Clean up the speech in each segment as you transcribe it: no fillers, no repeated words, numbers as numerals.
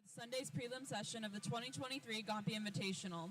Sunday's prelim session of the 2023 Gompei Invitational.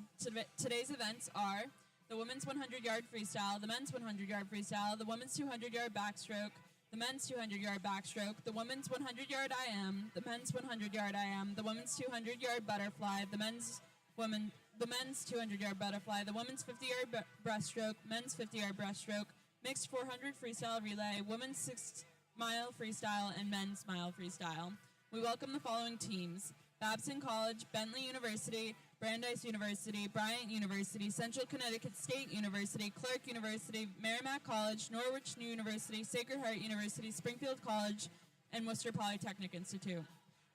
Today's events are the women's 100-yard freestyle, the men's 100-yard freestyle, the women's 200-yard backstroke, the men's 200-yard backstroke, the women's 100-yard IM, the men's 100-yard IM, the women's 200-yard butterfly, the men's 200-yard butterfly, the women's 50-yard breaststroke, men's 50-yard breaststroke, mixed 400 freestyle relay, women's 6-mile freestyle, and men's mile freestyle. We welcome the following teams: Babson College, Bentley University, Brandeis University, Bryant University, Central Connecticut State University, Clark University, Merrimack College, Norwich University, Sacred Heart University, Springfield College, and Worcester Polytechnic Institute.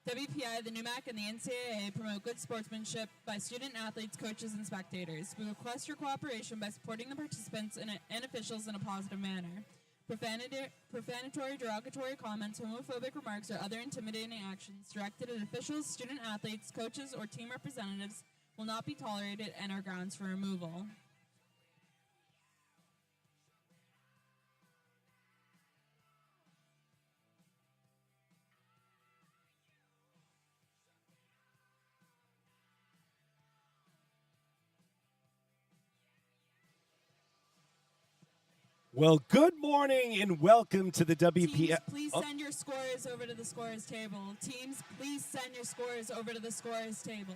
WPI, the NUMAC, and the NCAA promote good sportsmanship by student athletes, coaches, and spectators. We request your cooperation by supporting the participants and officials in a positive manner. Profanatory, derogatory comments, homophobic remarks, or other intimidating actions directed at officials, student athletes, coaches, or team representatives will not be tolerated and are grounds for removal. Well, good morning and welcome to the WPI. Teams, please send your scores over to the scorers table. Teams, please send your scores over to the scorers table.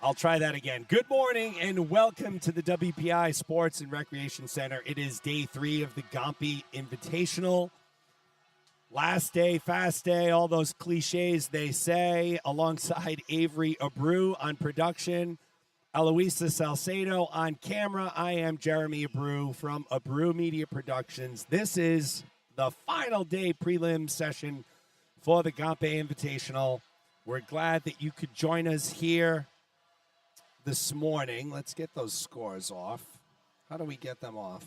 I'll try that again. Good morning and welcome to the WPI Sports and Recreation Center. It is day 3 of the Gompei Invitational. Last day, fast day, all those cliches they say, alongside Avery Abreu on production. Eloisa Salcedo on camera. I am Jeremy Abreu from Abreu Media Productions. This is the final day prelim session for the Gompei Invitational. We're glad that you could join us here this morning. Let's get those scores off. How do we get them off?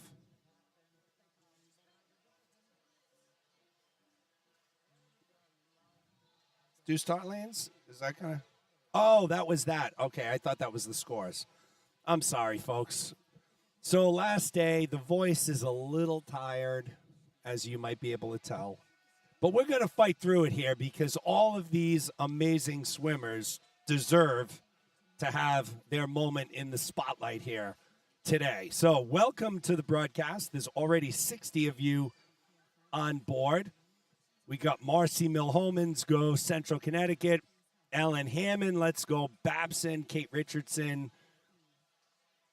Do start lanes? Is that kind of... Oh, that was that. Okay, I thought that was the scores. I'm sorry, folks. So last day, the voice is a little tired, as you might be able to tell. But we're going to fight through it here because all of these amazing swimmers deserve to have their moment in the spotlight here today. So welcome to the broadcast. There's already 60 of you on board. We got Marcy Milhomans, go Central Connecticut. Ellen Hammond, let's go Babson, Kate Richardson,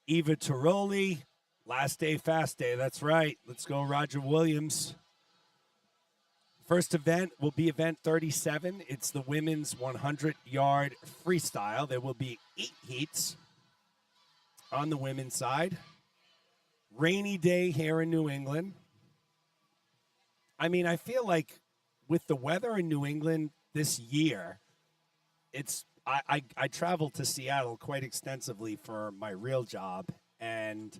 Eva Tiroli, last day, fast day, that's right. Let's go Roger Williams. First event will be event 37. It's the women's 100-yard freestyle. There will be 8 heats on the women's side. Rainy day here in New England. I mean, I feel like with the weather in New England this year, I travel to Seattle quite extensively for my real job, and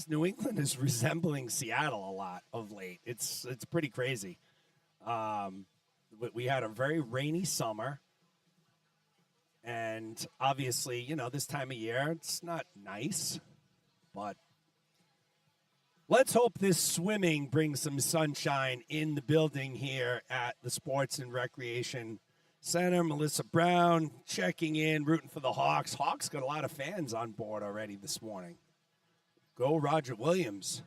New England is resembling Seattle a lot of late. It's pretty crazy. We had a very rainy summer, and obviously, this time of year, it's not nice, but let's hope this swimming brings some sunshine in the building here at the Sports and Recreation Center. Melissa Brown checking in, rooting for the Hawks. Hawks got a lot of fans on board already this morning. Go Roger Williams.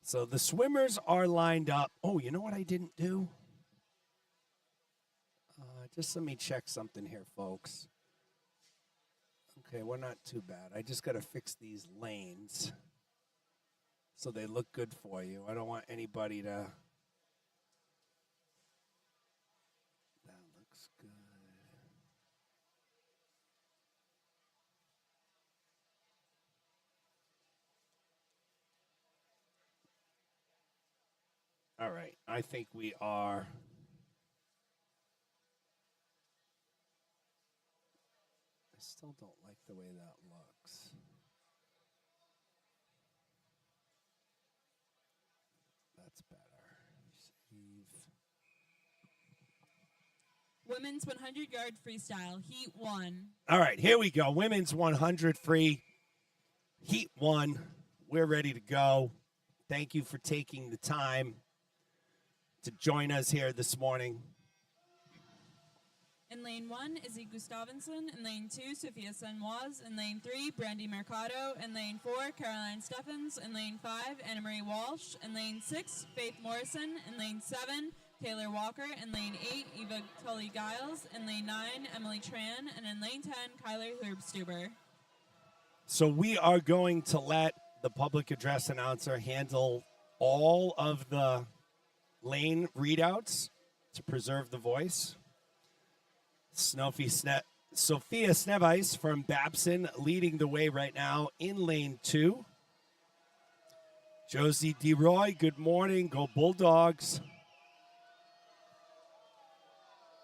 So the swimmers are lined up. Oh, you know what I didn't do? Just let me check something here, folks. Okay, we're not too bad. I just got to fix these lanes so they look good for you. I don't want anybody to... That looks good. All right, I think we are... I still don't like the way that looks. That's better. Save. Women's 100-yard freestyle, Heat 1. All right, here we go. Women's 100 free, Heat 1. We're ready to go. Thank you for taking the time to join us here this morning. In lane 1, Izzy Gustavinson. In lane 2, Sophia Senoise. In lane 3, Brandy Mercado. In lane 4, Caroline Steffens. In lane 5, Anna Marie Walsh. In lane 6, Faith Morrison. In lane 7, Taylor Walker. In lane 8, Eva Tully Giles. In lane 9, Emily Tran. And in lane 10, Kyler Herbstuber. So we are going to let the public address announcer handle all of the lane readouts to preserve the voice. Sophia Snevice from Babson leading the way right now in lane 2. Josie DeRoy, good morning. Go Bulldogs.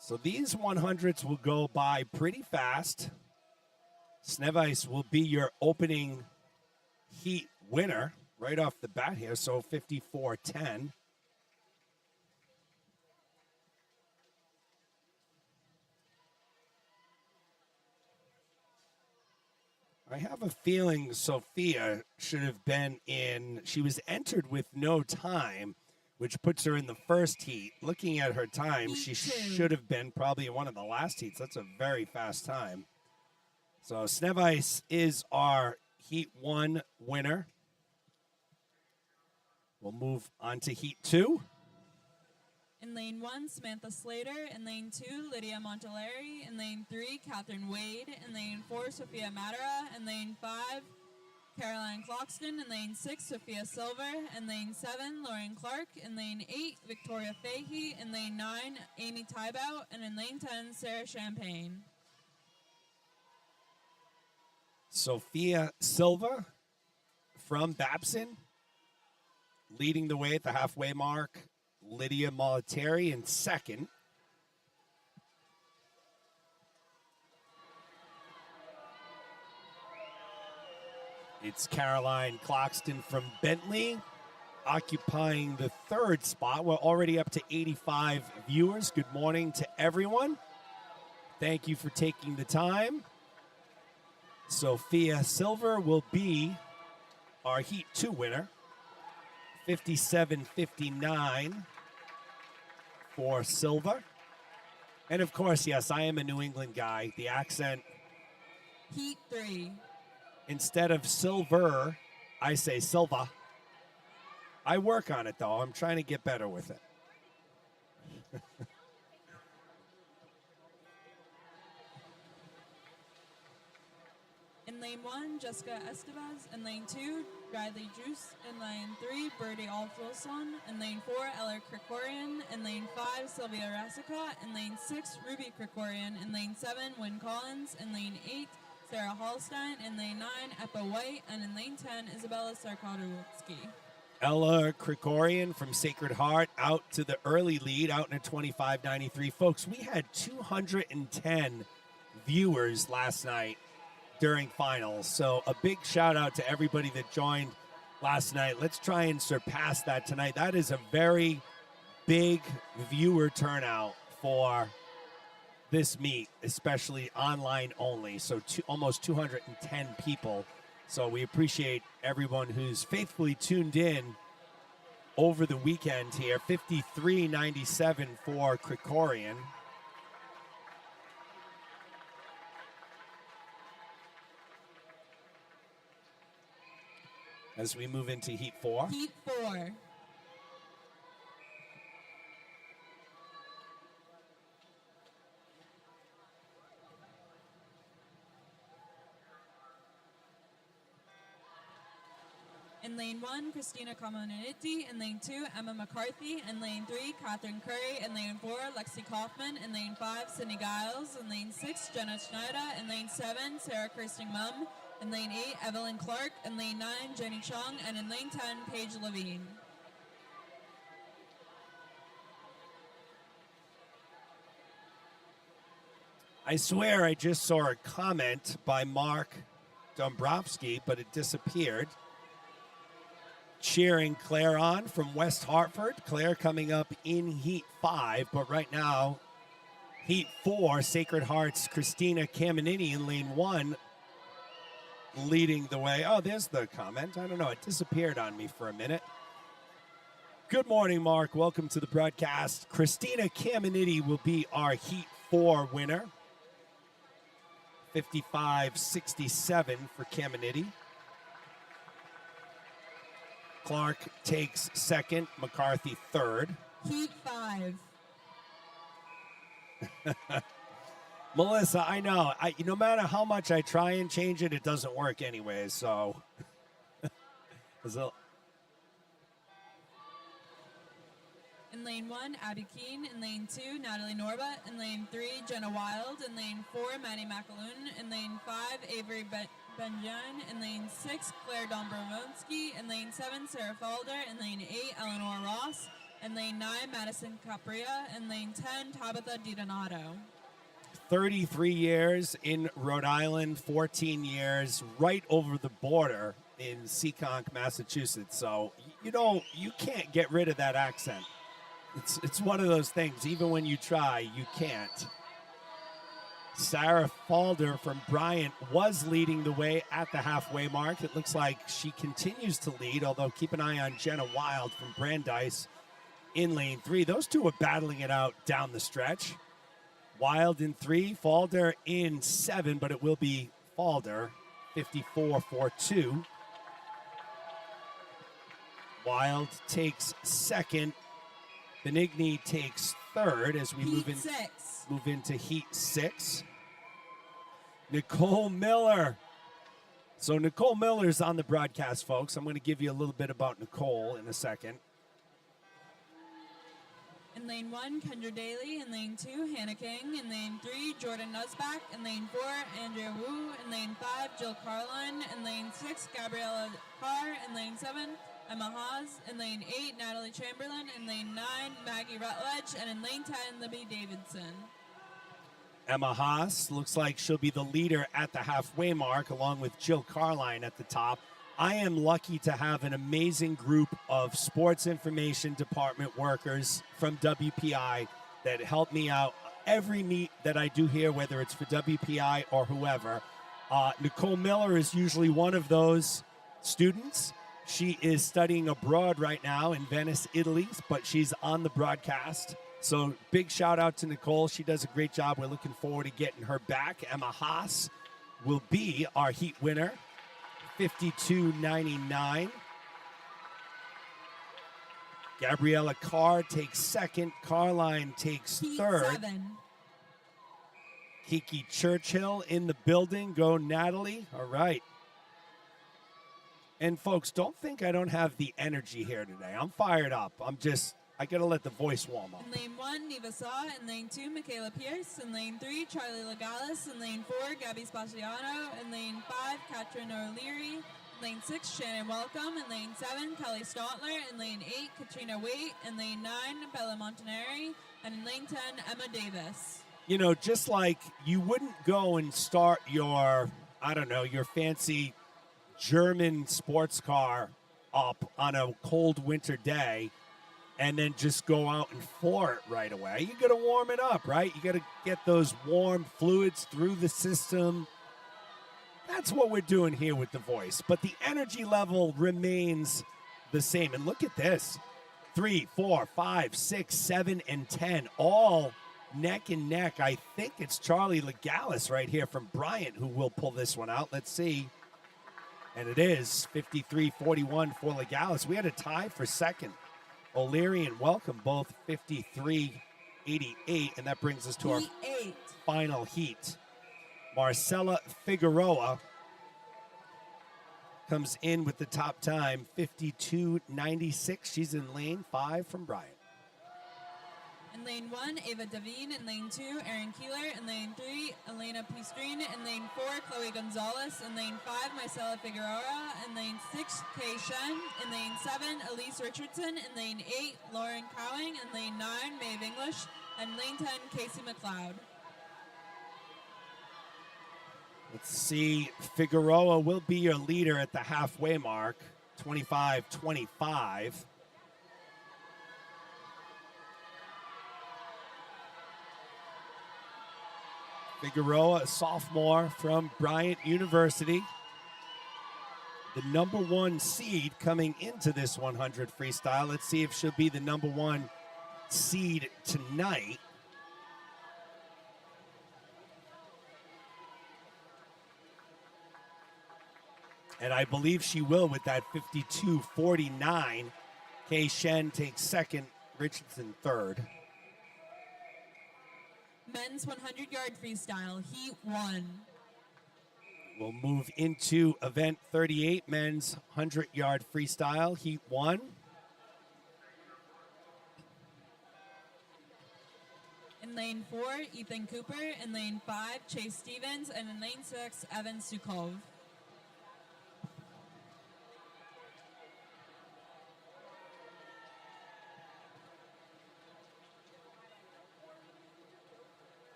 So these 100s will go by pretty fast. Snevice will be your opening heat winner right off the bat here, so 54-10. I have a feeling Sophia should have been in, she was entered with no time, which puts her in the first heat. Looking at her time, she should have been probably in one of the last heats. That's a very fast time. So Snevice is our Heat 1 winner. We'll move on to Heat 2. In lane 1, Samantha Slater. In lane 2, Lydia Monteleri. In lane 3, Catherine Wade. In lane 4, Sophia Madera. In lane 5, Caroline Cloxton. In lane 6, Sophia Silver. In lane 7, Lauren Clark. In lane 8, Victoria Fahey. In lane 9, Amy Tybout. And in lane 10, Sarah Champagne. Sophia Silva from Babson leading the way at the halfway mark. Lydia Moliteri in second. It's Caroline Cloxton from Bentley occupying the third spot. We're already up to 85 viewers. Good morning to everyone. Thank you for taking the time. Sophia Silver will be our Heat 2 winner. 57-59 for Silva. And of course, yes, I am a New England guy. The accent. Heat 3. Instead of silver, I say Silva. I work on it, though. I'm trying to get better with it. In lane 1, Jessica Estevez. In lane 2, Riley Juice. In lane 3, Birdie Alfilson. In lane 4, Ella Krikorian. In lane 5, Sylvia Rassicott. In lane 6, Ruby Krikorian. In lane 7, Wynn Collins. In lane 8, Sarah Hallstein. In lane 9, Eppa White. And in lane 10, Isabella Sarkotowski. Ella Krikorian from Sacred Heart out to the early lead, out in a 25.93. Folks, we had 210 viewers last night during finals. So a big shout out to everybody that joined last night. Let's try and surpass that tonight. That is a very big viewer turnout for this meet, especially online only. So almost 210 people. So we appreciate everyone who's faithfully tuned in over the weekend here. 53.97 for Krikorian. As we move into Heat 4. Heat 4. In lane 1, Christina Comuniti. In lane 2, Emma McCarthy. In lane 3, Catherine Curry. In lane 4, Lexi Kaufman. In lane 5, Sydney Giles. In lane 6, Jenna Schneider. In lane 7, Sarah Kirsting Mum. In lane 8, Evelyn Clark. In lane 9, Jenny Chung. And in lane 10, Paige Levine. I swear I just saw a comment by Mark Dombrowski, but it disappeared. Cheering Claire on from West Hartford. Claire coming up in Heat 5, but right now, Heat 4, Sacred Heart's Christina Caminiti in lane 1 leading the way. Oh, there's the comment. I don't know. It disappeared on me for a minute. Good morning, Mark. Welcome to the broadcast. Christina Caminiti will be our Heat 4 winner. 55-67 for Caminiti. Clark takes second, McCarthy third. Heat 5. Melissa, I know. No matter how much I try and change it, it doesn't work anyway. So, In lane 1, Abby Keene. In lane 2, Natalie Norba. In lane 3, Jenna Wild. In lane 4, Maddie McAloon. In lane 5, Avery Benjamin. In lane 6, Claire Dombrowski. In lane 7, Sarah Falder. In lane 8, Eleanor Ross. In lane 9, Madison Capria. In lane 10, Tabitha DiDonato. 33 years in Rhode Island, 14 years right over the border in Seekonk, Massachusetts. So, you can't get rid of that accent. It's one of those things. Even when you try, you can't. Sarah Falder from Bryant was leading the way at the halfway mark. It looks like she continues to lead, although keep an eye on Jenna Wild from Brandeis in lane 3. Those two are battling it out down the stretch. Wild in 3, Falder in 7, but it will be Falder, 54-42. Wild takes second. Benigni takes third as we move into Heat 6. Nicole Miller. So Nicole Miller's on the broadcast, folks. I'm going to give you a little bit about Nicole in a second. In lane 1, Kendra Daly. In lane 2, Hannah King. In lane 3, Jordan Nusback. In lane 4, Andrea Wu. In lane 5, Jill Carlin. In lane 6, Gabriella Carr. In lane 7, Emma Haas. In lane 8, Natalie Chamberlain. In lane 9, Maggie Rutledge. And in lane 10, Libby Davidson. Emma Haas looks like she'll be the leader at the halfway mark, along with Jill Carline at the top. I am lucky to have an amazing group of sports information department workers from WPI that help me out every meet that I do here, whether it's for WPI or whoever. Nicole Miller is usually one of those students. She is studying abroad right now in Venice, Italy, but she's on the broadcast. So big shout out to Nicole. She does a great job. We're looking forward to getting her back. Emma Haas will be our Heat winner. 52.99. Gabriella Carr takes second. Carline takes third. 7. Kiki Churchill in the building. Go Natalie. All right. And folks, don't think I don't have the energy here today. I'm fired up. I got to let the voice warm up. In lane 1, Neva Saw. In lane 2, Michaela Pierce. In lane 3, Charlie Legalis. In lane 4, Gabby Spaciano. In lane 5, Katrin O'Leary. In lane 6, Shannon Welcome. In lane 7, Kelly Stotler. In lane 8, Katrina Waite. In lane 9, Bella Montanari. And in lane 10, Emma Davis. Just like you wouldn't go and start your fancy German sports car up on a cold winter day and then just go out and floor it right away. You got to warm it up, right? You got to get those warm fluids through the system. That's what we're doing here with the voice. But the energy level remains the same. And look at this. 3, 4, 5, 6, 7, and 10, all neck and neck. I think it's Charlie Legalis right here from Bryant who will pull this one out. Let's see. And it is 53-41 for Legalis. We had a tie for second. O'Leary and Welcome both 53-88, and that brings us to our final heat. Marcella Figueroa comes in with the top time, 52.96. She's in lane 5 from Bryant. In lane 1, Ava Devine. In lane 2, Erin Keeler. In lane 3, Elena Pistrine. In lane 4, Chloe Gonzalez. In lane 5, Marcela Figueroa. In lane 6, Kay Shen. In lane 7, Elise Richardson. In lane 8, Lauren Cowing. In lane 9, Maeve English. And lane 10, Casey McLeod. Let's see. Figueroa will be your leader at the halfway mark, 25-25. Figueroa, a sophomore from Bryant University. the number one seed coming into this 100 freestyle. Let's see if she'll be the number one seed tonight. And I believe she will with that 52.49. Kei Shen takes second, Richardson third. Men's 100-yard freestyle, Heat 1. We'll move into event 38, men's 100-yard freestyle, Heat 1. In lane 4, Ethan Cooper. In lane 5, Chase Stevens. And in lane 6, Evan Sukov.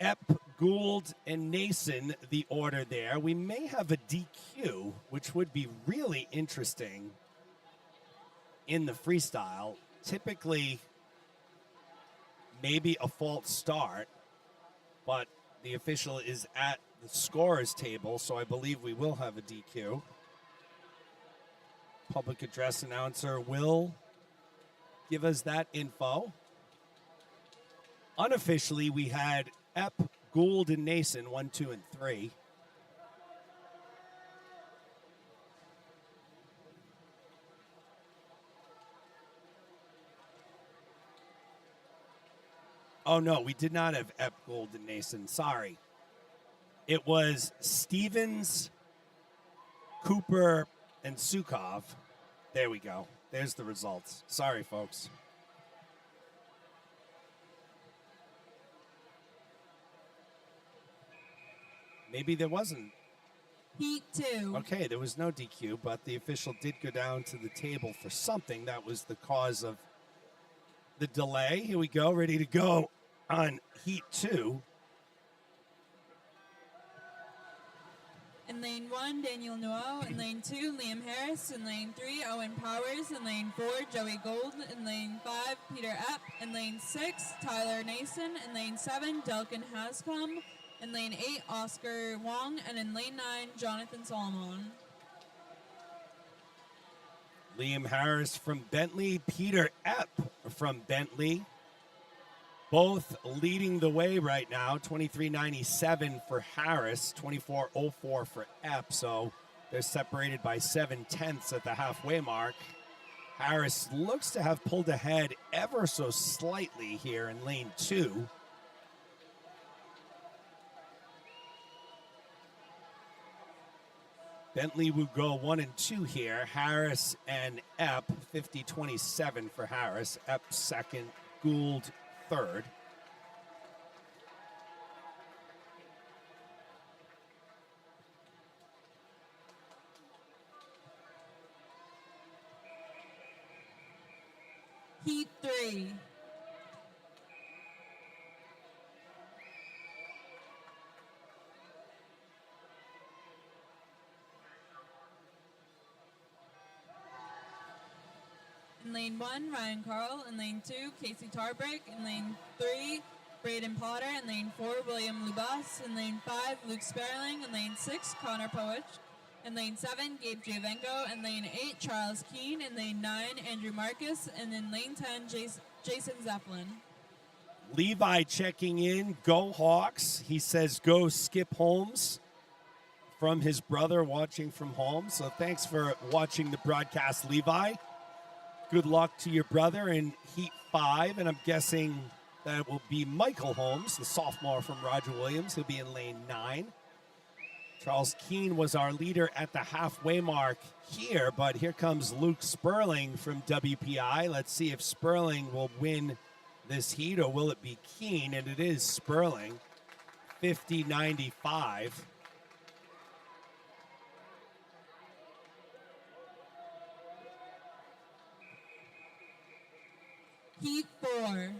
Epp, Gould, and Nason, the order there. We may have a DQ, which would be really interesting in the freestyle. Typically, maybe a false start, but the official is at the scorer's table, so I believe we will have a DQ. Public address announcer will give us that info. Unofficially, we had Epp, Gould, and Nason, 1, 2, and 3. Oh, no, we did not have Epp, Gould, and Nason. Sorry. It was Stevens, Cooper, and Sukov. There we go. There's the results. Sorry, folks. Maybe there wasn't. Heat 2. Okay, there was no DQ, but the official did go down to the table for something. That was the cause of the delay. Here we go, ready to go on Heat 2. In lane 1, Daniel Nuo. In lane 2, Liam Harris. In lane 3, Owen Powers. In lane 4, Joey Gold. In lane 5, Peter Epp. In lane 6, Tyler Nason. In lane 7, Delkin Hascom. In lane 8, Oscar Wong. And in lane 9, Jonathan Solomon. Liam Harris from Bentley, Peter Epp from Bentley. Both leading the way right now, 23.97 for Harris, 24.04 for Epp. So they're separated by 7/10 at the halfway mark. Harris looks to have pulled ahead ever so slightly here in lane 2. Bentley will go 1 and 2 here. Harris and Epp, 50-27 for Harris. Epp second, Gould third. Heat 3. In lane 1, Ryan Carl. In lane 2, Casey Tarbrick. In lane 3, Braden Potter. In lane 4, William Lubas. In lane 5, Luke Sperling. In lane 6, Connor Poich. In lane 7, Gabe Javenko. In lane 8, Charles Keane. In lane 9, Andrew Marcus. And in lane 10, Jason Zeppelin. Levi checking in. Go Hawks. He says go Skip Holmes from his brother watching from home. So thanks for watching the broadcast, Levi. Good luck to your brother in Heat 5. And I'm guessing that it will be Michael Holmes, the sophomore from Roger Williams. He'll be in lane 9. Charles Keane was our leader at the halfway mark here, but here comes Luke Sperling from WPI. Let's see if Sperling will win this heat, or will it be Keane? And it is Sperling, 50.95. Heat 4.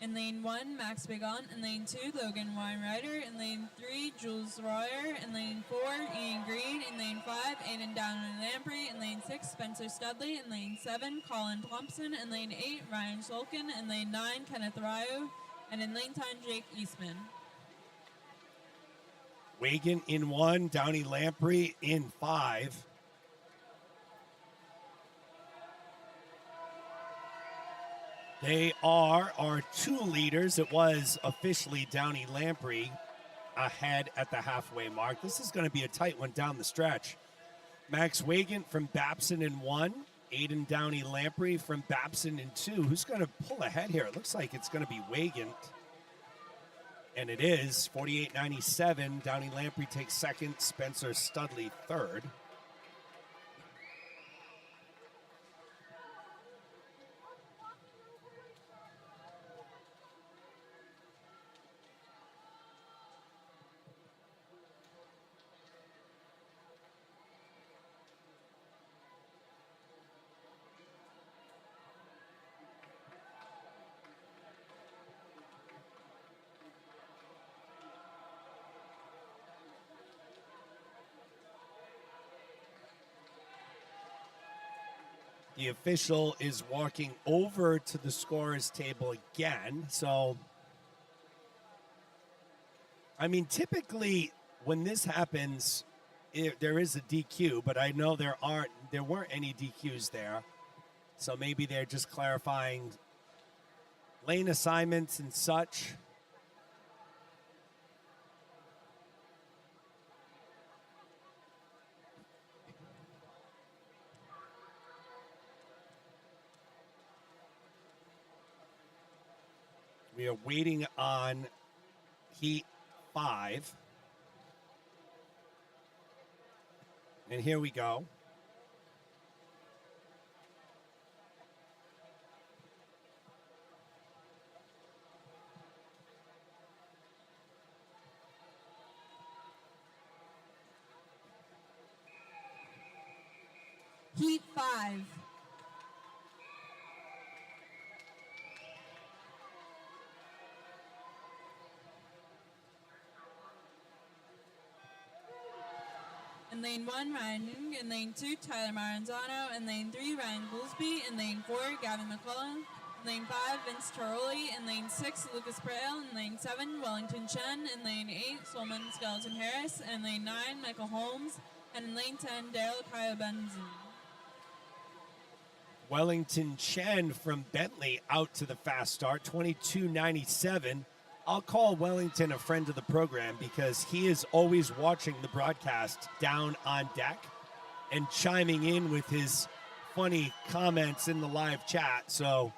In lane 1, Max Bigon. In lane 2, Logan Weinreiter. In lane 3, Jules Royer. In lane 4, Ian Green. In lane 5, Aiden Downey Lamprey. In lane 6, Spencer Studley. In lane 7, Colin Thompson. In lane 8, Ryan Shulkin. In lane 9, Kenneth Ryu. And in lane 10, Jake Eastman. Wagon in 1, Downey Lamprey in 5. They are our 2 leaders. It was officially Downey Lamprey ahead at the halfway mark. This is going to be a tight one down the stretch. Max Wagon from Babson in 1. Aiden Downey Lamprey from Babson in 2. Who's going to pull ahead here? It looks like it's going to be Wagon. And it is 48.97. Downey Lamprey takes second. Spencer Studley third. The official is walking over to the scorer's table again. So, I mean, typically when this happens, there is a DQ, but I know there weren't any DQs there. So maybe they're just clarifying lane assignments and such. We are waiting on Heat 5. And here we go. Heat 5. In lane 1, Ryan Ng. In lane 2, Tyler Maranzano. In lane 3, Ryan Goolsby. In lane 4, Gavin McCullough. In lane 5, Vince Tiroli. In lane 6, Lucas Braille. In lane 7, Wellington Chen. In lane 8, Solomon Skeleton Harris. In lane 9, Michael Holmes. And in lane 10, Daryl Kaya-Benzin. Wellington Chen from Bentley out to the fast start, 22.97. I'll call Wellington a friend of the program because he is always watching the broadcast down on deck and chiming in with his funny comments in the live chat. So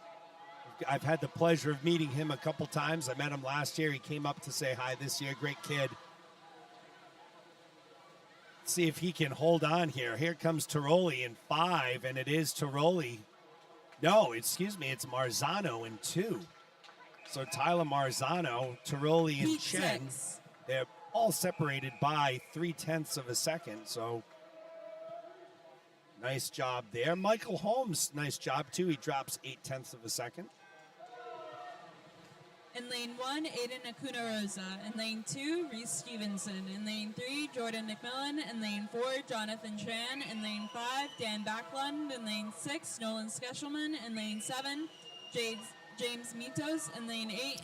I've had the pleasure of meeting him a couple times. I met him last year. He came up to say hi this year. Great kid. Let's see if he can hold on here. Here comes Tiroli in 5, and it is Tiroli. No, excuse me, it's Marzano in 2. So Tyler Marzano, Tiroli, and Chen, they're all separated by 0.3 of a second. So nice job there. Michael Holmes, nice job too. He drops 0.8 of a second. In lane 1, Aiden Acuna Rosa. In lane 2, Reese Stevenson. In lane 3, Jordan McMillan. In lane 4, Jonathan Tran. In lane 5, Dan Backlund. In lane 6, Nolan Skeshelman. In lane 7, James Mitos. In lane 8,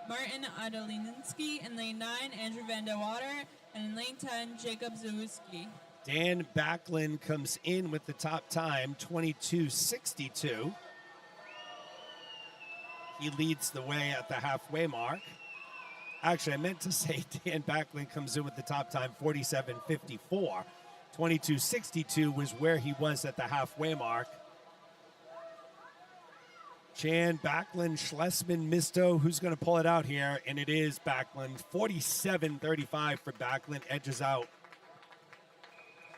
Martin Adelinsky. In lane 9, Andrew Van de Water. And in lane 10, Jacob Zawuski. Dan Backlund comes in with the top time, 22:62. He leads the way at the halfway mark. Actually, I meant to say Dan Backlund comes in with the top time, 47:54. 22:62 was where he was at the halfway mark. Chan, Backlund, Schlesman, Misto, who's going to pull it out here? And it is Backlund. 47:35 for Backlund, edges out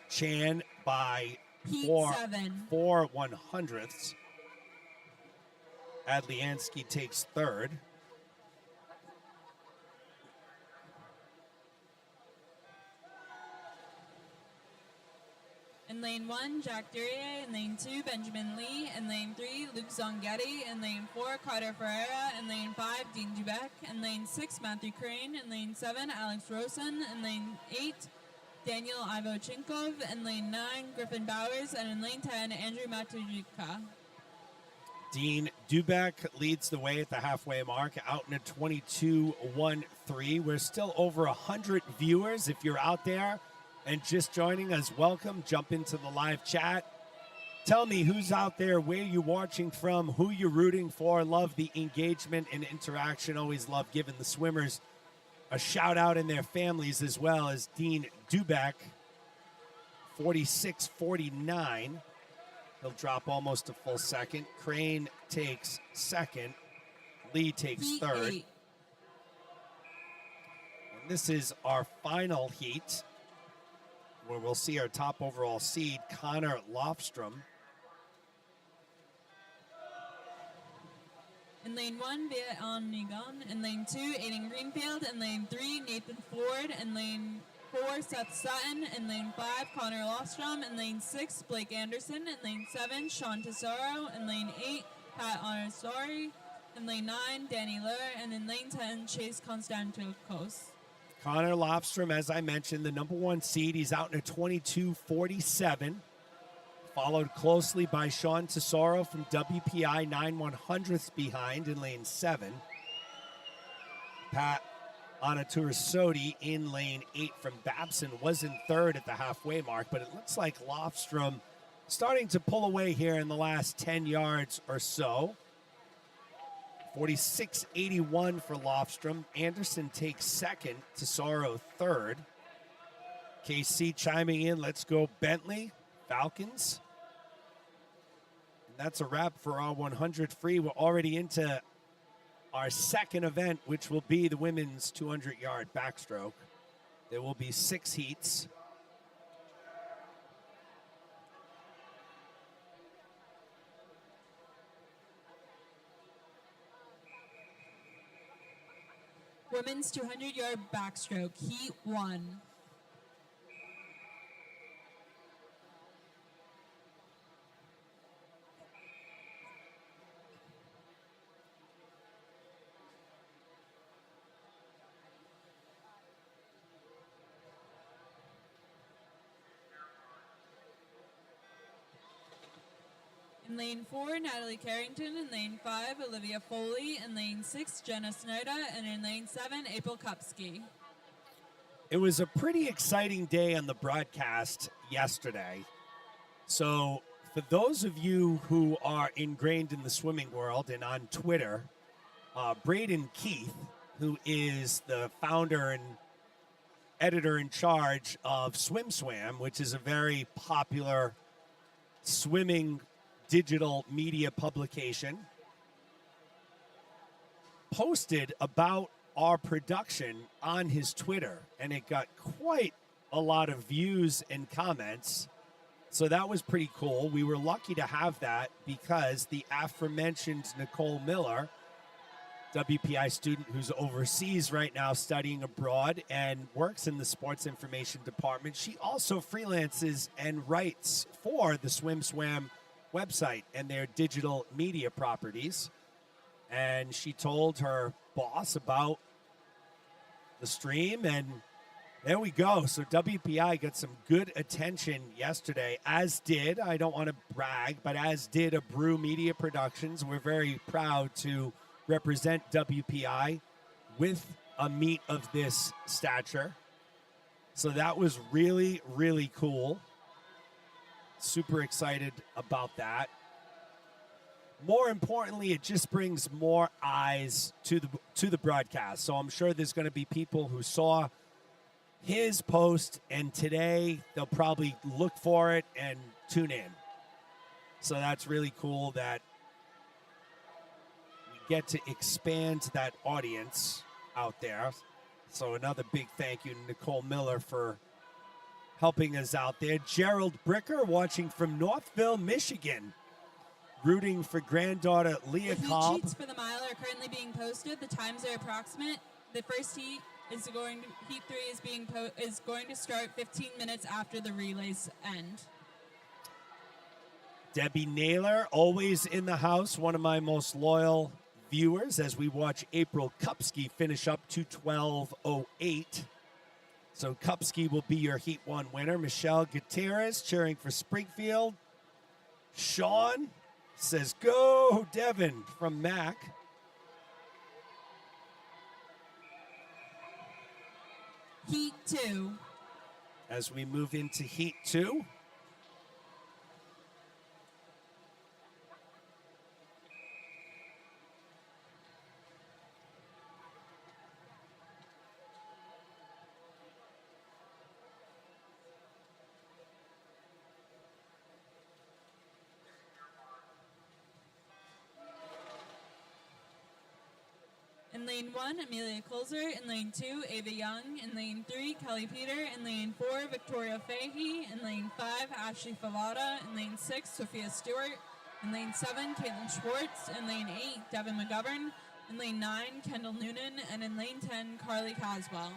Chan by Heat 4 100ths. Adliansky takes third. In lane 1, Jack Duryea. In lane 2, Benjamin Lee. In lane 3, Luke Zongetti. In lane 4, Carter Ferreira. In lane 5, Dean Dubeck. In lane 6, Matthew Crane. In lane 7, Alex Rosen. In lane 8, Daniel Ivochinkov. In lane 9, Griffin Bowers. And in lane 10, Andrew Matujika. Dean Dubeck leads the way at the halfway mark, out in a 22:13. We're still over 100 viewers. If you're out there and just joining us, welcome. Jump into the live chat. Tell me who's out there, where you're watching from, who you're rooting for. Love the engagement and interaction. Always love giving the swimmers a shout out and their families as well. As Dean Dubeck, 46:49. He'll drop almost a full second. Crane takes second. Lee takes third. And this is our final heat, where we'll see our top overall seed, Connor Lofstrom. In lane 1, Viet Nigon. In lane 2, Aiden Greenfield. In lane 3, Nathan Ford. In lane 4, Seth Sutton. In lane 5, Connor Lofstrom. In lane 6, Blake Anderson. In lane 7, Sean Tesoro. In lane 8, Pat Honorari. In lane 9, Danny Lur. And in lane 10, Chase Konstantikos. Connor Lofstrom, as I mentioned, the number 1 seed. He's out in a 22:47. Followed closely by Sean Tesoro from WPI, 9 100ths behind in lane 7. Pat Anaturasodi in lane 8 from Babson was in third at the halfway mark, but it looks like Lofstrom starting to pull away here in the last 10 yards or so. 46:81 for Lofstrom. Anderson takes second, Tesoro third. KC chiming in, let's go Bentley, Falcons. And that's a wrap for our 100 free. We're already into our second event, which will be the women's 200-yard backstroke. There will be 6 heats. Women's 200-yard backstroke, Heat 1. In lane 4, Natalie Carrington. In lane 5, Olivia Foley. In lane 6, Jenna Snoda. And in lane 7, April Kupski. It was a pretty exciting day on the broadcast yesterday. So for those of you who are ingrained in the swimming world and on Twitter, Braden Keith, who is the founder and editor in charge of SwimSwam, which is a very popular swimming digital media publication, posted about our production on his Twitter, and it got quite a lot of views and comments. So that was pretty cool. We were lucky to have that because the aforementioned Nicole Miller, WPI student who's overseas right now studying abroad and works in the sports information department, she also freelances and writes for the SwimSwam website and their digital media properties. and she told her boss about the stream, and there we go. So WPI got some good attention yesterday, as did, I don't want to brag, but as did a Brew Media Productions. We're very proud to represent WPI with a meet of this stature. So that was really, really cool. Super excited about that. More importantly, it just brings more eyes to the broadcast. So I'm sure there's going to be people who saw his post, and today they'll probably look for it and tune in. So that's really cool that we get to expand that audience out there. So another big thank you to Nicole Miller for helping us out there. Gerald Bricker watching from Northville, Michigan, rooting for granddaughter Leah The heat Cobb. sheets for the mile are currently being posted. The times are approximate. The first heat is heat 3 is going to start 15 minutes after the relays end. Debbie Naylor, always in the house, one of my most loyal viewers as we watch April Kupski finish up to 12:08. So Kupski will be your Heat 1 winner. Michelle Gutierrez cheering for Springfield. Sean says, go Devin from Mac. Heat 2. As we move into Heat 2. In lane 1, Amelia Kulzer. In lane 2, Ava Young. In lane 3, Kelly Peter. In lane 4, Victoria Fahey. In lane 5, Ashley Favada. In lane 6, Sophia Stewart. In lane 7, Caitlin Schwartz. In lane 8, Devin McGovern. In lane 9, Kendall Noonan. And in lane 10, Carly Caswell.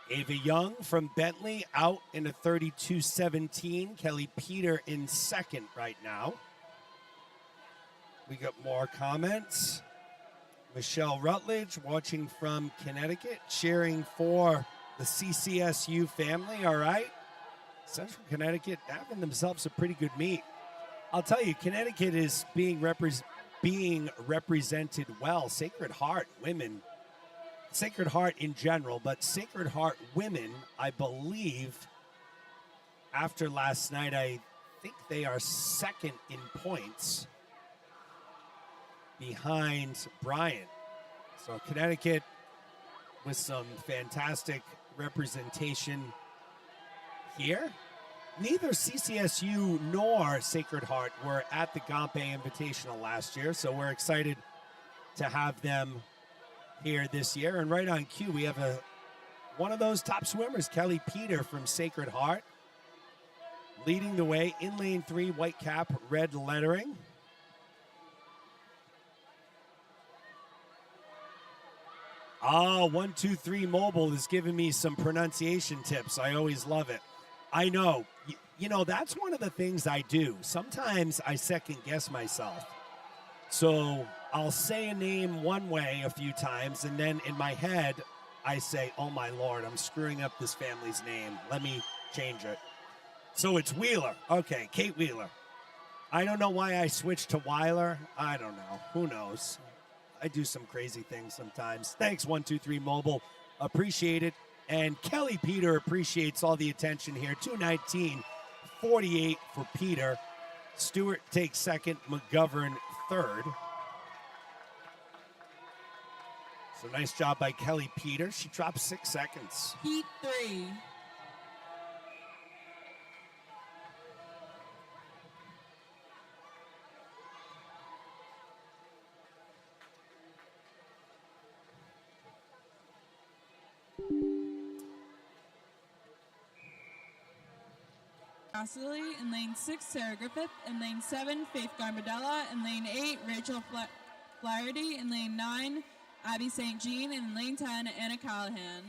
Ava Young from Bentley out in a 32:17. Kelly Peter in second right now. We got more comments. Michelle Rutledge watching from Connecticut, cheering for the CCSU family. All right. Central Connecticut having themselves a pretty good meet. I'll tell you, Connecticut is being represented well. Sacred Heart women. Sacred Heart in general, but Sacred Heart women, I believe, after last night, I think they are second in points behind Bryant. So Connecticut with some fantastic representation here. Neither CCSU nor Sacred Heart were at the Gompei Invitational last year, so we're excited to have them here this year. And right on cue, we have one of those top swimmers, Kelly Peter from Sacred Heart, leading the way in lane 3, white cap, red lettering. Oh, 123 Mobile is giving me some pronunciation tips. I always love it. I know. You know, that's one of the things I do. Sometimes I second guess myself. So I'll say a name one way a few times, and then in my head, I say, oh my Lord, I'm screwing up this family's name. Let me change it. So it's Wheeler. Okay, Kate Wheeler. I don't know why I switched to Weiler. I don't know. Who knows? I do some crazy things sometimes. Thanks, 123 Mobile. Appreciate it. And Kelly Peter appreciates all the attention here. 219.48 for Peter. Stewart takes second. McGovern third. So nice job by Kelly Peter. She dropped 6 seconds. Heat 3. In lane 6, Sarah Griffith. In lane 7, Faith Garbadella. In lane 8, Rachel Flaherty. In lane 9, Abby St. Jean. In lane 10, Anna Callahan.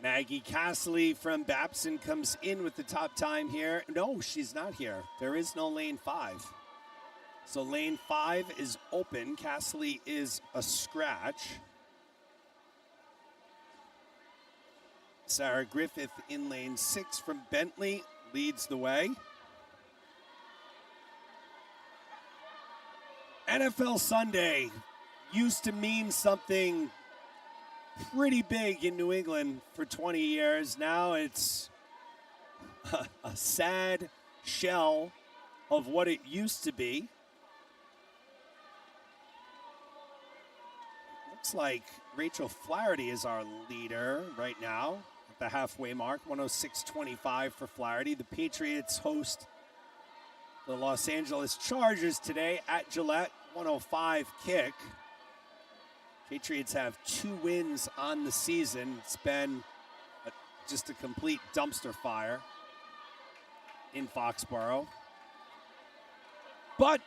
Maggie Castley from Babson comes in with the top time here. No, she's not here. There is no lane 5. So lane 5 is open. Castley is a scratch. Sarah Griffith in lane 6 from Bentley leads the way. NFL Sunday used to mean something pretty big in New England for 20 years. Now it's a sad shell of what it used to be. Looks like Rachel Flaherty is our leader right now at the halfway mark, 106.25 for Flaherty. The Patriots host the Los Angeles Chargers today at Gillette, 105 kick. Patriots have 2 wins on the season. It's been just a complete dumpster fire in Foxborough. But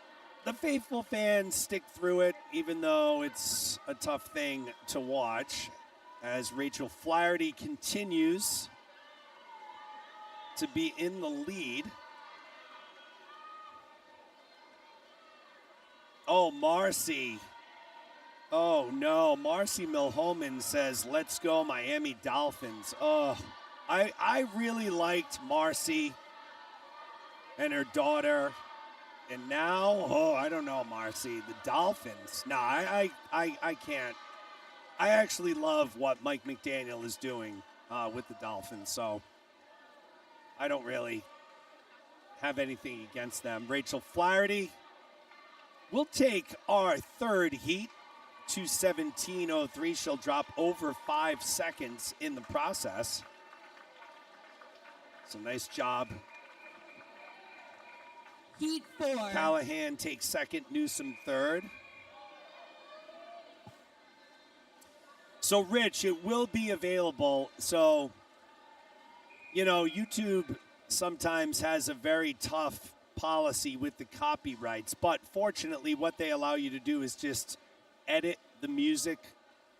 the faithful fans stick through it, even though it's a tough thing to watch, as Rachel Flaherty continues to be in the lead. Oh, Marcy. Oh, no. Marcy Milhoman says, let's go Miami Dolphins. Oh, I really liked Marcy and her daughter. And now, oh, I don't know, Marcy. The Dolphins. No, I can't. I actually love what Mike McDaniel is doing with the Dolphins. So I don't really have anything against them. Rachel Flaherty will take our third heat. 2:17.03. She'll drop over 5 seconds in the process. So nice job. Heat 4. Callahan takes second, Newsom third. So, Rich, it will be available. So, you know, YouTube sometimes has a very tough policy with the copyrights. But fortunately, what they allow you to do is just edit the music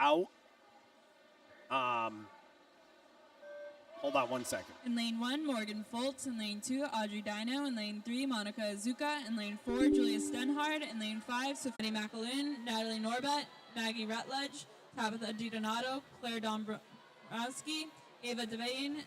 out. Hold on 1 second. In lane 1, Morgan Foltz. In lane 2, Audrey Dino. In lane 3, Monica Azuka. In lane 4, Julia Stenhard. In lane 5, Sophie McAloon, Natalie Norbert, Maggie Rutledge, Tabitha DiDonato, Claire Dombrowski, Ava Devane,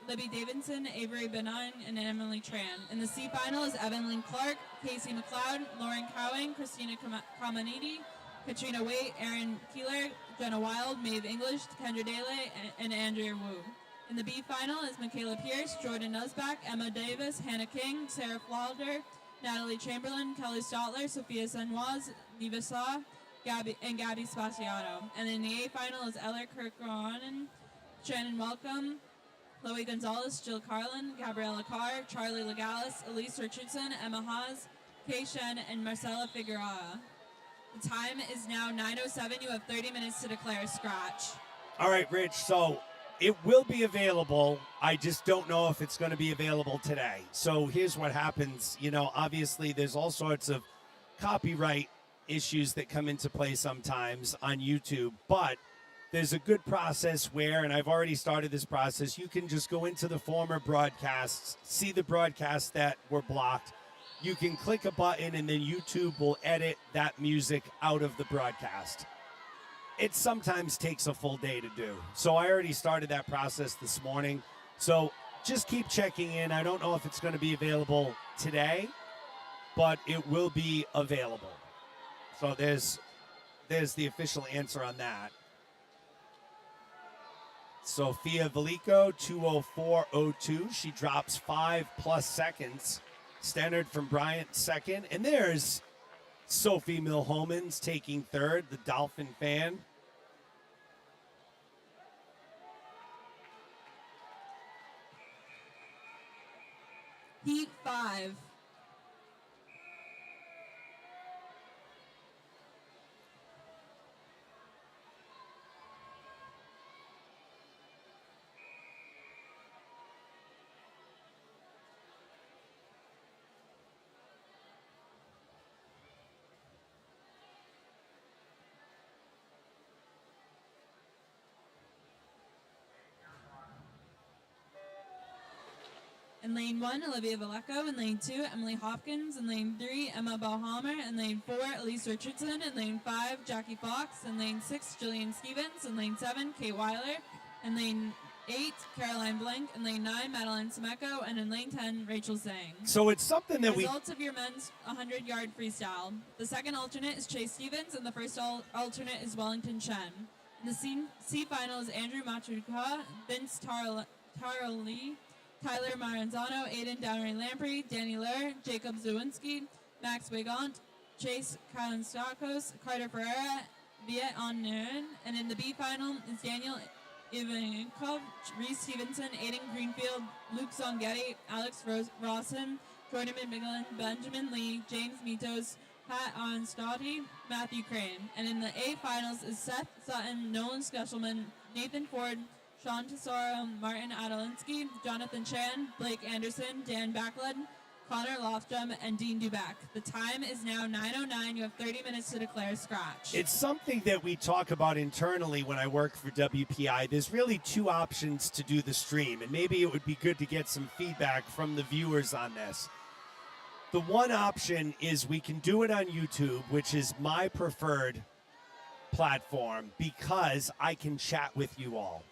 Libby Davidson, Avery Benign, and Emily Tran. In the C final is Evelyn Clark, Casey McLeod, Lauren Cowing, Christina Kramaniti, Katrina Waite, Erin Keeler, Jenna Wild, Maeve English, Kendra Dele, and Andrea Wu. In the B final is Michaela Pierce, Jordan Nusback, Emma Davis, Hannah King, Sarah Flauder, Natalie Chamberlain, Kelly Stotler, Sophia Senwaz, Neva Saw, Gabby Spaciato. And in the A final is Eller Kirkronen, Shannon Welcome, Chloe Gonzalez, Jill Carlin, Gabriella Carr, Charlie Legalis, Elise Richardson, Emma Haas, Kay Shen, and Marcella Figueroa. The time is now 9:07. You have 30 minutes to declare a scratch. All right, Rich. So it will be available. I just don't know if it's going to be available today. So here's what happens. You know, obviously there's all sorts of copyright issues that come into play sometimes on YouTube, but there's a good process where, and I've already started this process, you can just go into the former broadcasts, see the broadcasts that were blocked. You can click a button and then YouTube will edit that music out of the broadcast. It sometimes takes a full day to do. So I already started that process this morning. So just keep checking in. I don't know if it's going to be available today, but it will be available. So there's the official answer on that. Sophia Velico, 2:04.02. She drops 5+ seconds. Standard from Bryant second. And there's Sophie Milhomans taking third, the Dolphin fan. Heat 5. In lane 1, Olivia Vallejo. In lane 2, Emily Hopkins. In lane 3, Emma Bauhammer. In lane 4, Elise Richardson. In lane 5, Jackie Fox. In lane 6, Jillian Stevens. In lane 7, Kate Weiler. In lane 8, Caroline Blank. In lane 9, Madeline Semeco. And in lane 10, Rachel Sang. So it's something that Results of your men's 100-yard freestyle. The second alternate is Chase Stevens, and the first alternate is Wellington Chen. In the C final is Andrew Machuca, Vince Taroli, Tyler Maranzano, Aiden Downey Lamprey, Danny Lair, Jacob Zawinski, Max Wigont, Chase Kalanskakos, Carter Ferreira, Viet Onnerin. And in the B final is Daniel Ivankov, Reese Stevenson, Aiden Greenfield, Luke Zongetti, Alex Rawson, Jordan McMillan, Benjamin Lee, James Mitos, Pat Onstotty, Matthew Crane. And in the A finals is Seth Sutton, Nolan Scushelman, Nathan Ford, Sean Tesoro, Martin Adelinsky, Jonathan Chan, Blake Anderson, Dan Backlund, Connor Lofstrom, and Dean Duback. The time is now 9:09. You have 30 minutes to declare scratch. It's something that we talk about internally when I work for WPI. There's really two options to do the stream, and maybe it would be good to get some feedback from the viewers on this. The one option is we can do it on YouTube, which is my preferred platform because I can chat with you all.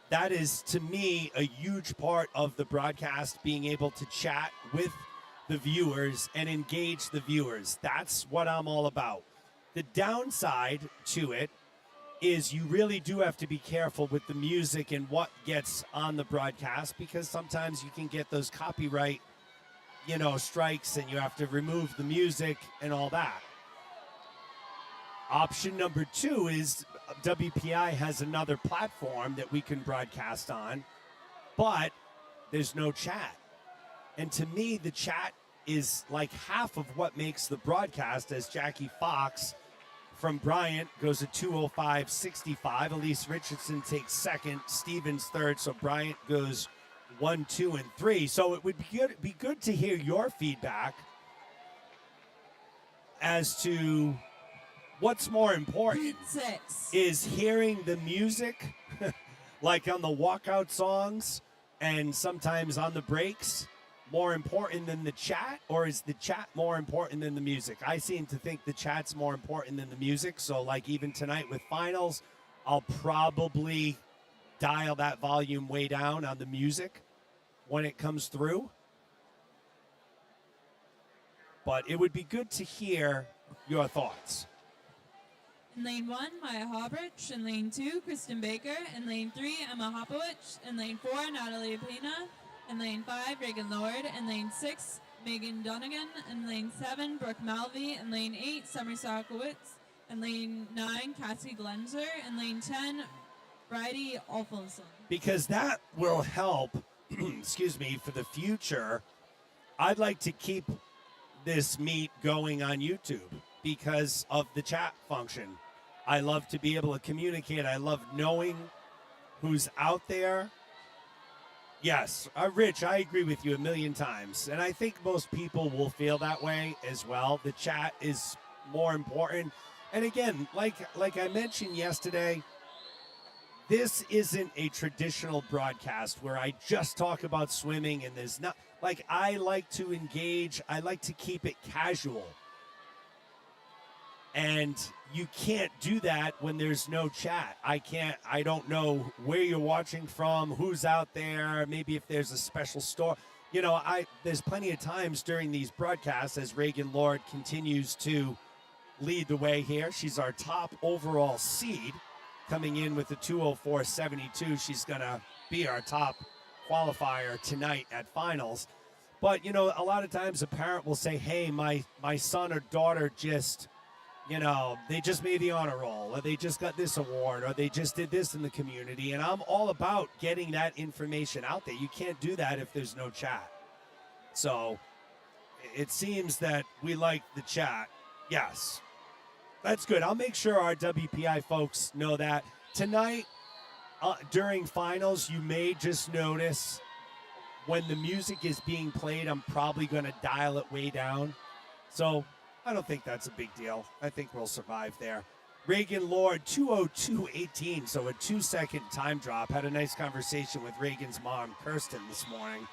That is, to me, a huge part of the broadcast, being able to chat with the viewers and engage the viewers. That's what I'm all about. The downside to it is you really do have to be careful with the music and what gets on the broadcast, because sometimes you can get those copyright, strikes, and you have to remove the music and all that. Option number 2 is WPI has another platform that we can broadcast on, but there's no chat. And to me, the chat is like half of what makes the broadcast, as Jackie Fox from Bryant goes at 2:05.65. Elise Richardson takes second, Stevens third, so Bryant goes 1, 2, and 3. So it would be good to hear your feedback as to what's more important. Is hearing the music, like on the walkout songs and sometimes on the breaks, more important than the chat, or is the chat more important than the music? I seem to think the chat's more important than the music. So like even tonight with finals, I'll probably dial that volume way down on the music when it comes through. But it would be good to hear your thoughts. In lane 1, Maya Hobrich. In lane 2, Kristen Baker. In lane 3, Emma Hopowich. In lane 4, Natalie Pena. In lane 5, Reagan Lord. In lane 6, Megan Donegan. In lane 7, Brooke Malvey. In lane 8, Summer Sarkowitz. In lane 9, Cassie Glenser. In lane 10, Bridie Alfonson. Because that will help, for the future. I'd like to keep this meet going on YouTube because of the chat function. I love to be able to communicate. I love knowing who's out there. Yes, Rich, I agree with you a million times. And I think most people will feel that way as well. The chat is more important. And again, like I mentioned yesterday, this isn't a traditional broadcast where I just talk about swimming and there's not, like, I like to engage. I like to keep it casual. And you can't do that when there's no chat. I don't know where you're watching from, who's out there, maybe if there's a special store. There's plenty of times during these broadcasts as Reagan Lord continues to lead the way here. She's our top overall seed, coming in with a 2:04.72. She's going to be our top qualifier tonight at finals. But, a lot of times a parent will say, hey, my son or daughter just, they just made the honor roll, or they just got this award, or they just did this in the community. And I'm all about getting that information out there. You can't do that if there's no chat. So it seems that we like the chat. Yes, that's good. I'll make sure our WPI folks know that. Tonight, during finals, you may just notice when the music is being played, I'm probably going to dial it way down. So I don't think that's a big deal. I think we'll survive there. Reagan Lord, 2:02.18, so a 2-second time drop. Had a nice conversation with Reagan's mom, Kirsten, this morning.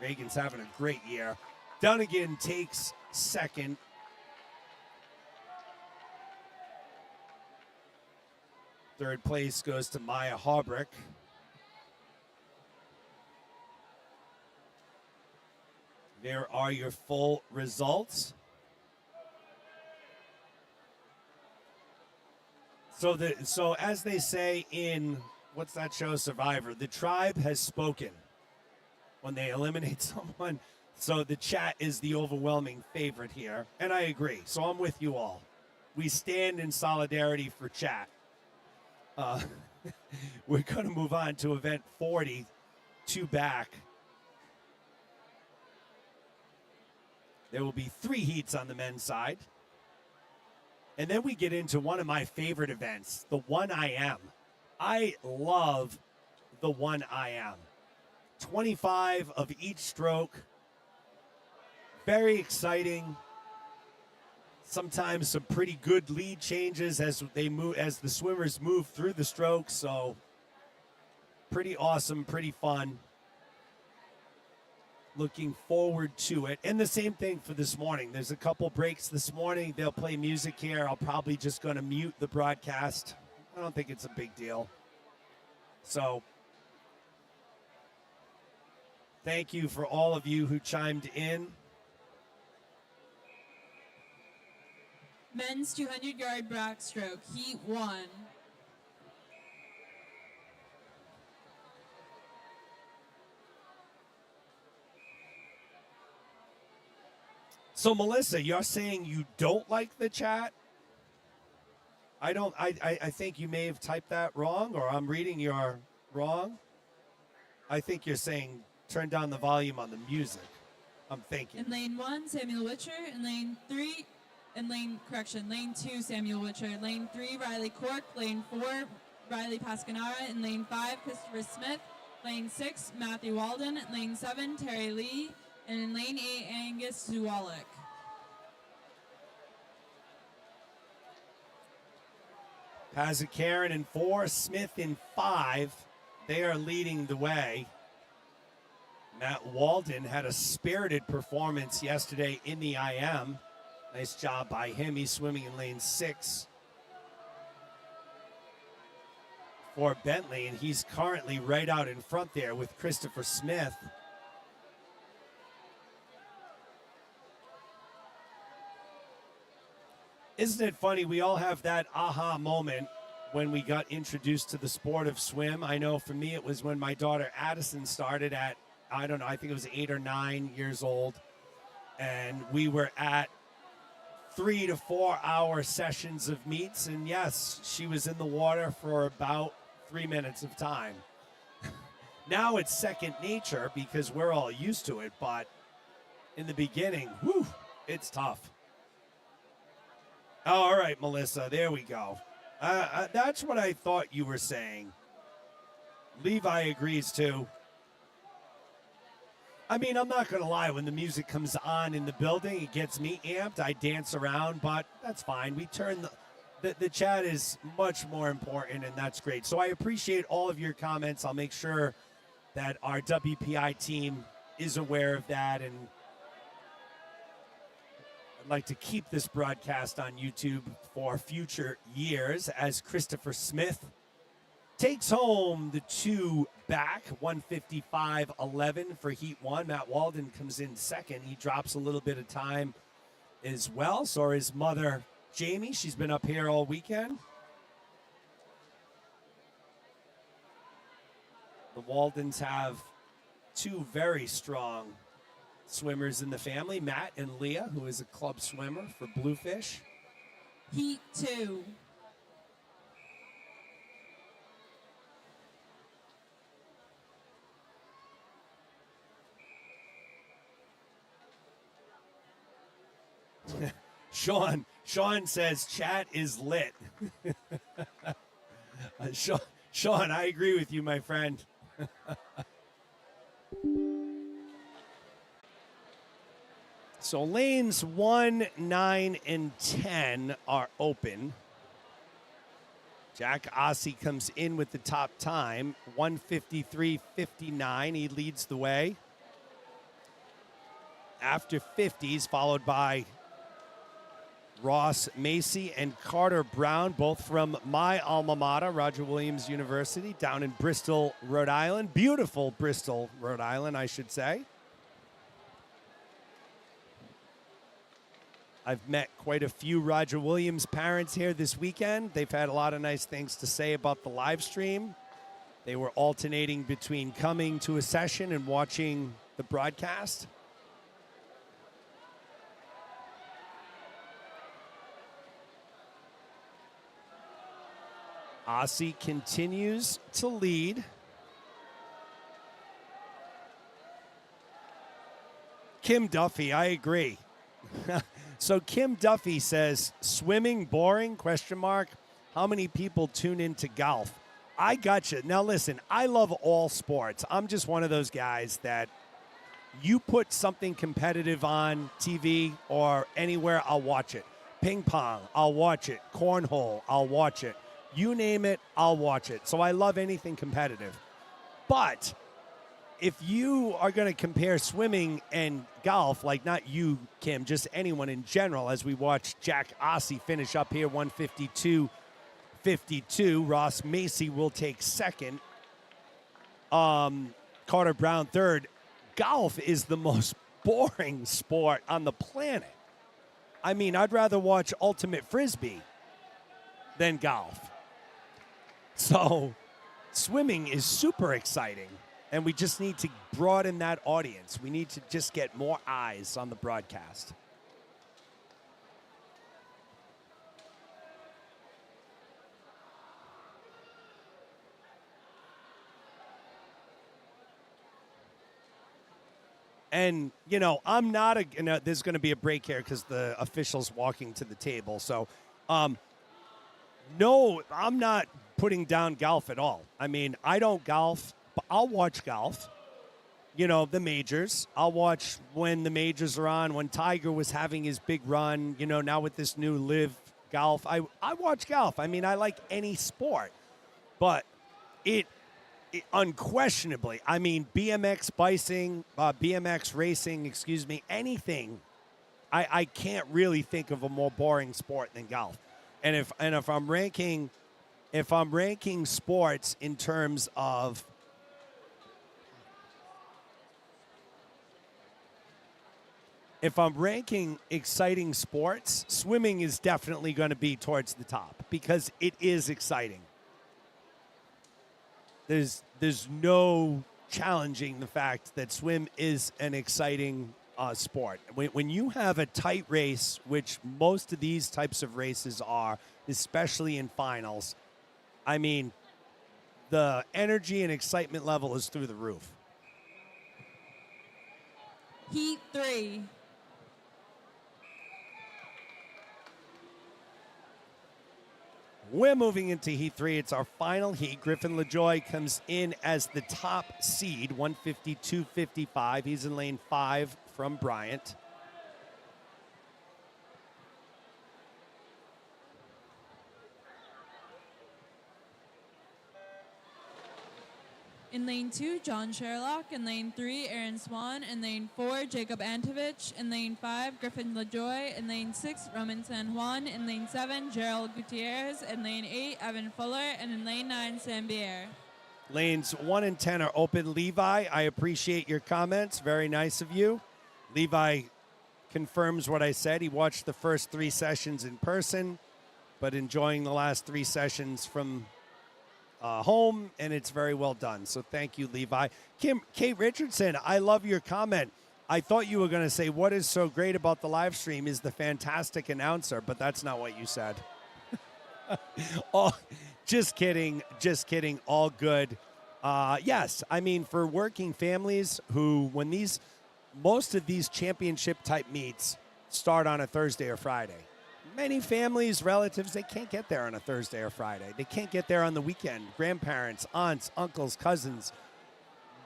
Reagan's having a great year. Dunnigan takes second. Third place goes to Maya Harbrick. There are your full results. So as they say in, what's that show, Survivor, the tribe has spoken when they eliminate someone. So the chat is the overwhelming favorite here, and I agree. So I'm with you all. We stand in solidarity for chat. We're going to move on to event 40, 2 back. There will be 3 heats on the men's side. And then we get into one of my favorite events, the 1IM. I love the 1IM. 25 of each stroke. Very exciting. Sometimes some pretty good lead changes as the swimmers move through the strokes. So pretty awesome, pretty fun. Looking forward to it. And the same thing for this morning. There's a couple breaks this morning. They'll play music here. I'll probably just going to mute the broadcast. I don't think it's a big deal. So thank you for all of you who chimed in. Men's 200-yard backstroke, Heat 1. So, Melissa, you're saying you don't like the chat? I think you may have typed that wrong, or I'm reading your wrong. I think you're saying turn down the volume on the music. I'm thinking. In lane 1, Samuel Witcher. In lane 2, Samuel Witcher. Lane 3, Riley Cork. Lane 4, Riley Pascanara. In lane 5, Christopher Smith. Lane 6, Matthew Walden. Lane 7, Terry Lee. And in lane 8, Angus Zuwalik. Karen in 4, Smith in 5. They are leading the way. Matt Walden had a spirited performance yesterday in the IM. Nice job by him. He's swimming in lane 6 for Bentley, and he's currently right out in front there with Christopher Smith. Isn't it funny? We all have that aha moment when we got introduced to the sport of swim. I know for me it was when my daughter Addison started at, I don't know, I think it was 8 or 9 years old. And we were at 3 to 4 hour sessions of meets. And yes, she was in the water for about 3 minutes of time. Now it's second nature because we're all used to it. But in the beginning, whew, it's tough. Oh, all right, Melissa, there we go. That's what I thought you were saying. Levi agrees too. I mean, I'm not going to lie. When the music comes on in the building, it gets me amped. I dance around, but that's fine. We turn the chat is much more important, and that's great. So I appreciate all of your comments. I'll make sure that our WPI team is aware of that, and I'd like to keep this broadcast on YouTube for future years as Christopher Smith takes home the 2 back, 155.11 for Heat 1. Matt Walden comes in second. He drops a little bit of time as well. So his mother, Jamie, she's been up here all weekend. The Waldens have 2 very strong swimmers in the family, Matt and Leah, who is a club swimmer for Bluefish. Heat 2. Sean says chat is lit. Sean, I agree with you, my friend. So lanes 1, 9, and 10 are open. Jack Ossie comes in with the top time, 153.59. He leads the way. after 50s, followed by Ross Macy and Carter Brown, both from my alma mater, Roger Williams University, down in Bristol, Rhode Island. Beautiful Bristol, Rhode Island, I should say. I've met quite a few Roger Williams parents here this weekend. They've had a lot of nice things to say about the live stream. They were alternating between coming to a session and watching the broadcast. Aussie continues to lead. Kim Duffy, I agree. So Kim Duffy says, swimming boring, question mark. How many people tune into golf? I gotcha. Now listen, I love all sports. I'm just one of those guys that you put something competitive on TV or anywhere, I'll watch it. Ping pong, I'll watch it. Cornhole, I'll watch it. You name it, I'll watch it. So I love anything competitive. But if you are going to compare swimming and golf, like not you, Kim, just anyone in general, as we watch Jack Aussie finish up here, 152-52. Ross Macy will take second. Carter Brown third. Golf is the most boring sport on the planet. I mean, I'd rather watch Ultimate Frisbee than golf. So swimming is super exciting, and we just need to broaden that audience. We need to just get more eyes on the broadcast. And, you know, I'm not there's going to be a break here because the official's walking to the table. So, no, I'm not putting down golf at all. I mean, I don't golf, but I'll watch golf. You know, the majors. I'll watch when the majors are on, when Tiger was having his big run, you know, now with this new live golf. I watch golf. I mean, I like any sport. But it unquestionably, I mean, BMX racing, anything. I can't really think of a more boring sport than golf. And if I'm ranking sports in terms of exciting sports, swimming is definitely going to be towards the top because it is exciting. There's no challenging the fact that swim is an exciting sport. When you have a tight race, which most of these types of races are, especially in finals, I mean, the energy and excitement level is through the roof. Heat 3. We're moving into Heat 3. It's our final heat. Griffin LaJoy comes in as the top seed, 152.55. He's in lane 5 from Bryant. In lane 2, John Sherlock. In lane 3, Aaron Swan. In lane 4, Jacob Antovich. In lane 5, Griffin LaJoy. In lane 6, Roman San Juan. In lane 7, Gerald Gutierrez. In lane 8, Evan Fuller. And in lane 9, Sam Bier. Lanes 1 and 10 are open. Levi, I appreciate your comments. Very nice of you. Levi confirms what I said. He watched the first 3 sessions in person, but enjoying the last 3 sessions from home, and it's very well done. So thank you, Levi. Kate Richardson, I love your comment. I thought you were going to say, what is so great about the live stream is the fantastic announcer, but that's not what you said. Oh, just kidding. All good. Yes, I mean, for working families who, most of these championship type meets start on a Thursday or Friday. Many families, relatives, they can't get there on a Thursday or Friday. They can't get there on the weekend. Grandparents, aunts, uncles, cousins.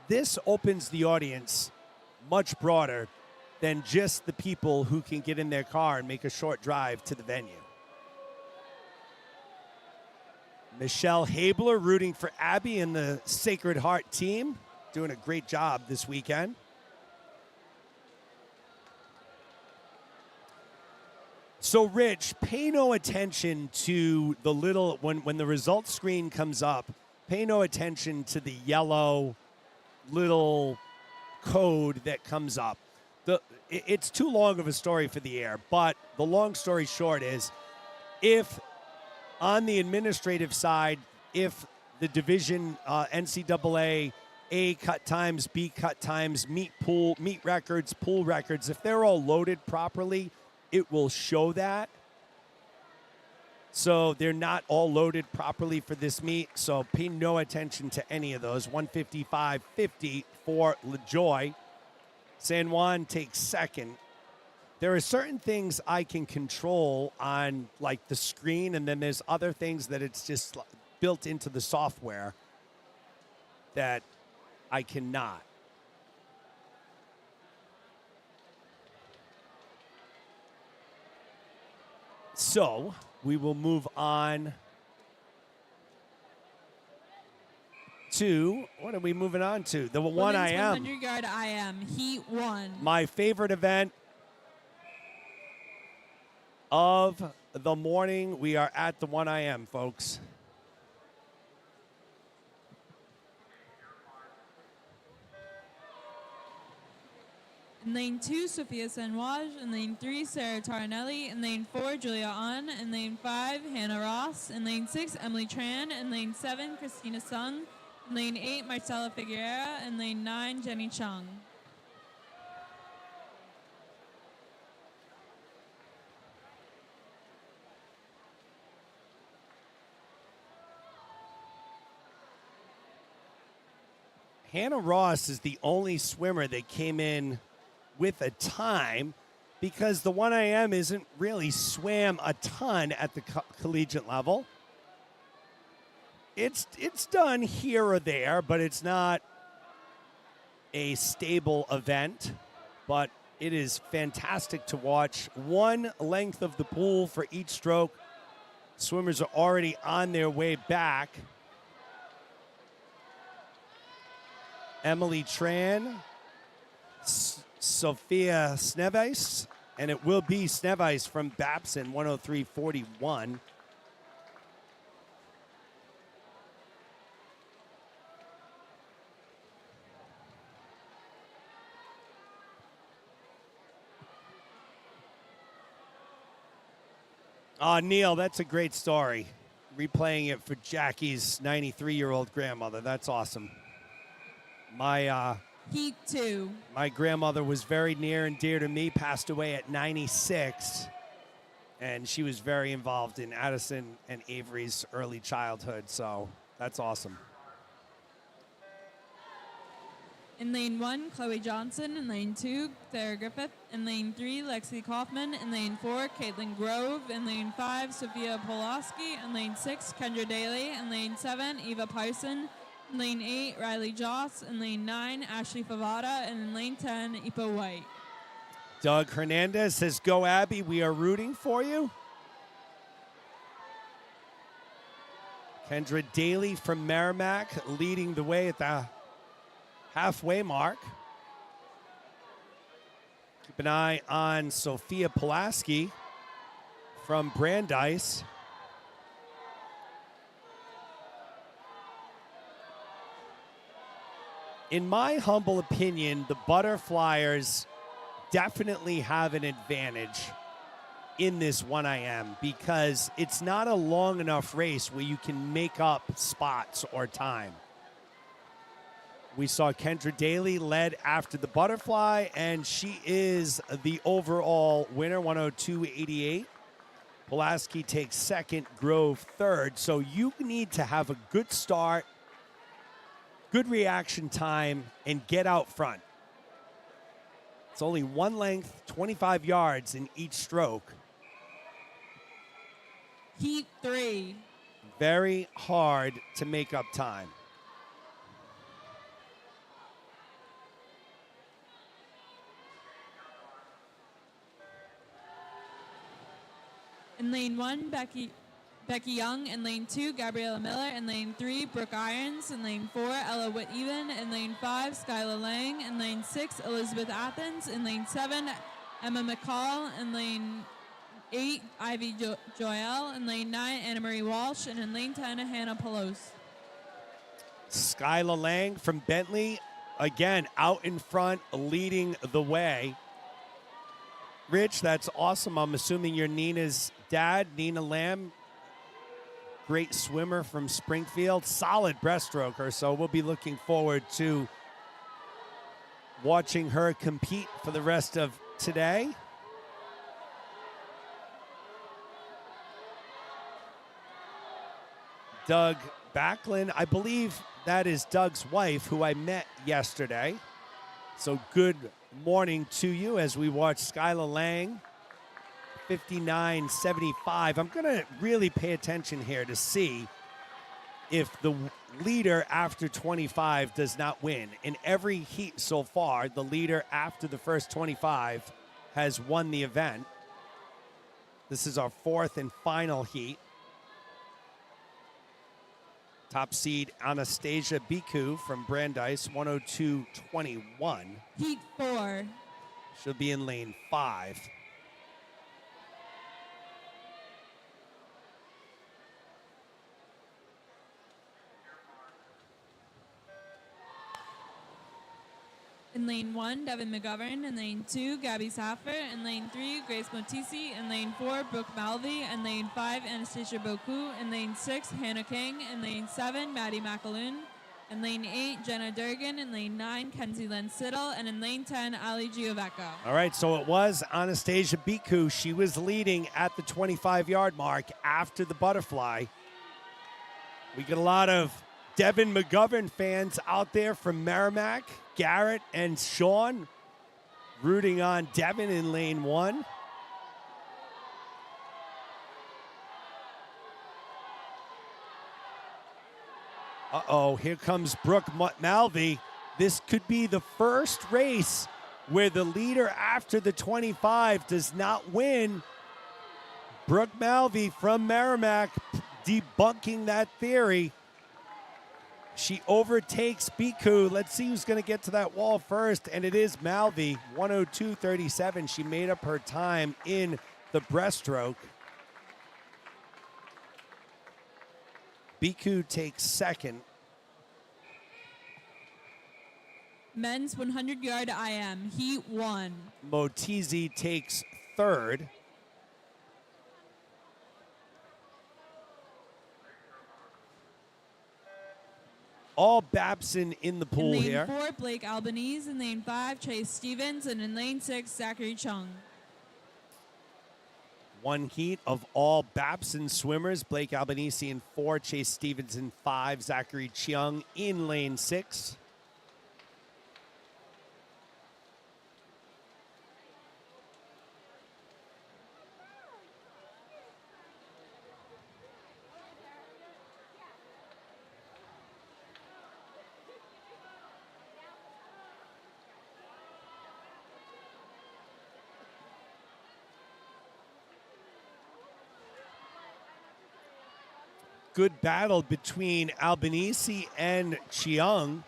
This opens the audience much broader than just the people who can get in their car and make a short drive to the venue. Michelle Habler rooting for Abby and the Sacred Heart team. Doing a great job this weekend. So, Rich, pay no attention to the little, when the results screen comes up, pay no attention to the yellow little code that comes up. It's too long of a story for the air, but the long story short is, if on the administrative side, if the division NCAA A cut times, B cut times, meet records, pool records, if they're all loaded properly, it will show that. So they're not all loaded properly for this meet, so pay no attention to any of those. 155.50 for LaJoy. San Juan takes second. There are certain things I can control on, like, the screen, and then there's other things that it's just built into the software that I cannot. So we will move on to, what are we moving on to? The one I am. 100-yard IM, Heat 1. My favorite event of the morning. We are at the 1 IM, folks. In lane 2, Sophia Senwaj. In lane 3, Sarah Taranelli. In lane 4, Julia Ahn. In lane 5, Hannah Ross. In lane 6, Emily Tran. In lane 7, Christina Sung. In lane 8, Marcela Figueroa. In lane 9, Jenny Chung. Hannah Ross is the only swimmer that came in with a time, because the 1 IM isn't really swam a ton at the collegiate level. It's done here or there, but it's not a stable event. But it is fantastic to watch. One length of the pool for each stroke. Swimmers are already on their way back. Emily Tran, Sophia Snevis, and it will be Snevis from Babson, 103.41. Neil, that's a great story. Replaying it for Jackie's 93-year-old grandmother. That's awesome. Heat 2. My grandmother was very near and dear to me, passed away at 96, and she was very involved in Addison and Avery's early childhood, so that's awesome. In lane 1, Chloe Johnson. In lane 2, Sarah Griffith. In lane 3, Lexi Kaufman. In lane 4, Caitlin Grove. In lane 5, Sophia Polaski. In lane 6, Kendra Daly. In lane 7, Eva Pyson. In lane 8, Riley Joss. In lane 9, Ashley Favada. And in lane 10, Ipa White. Doug Hernandez says, "Go Abby, we are rooting for you." Kendra Daly from Merrimack leading the way at the halfway mark. Keep an eye on Sophia Pulaski from Brandeis. In my humble opinion, the Butterflyers definitely have an advantage in this 1 IM, because it's not a long enough race where you can make up spots or time. We saw Kendra Daly led after the butterfly, and she is the overall winner, 102.88. Pulaski takes second, Grove third. So you need to have a good start, good reaction time, and get out front. It's only one length, 25 yards in each stroke. Heat 3. Very hard to make up time. In lane 1, Becky Young. In lane 2, Gabriella Miller. In lane 3, Brooke Irons. In lane 4, Ella Whiteven. In lane 5, Skyla Lang. In lane 6, Elizabeth Athens. In lane 7, Emma McCall. In lane 8, Ivy Joelle. In lane 9, Anna Marie Walsh. And in lane 10, Hannah Pelos. Skylar Lang from Bentley, again, out in front, leading the way. Rich, that's awesome. I'm assuming you're Nina's dad, Nina Lamb. Great swimmer from Springfield. Solid breaststroker, so we'll be looking forward to watching her compete for the rest of today. Doug Backlund, I believe that is Doug's wife, who I met yesterday. So good morning to you as we watch Skylar Lang, 59.75. I'm going to really pay attention here to see if the leader after 25 does not win. In every heat so far, the leader after the first 25 has won the event. This is our fourth and final heat. Top seed Anastasia Biku from Brandeis, 102.21. Heat 4. She'll be in lane 5. In lane 1, Devin McGovern. In lane 2, Gabby Saffer. In lane 3, Grace Motisi. In lane 4, Brooke Malvey. In lane 5, Anastasia Boku. In lane 6, Hannah King. In lane 7, Maddie McAloon. In lane 8, Jenna Durgan. In lane 9, Kenzie Lynn Siddle. And in lane 10, Ali Giovecco. All right, so it was Anastasia Biku. She was leading at the 25-yard mark after the butterfly. We get a lot of Devin McGovern fans out there from Merrimack. Garrett and Sean rooting on Devin in lane 1. Uh-oh, here comes Brooke Malvey. This could be the first race where the leader after the 25 does not win. Brooke Malvey from Merrimack debunking that theory. She overtakes Biku. Let's see who's going to get to that wall first, and it is Malvey, 102.37. She made up her time in the breaststroke. Biku takes second. Men's 100-yard IM, Heat 1. Motizi takes third. All Babson in the pool in lane here. 4, Blake Albanese. In lane 5, Chase Stevens. And in lane 6, Zachary Chung. One heat of all Babson swimmers. Blake Albanese in 4, Chase Stevens in 5, Zachary Chung in lane 6. Good battle between Albanese and Chiang.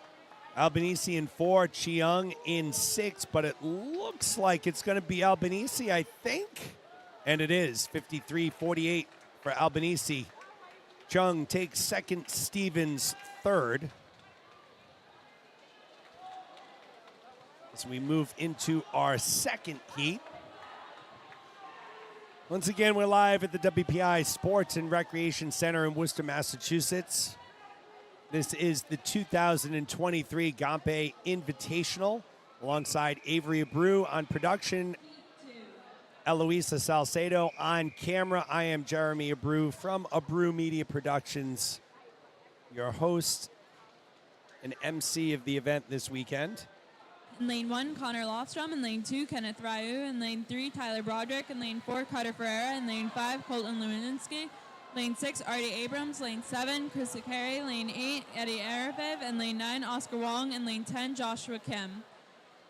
Albanese in 4, Chiang in 6, but it looks like it's going to be Albanese, I think. And it is 53-48 for Albanese. Chung takes second, Stevens third. As we move into our second heat. Once again, we're live at the WPI Sports and Recreation Center in Worcester, Massachusetts. This is the 2023 Gompei Invitational, alongside Avery Abreu on production, Eloisa Salcedo on camera. I am Jeremy Abreu from Abreu Media Productions, your host and MC of the event this weekend. In lane 1, Connor Lofstrom. In lane 2, Kenneth Ryu. In lane 3, Tyler Broderick. In lane 4, Carter Ferreira. In lane 5, Colton Lewinsky. Lane 6, Artie Abrams. Lane 7, Chris Carey. Lane 8, Eddie Arafev. And lane 9, Oscar Wong. And lane 10, Joshua Kim.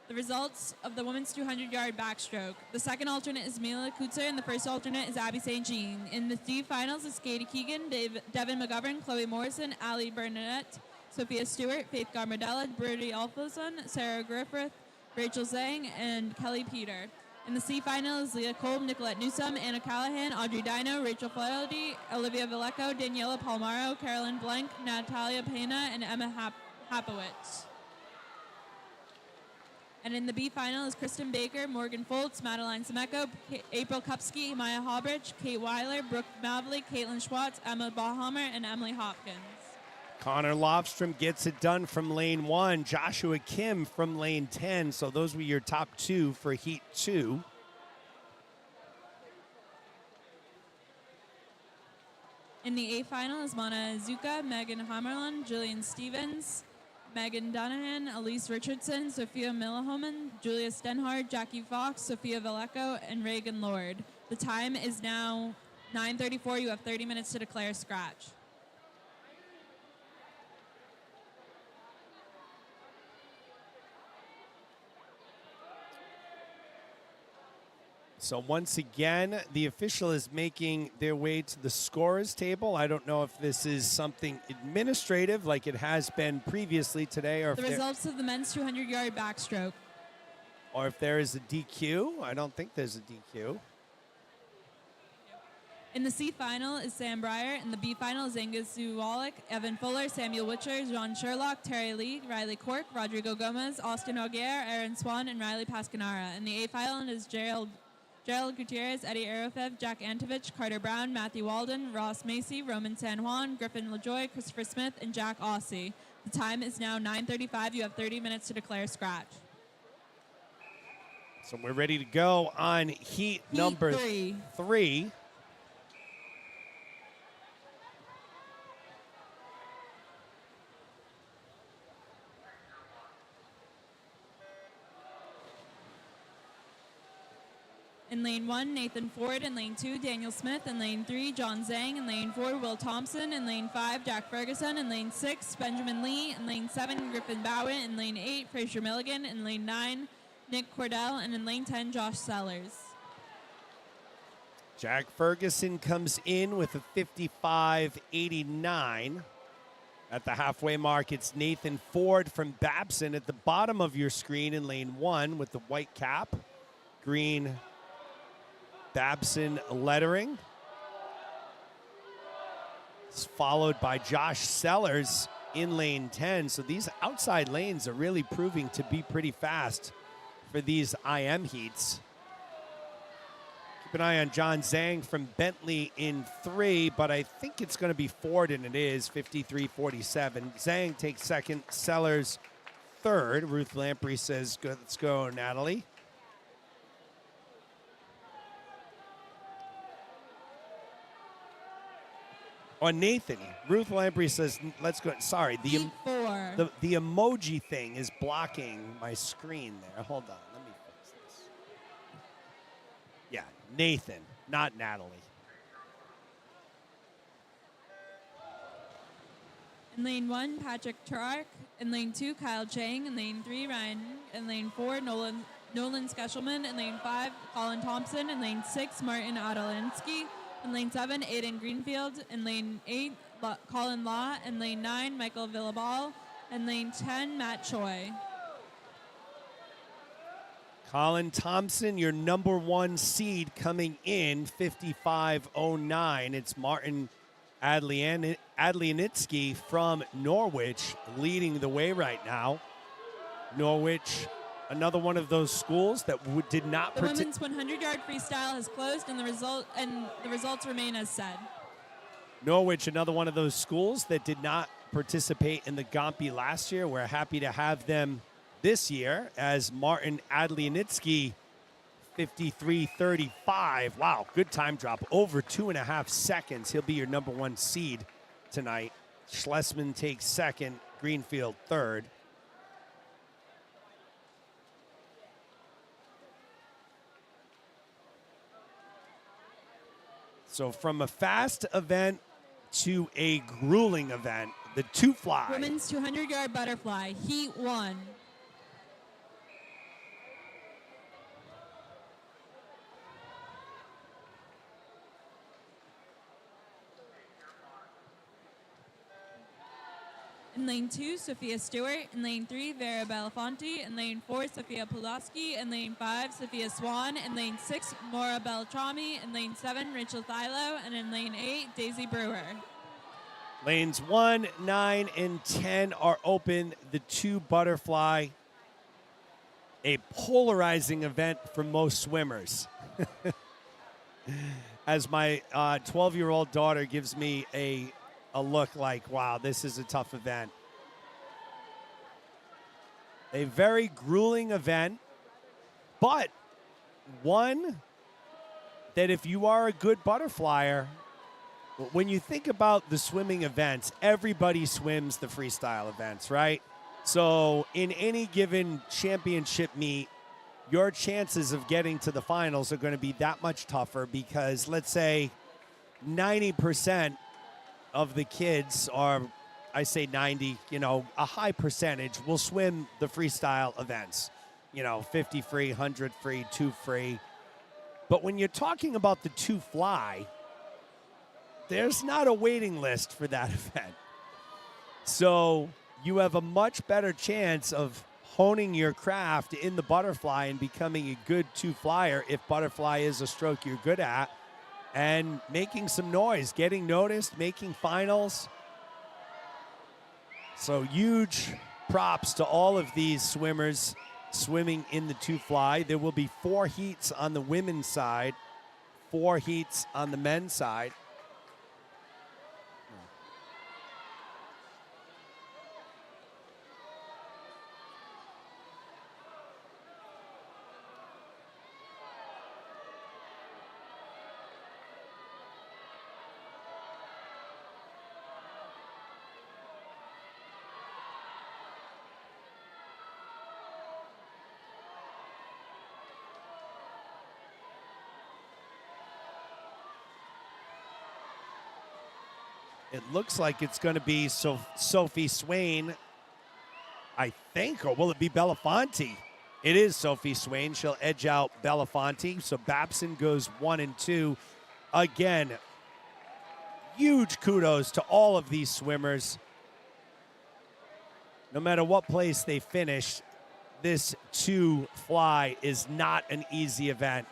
The results of the women's 200-yard backstroke. The second alternate is Mila Kutzer, and the first alternate is Abby St. Jean. In the D finals is Katie Keegan, Devin McGovern, Chloe Morrison, Allie Burnett, Sophia Stewart, Faith Garmardella, Brody Alfonson, Sarah Griffith, Rachel Zhang, and Kelly Peter. In the C final is Leah Kolb, Nicolette Newsom, Anna Callahan, Audrey Dino, Rachel Flaherty, Olivia Vallejo, Daniela Palmaro, Carolyn Blank, Natalia Pena, and Emma Hapowitz. And in the B final is Kristen Baker, Morgan Foltz, Madeline Semeco, April Kupski, Maya Hobridge, Kate Weiler, Brooke Mavely, Caitlin Schwartz, Emma Bahammer, and Emily Hopkins. Connor Lofstrom gets it done from lane 1. Joshua Kim from lane 10. So those were your top 2 for Heat 2. In the A final is Mana Azuka, Megan Hammerlund, Jillian Stevens, Megan Donahan, Elise Richardson, Sophia Millihoman, Julia Stenhard, Jackie Fox, Sophia Vallejo, and Reagan Lord. The time is now 9:34. You have 30 minutes to declare scratch. So once again, the official is making their way to the scorers table. I don't know if this is something administrative like it has been previously today, or the results of the men's 200-yard backstroke. Or if there is a DQ. I don't think there's a DQ. In the C final is Sam Breyer. In the B final is Angus Zuwalik, Evan Fuller, Samuel Witcher, John Sherlock, Terry Lee, Riley Cork, Rodrigo Gomez, Austin Augier, Aaron Swan, and Riley Pascanara. In the A final is Gerald Gutierrez, Eddie Arofev, Jack Antovich, Carter Brown, Matthew Walden, Ross Macy, Roman San Juan, Griffin LaJoy, Christopher Smith, and Jack Aussie. The time is now 9:35. You have 30 minutes to declare scratch. So we're ready to go on heat number 3. In lane 1, Nathan Ford. In lane 2, Daniel Smith. In lane 3, John Zhang. In lane 4, Will Thompson. In lane 5, Jack Ferguson. In lane 6, Benjamin Lee. In lane 7, Griffin Bowen. In lane 8, Fraser Milligan. In lane 9, Nick Cordell. And in lane 10, Josh Sellers. Jack Ferguson comes in with a 55.89. At the halfway mark, it's Nathan Ford from Babson at the bottom of your screen in lane 1 with the white cap, green Babson lettering. It's followed by Josh Sellers in lane 10. So these outside lanes are really proving to be pretty fast for these IM heats. Keep an eye on John Zhang from Bentley in 3, but I think it's going to be Ford, and it is 53.47. Zhang takes second, Sellers third. Ruth Lamprey says, "Good, let's go, Natalie." On Nathan, Ruth Lamprey says, "Let's go." Sorry, the emoji thing is blocking my screen there. Hold on, let me fix this. Yeah, Nathan, not Natalie. In lane 1, Patrick Turek. In lane 2, Kyle Chang. In lane 3, Ryan. In lane 4, Nolan Skeshelman. In lane 5, Colin Thompson. In lane 6, Martin Adolinsky. In lane 7, Aiden Greenfield. In lane 8, Colin Law. In lane 9, Michael Villabal. In lane 10, Matt Choi. Colin Thompson, your number 1 seed coming in, 55.09. It's Martin Adlianitsky from Norwich leading the way right now. Norwich, another one of those schools that did not. The women's 100-yard freestyle has closed, and the results remain as said. Norwich, another one of those schools that did not participate in the Gompei last year. We're happy to have them this year as Martin Adlianitsky, 53.35. Wow, good time drop. Over 2.5 seconds. He'll be your number 1 seed tonight. Schlesman takes second, Greenfield third. So from a fast event to a grueling event, the 2-fly. Women's 200-yard butterfly, Heat 1. In lane 2, Sophia Stewart. In lane 3, Vera Belafonte. In lane 4, Sophia Pulaski. In lane 5, Sophia Swan. In lane 6, Maura Beltrami. In lane 7, Rachel Thilo. And in lane 8, Daisy Brewer. Lanes 1, 9, and 10 are open. The 2 butterfly, a polarizing event for most swimmers. As my 12-year-old daughter gives me a look like, wow, this is a tough event. A very grueling event, but one that if you are a good butterflyer, when you think about the swimming events, everybody swims the freestyle events, right? So in any given championship meet, your chances of getting to the finals are going to be that much tougher because let's say 90% of the kids are, I say 90, a high percentage will swim the freestyle events, 50 free, 100 free, 2 free. But when you're talking about the 2 fly, there's not a waiting list for that event. So you have a much better chance of honing your craft in the butterfly and becoming a good 2 flyer if butterfly is a stroke you're good at and making some noise, getting noticed, making finals. So huge props to all of these swimmers swimming in the 2 fly. There will be 4 heats on the women's side, 4 heats on the men's side. It looks like it's going to be Sophie Swain, I think, or will it be Belafonte? It is Sophie Swain. She'll edge out Belafonte. So Babson goes 1 and 2. Again, huge kudos to all of these swimmers. No matter what place they finish, this 2 fly is not an easy event.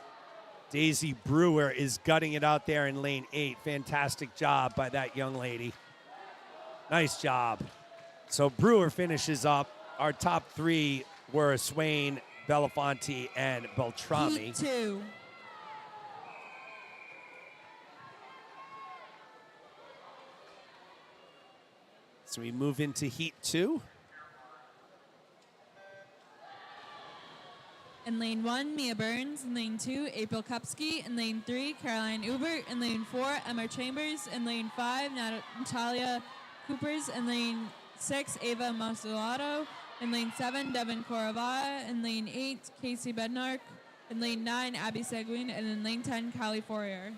Daisy Brewer is gutting it out there in lane 8. Fantastic job by that young lady. Nice job. So Brewer finishes up. Our top 3 were Swain, Belafonte, and Beltrami. Heat 2. So we move into Heat 2. In lane 1, Mia Burns. In lane 2, April Kupski. In lane 3, Caroline Ubert. In lane 4, Emma Chambers. In lane 5, Natalia Coopers. In lane 6, Ava Masulato. In lane 7, Devin Koravaya. In lane 8, Casey Bednark. In lane 9, Abby Seguin. And in lane 10, Callie Fourier.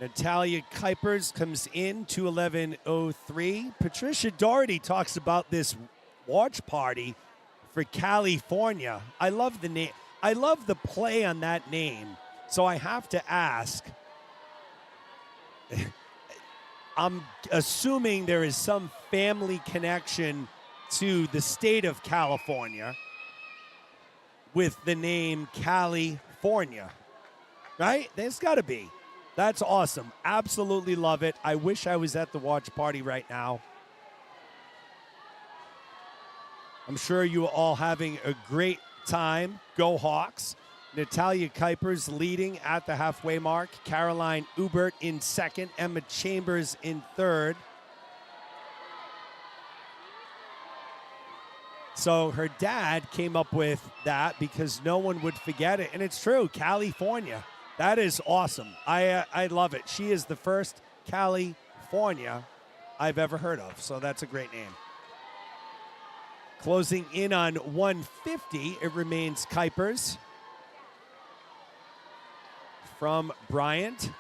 Natalia Kuipers comes in, 2:11.03. Patricia Doherty talks about this watch party for California. I love the name. I love the play on that name. So I have to ask, I'm assuming there is some family connection to the state of California with the name California, right? There's got to be. That's awesome. Absolutely love it. I wish I was at the watch party right now. I'm sure you are all having a great time. Go Hawks. Natalia Kuipers leading at the halfway mark. Caroline Ubert in second. Emma Chambers in third. So her dad came up with that because no one would forget it. And it's true, California. That is awesome. I love it. She is the first California I've ever heard of. So that's a great name. Closing in on 150, it remains Kuipers from Bryant.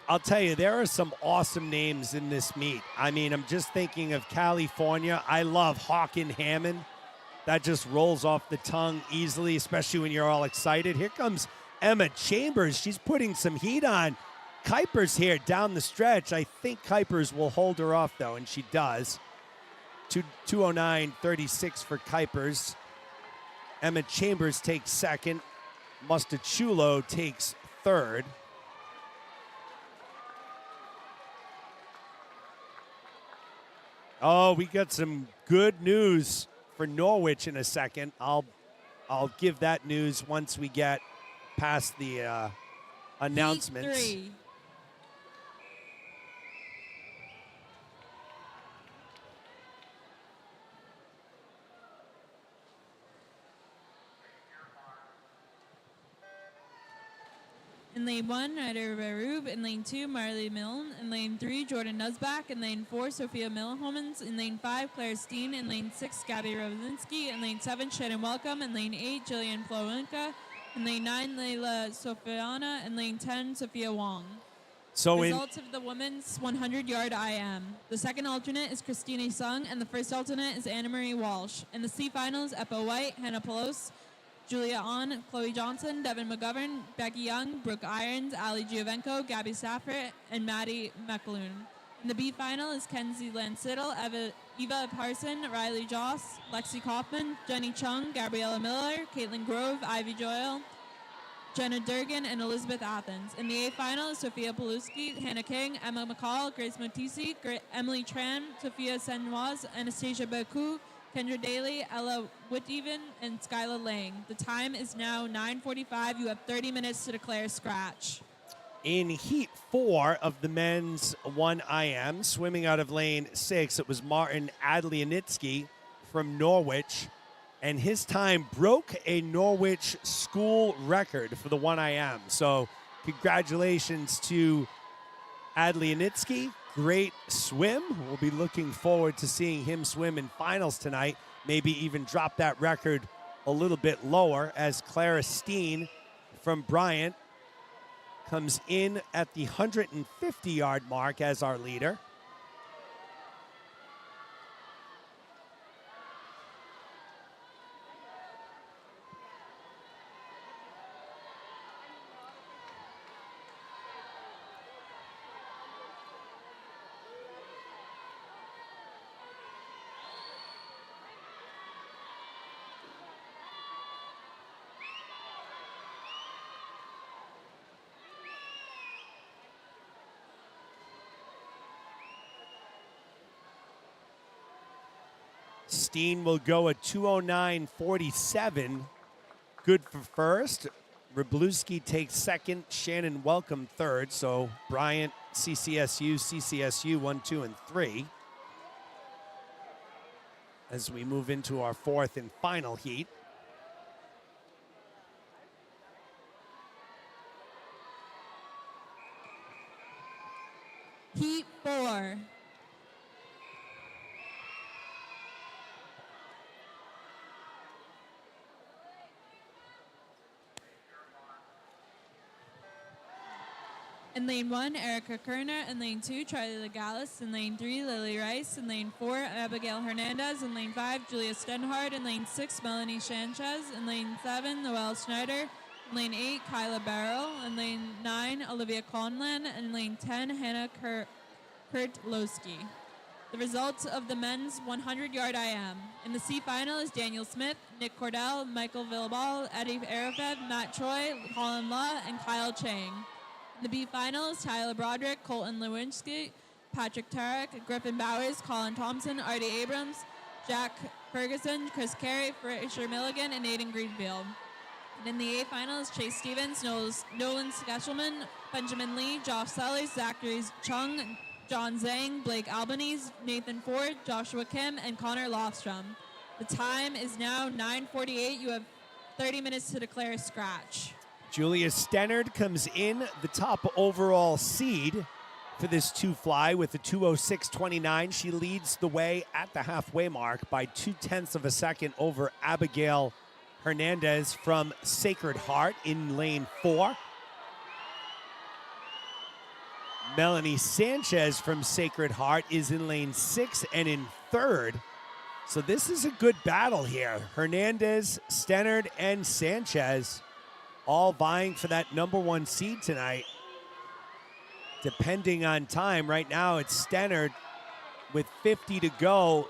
I'll tell you, there are some awesome names in this meet. I mean, I'm just thinking of California. I love Hawken Hammond. That just rolls off the tongue easily, especially when you're all excited. Here comes Emma Chambers. She's putting some heat on. Kuipers here down the stretch. I think Kuipers will hold her off, though, and she does. 209.36 for Kuipers. Emma Chambers takes second. Mustachulo takes third. Oh, we got some good news for Norwich in a second. I'll give that news once we get past the announcements. Heat 3. In lane 1, Ryder Berube. In lane 2, Marley Milne. In lane 3, Jordan Nusback. In lane 4, Sophia Milhomans. In lane 5, Claire Steen. In lane 6, Gabby Rosinski. In lane 7, Shannon Welcome. In lane 8, Jillian Flowinka. In lane 9, Leila Sofiana. In lane 10, Sophia Wong. Results of the women's 100-yard IM. The second alternate is Christina Sung, and the first alternate is Anna Marie Walsh. In the C finals, Eppa White, Hannah Pelos, Julia Ahn, Chloe Johnson, Devin McGovern, Becky Young, Brooke Irons, Ali Giovenco, Gabby Saffert, and Maddie McAloon. In the B final is Kenzie Lansittle, Eva Parson, Riley Joss, Lexi Kaufman, Jenny Chung, Gabriella Miller, Caitlin Grove, Ivy Joyle, Jenna Durgan, and Elizabeth Athens. In the A final is Sophia Paluski, Hannah King, Emma McCall, Grace Motisi, Emily Tran, Sophia Senoise, Anastasia Baku, Kendra Daly, Ella Whiteven, and Skyla Lang. The time is now 9:45. You have 30 minutes to declare scratch. In Heat 4 of the men's 1IM, swimming out of lane 6, it was Martin Adlianitsky from Norwich, and his time broke a Norwich school record for the 1IM. So congratulations to Adlianitsky. Great swim. We'll be looking forward to seeing him swim in finals tonight, maybe even drop that record a little bit lower as Clara Steen from Bryant comes in at the 150-yard mark as our leader. Steen will go at 209.47. Good for first. Wroblewski takes second. Shannon Welcome third. So Bryant, CCSU, 1, 2, and 3. As we move into our fourth and final heat. Heat 4. In lane 1, Erica Kerner. In lane 2, Charlie Legalis. In lane 3, Lily Rice. In lane 4, Abigail Hernandez. In lane 5, Julia Stenhard. In lane 6, Melanie Sanchez. In lane 7, Noelle Schneider. In lane 8, Kyla Barrow. In lane 9, Olivia Conlan. In lane 10, Hannah Kurtlowski. The results of the men's 100-yard IM. In the C final is Daniel Smith, Nick Cordell, Michael Villabal, Eddie Arafed, Matt Choi, Colin Law, and Kyle Chang. In the B final is Tyler Broderick, Colton Lewinsky, Patrick Tarek, Griffin Bowers, Colin Thompson, Artie Abrams, Jack Ferguson, Chris Carey, Fraser Milligan, and Aiden Greenfield. And in the A final is Chase Stevens, Nolan Skeshelman, Benjamin Lee, Josh Sellers, Zachary Chung, John Zhang, Blake Albanese, Nathan Ford, Joshua Kim, and Connor Lofstrom. The time is now 9:48. You have 30 minutes to declare a scratch. Julia Stennard comes in the top overall seed for this two fly with a 2:06.29. She leads the way at the halfway mark by 0.2 of a second over Abigail Hernandez from Sacred Heart in lane 4. Melanie Sanchez from Sacred Heart is in lane 6 and in 3rd. So this is a good battle here. Hernandez, Stennard, and Sanchez all vying for that #1 seed tonight. Depending on time, right now it's Stennard with 50 to go.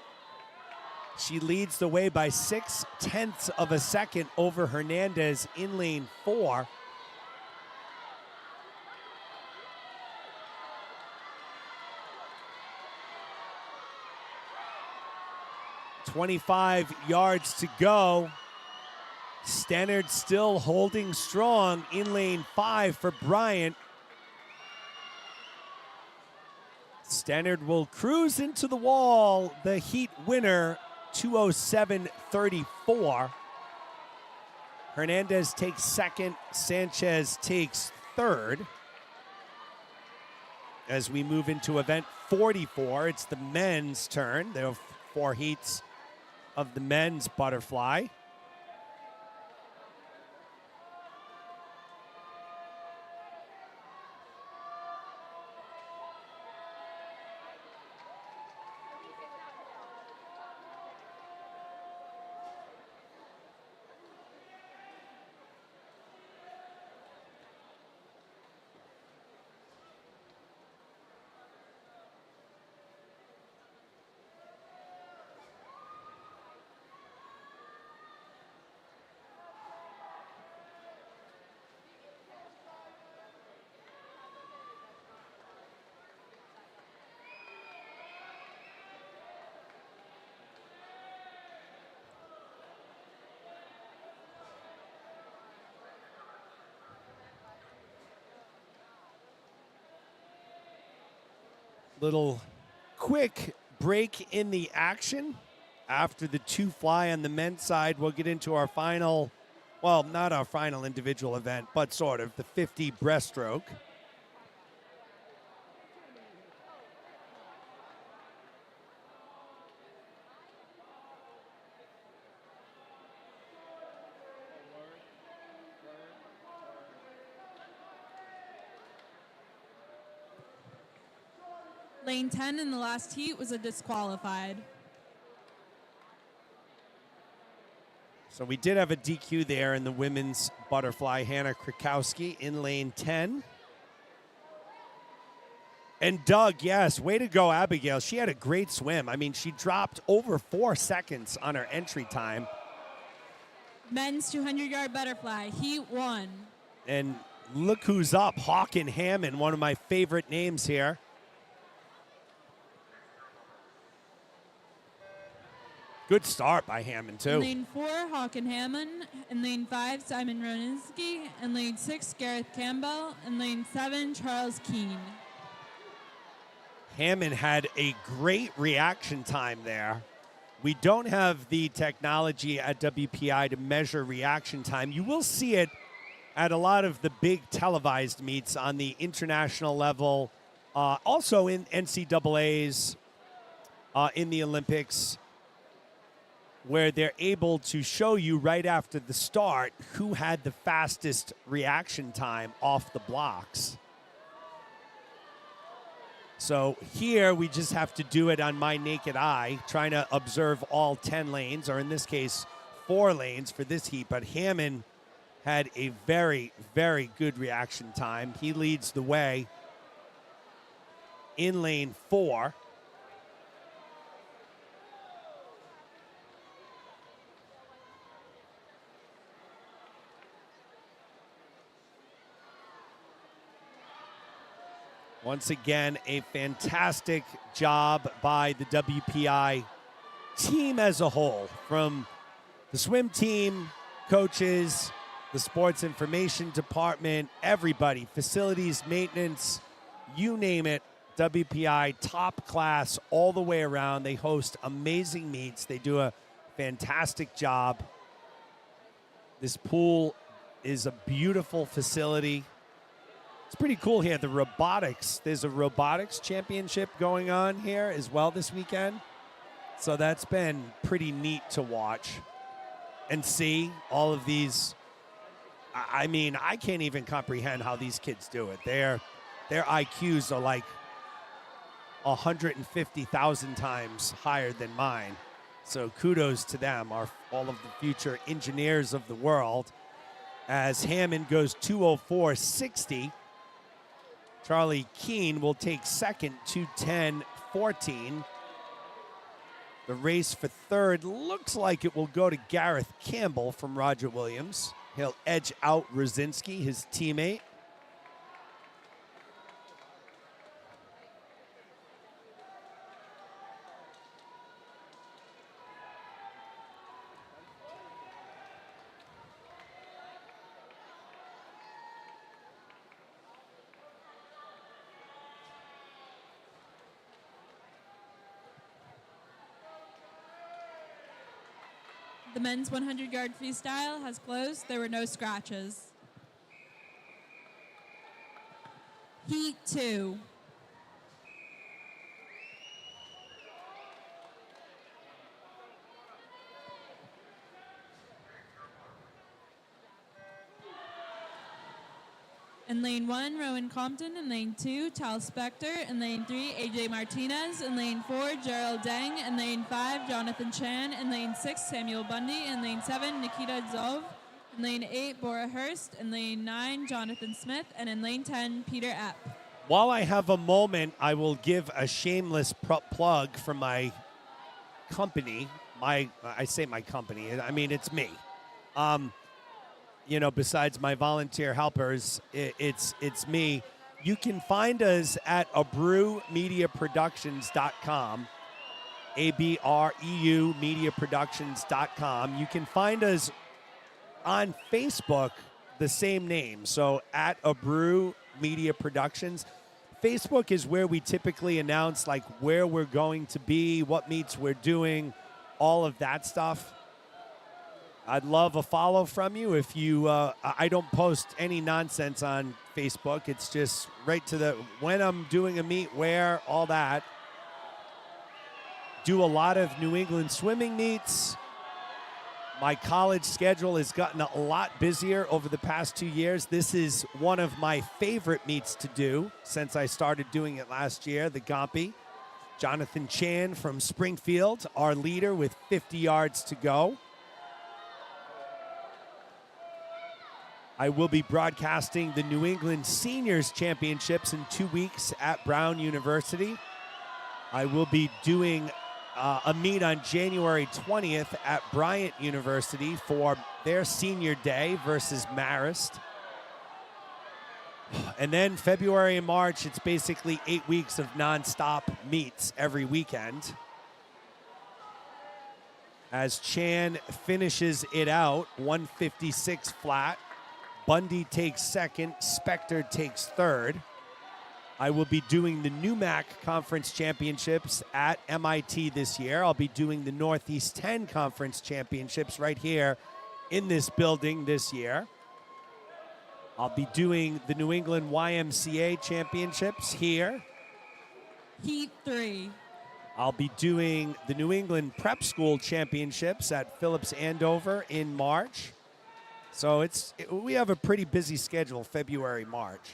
She leads the way by 0.6 of a second over Hernandez in lane 4. "25 yards to go. Stennard still holding strong in lane 5 for Bryant. Stennard will cruise into the wall. The heat winner, 2:07:34. Hernandez takes 2nd. Sanchez takes 3rd. As we move into event 44, it's the men's turn. There are 4 heats of the men's butterfly. Little quick break in the action. After the 2 fly on the men's side, we'll get into our final, well, not our final individual event, but sort of the 50 breaststroke. Lane 10 in the last heat was a disqualified. So we did have a DQ there in the women's butterfly. Hannah Krakowski in lane 10. And Doug, yes, way to go, Abigail. She had a great swim. I mean, she dropped over 4 seconds on her entry time. Men's 200-yard butterfly, heat 1. And look who's up, Hawken Hammond, one of my favorite names here. Good start by Hammond, too. In lane 4, Hawken Hammond. In lane 5, Simon Roninsky. In lane 6, Gareth Campbell. In lane 7, Charles Keane. Hammond had a great reaction time there. We don't have the technology at WPI to measure reaction time. You will see it at a lot of the big televised meets on the international level, also in NCAAs, in the Olympics, where they're able to show you right after the start who had the fastest reaction time off the blocks. So here we just have to do it on my naked eye, trying to observe all 10 lanes, or in this case, 4 lanes for this heat. But Hammond had a very, very good reaction time. He leads the way in lane 4. Once again, a fantastic job by the WPI team as a whole, from the swim team, coaches, the sports information department, everybody, facilities, maintenance, you name it. WPI top class all the way around. They host amazing meets. They do a fantastic job. This pool is a beautiful facility. It's pretty cool here. The robotics, there's a robotics championship going on here as well this weekend. So that's been pretty neat to watch and see all of these. I mean, I can't even comprehend how these kids do it. They're their IQs are like 150,000 times higher than mine. So kudos to them, all of the future engineers of the world. As Hammond goes 2:04.60, Charlie Keene will take second, 2:10.14. The race for third looks like it will go to Gareth Campbell from Roger Williams. He'll edge out Rosinski, his teammate. The men's 100-yard freestyle has closed. There were no scratches. Heat 2. In lane 1, Rowan Compton. In lane 2, Tal Spector. In lane 3, AJ Martinez. In lane 4, Gerald Deng. In lane 5, Jonathan Chan. In lane 6, Samuel Bundy. In lane 7, Nikita Zov. In lane 8, Bora Hurst. In lane 9, Jonathan Smith. And in lane 10, Peter Epp. While I have a moment, I will give a shameless plug for my company. I say my company. I mean, it's me. Besides my volunteer helpers, it's me. You can find us at abrewmediaproductions.com, ABREU mediaproductions.com. You can find us on Facebook, the same name, so at Abrew Media Productions. Facebook is where we typically announce like where we're going to be, what meets we're doing, all of that stuff. I'd love a follow from you. If you, I don't post any nonsense on Facebook. It's just right to the, when I'm doing a meet, where, all that. Do a lot of New England swimming meets. My college schedule has gotten a lot busier over the past 2 years. This is one of my favorite meets to do since I started doing it last year, the Gompei. Jonathan Chan from Springfield, our leader with 50 yards to go. I will be broadcasting the New England Seniors Championships in 2 weeks at Brown University. I will be doing a meet on January 20th at Bryant University for their senior day versus Marist. And then February and March, it's basically 8 weeks of nonstop meets every weekend. As Chan finishes it out, 156 flat. Bundy takes second, Spector takes third. I will be doing the NUMAC Conference Championships at MIT this year. I'll be doing the Northeast 10 Conference Championships right here in this building this year. I'll be doing the New England YMCA Championships here. Heat 3. I'll be doing the New England Prep School Championships at Phillips Andover in March. So we have a pretty busy schedule, February, March.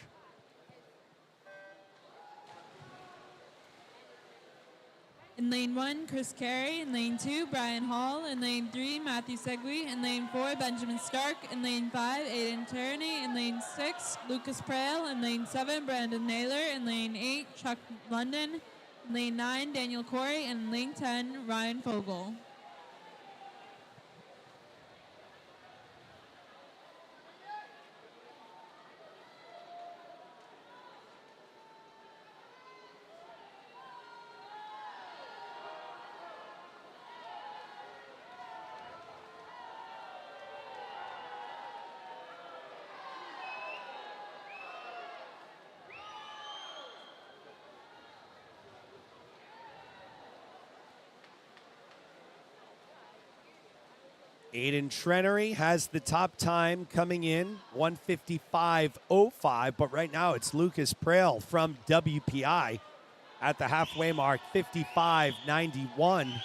In lane 1, Chris Carey. In lane 2, Brian Hall. In lane 3, Matthew Segui. In lane 4, Benjamin Stark. In lane 5, Aiden Tierney. In lane 6, Lucas Prale. In lane 7, Brandon Naylor. In lane 8, Chuck London. In lane 9, Daniel Corey. And in lane 10, Ryan Fogel. Aiden Trenery has the top time coming in, 155.05, but right now it's Lucas Prale from WPI at the halfway mark, 55.91.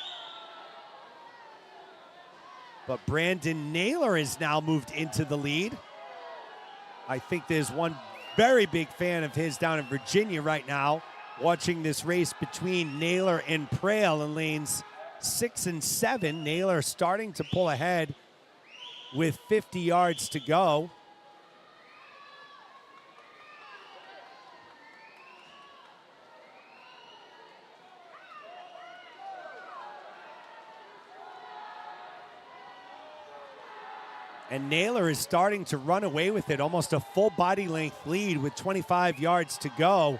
But Brandon Naylor has now moved into the lead. I think there's one very big fan of his down in Virginia right now, watching this race between Naylor and Prail in lanes 6 and 7. Naylor starting to pull ahead with 50 yards to go. And Naylor is starting to run away with it, almost a full body length lead with 25 yards to go.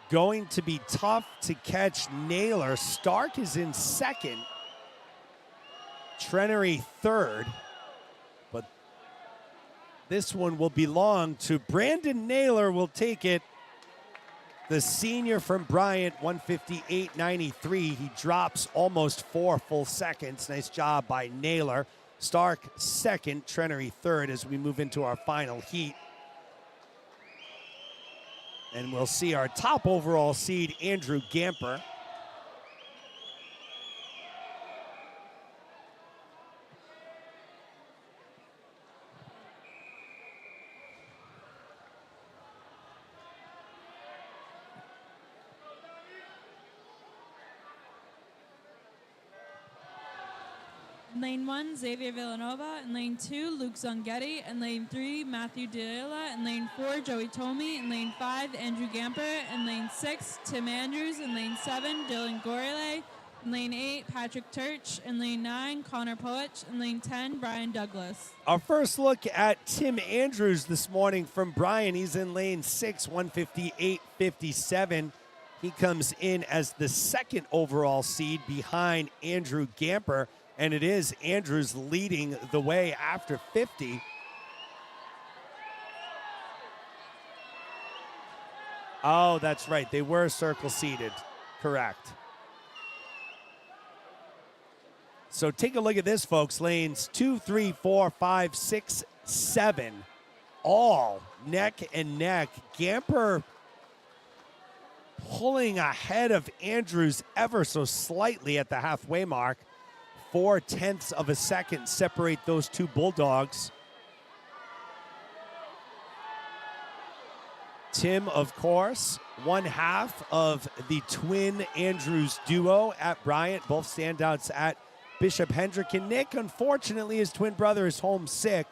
Going to be tough to catch Naylor. Stark is in second. Trenery third. But this one will belong to Brandon Naylor. Will take it. The senior from Bryant, 158.93. He drops almost 4 full seconds. Nice job by Naylor. Stark second, Trenery third as we move into our final heat. And we'll see our top overall seed, Andrew Gamper. In lane 1, Xavier Villanova. In lane 2, Luke Zonghetti. In lane 3, Matthew Deilla. In lane 4, Joey Tomey. In lane 5, Andrew Gamper. In lane 6, Tim Andrews. In lane 7, Dylan Gorile. In lane 8, Patrick Turch. In lane 9, Connor Poich. In lane 10, Brian Douglas. Our first look at Tim Andrews this morning from Brian. He's in lane 6, 158.57. He comes in as the second overall seed behind Andrew Gamper. And it is Andrews leading the way after 50. Oh, that's right. They were circle seated. Correct. So take a look at this, folks. Lanes 2, 3, 4, 5, 6, 7. All neck and neck. Gamper pulling ahead of Andrews ever so slightly at the halfway mark. 0.4 of a second separate those two Bulldogs. Tim, of course, one half of the twin Andrews duo at Bryant, both standouts at Bishop Hendrick. And Nick, unfortunately, his twin brother is home sick,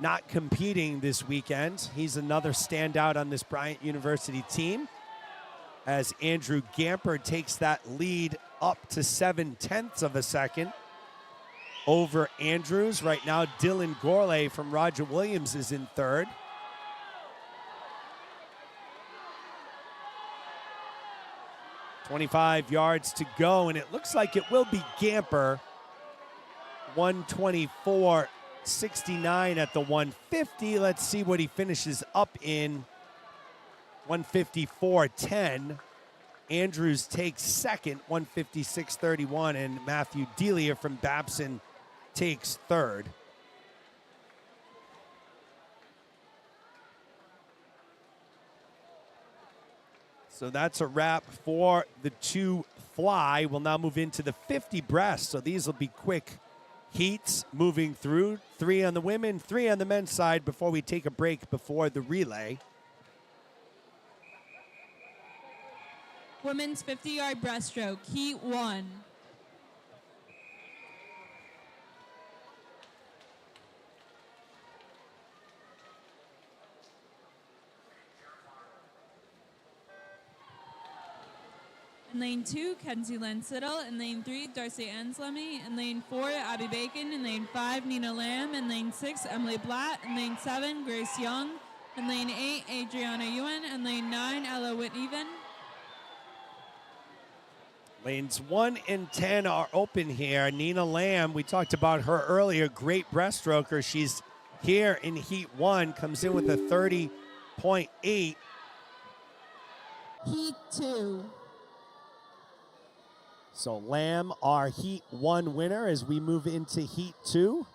not competing this weekend. He's another standout on this Bryant University team, as Andrew Gamper takes that lead up to 0.7 of a second over Andrews. Right now, Dylan Gourlay from Roger Williams is in third. .25 yards to go, and it looks like it will be Gamper. 124.69 at the 150. Let's see what he finishes up in. 154.10. Andrews takes second, 156.31, and Matthew Delia from Babson takes third. So that's a wrap for the 2 fly. We'll now move into the 50 breast. So these will be quick heats moving through. 3 on the women, 3 on the men's side before we take a break before the relay. Women's 50-yard breaststroke, Heat 1. In lane 2, Kenzie Lansiddle. In lane 3, Darcy Anslemy. In lane 4, Abby Bacon. In lane 5, Nina Lamb. In lane 6, Emily Blatt. In lane 7, Grace Young. In lane 8, Adriana Ewan. In lane 9, Ella Whitneven. Lanes 1 and 10 are open here. Nina Lamb, we talked about her earlier, great breaststroker. She's here in Heat 1, comes in with a 30.8. Heat 2. So Lamb, our Heat 1 winner as we move into Heat 2.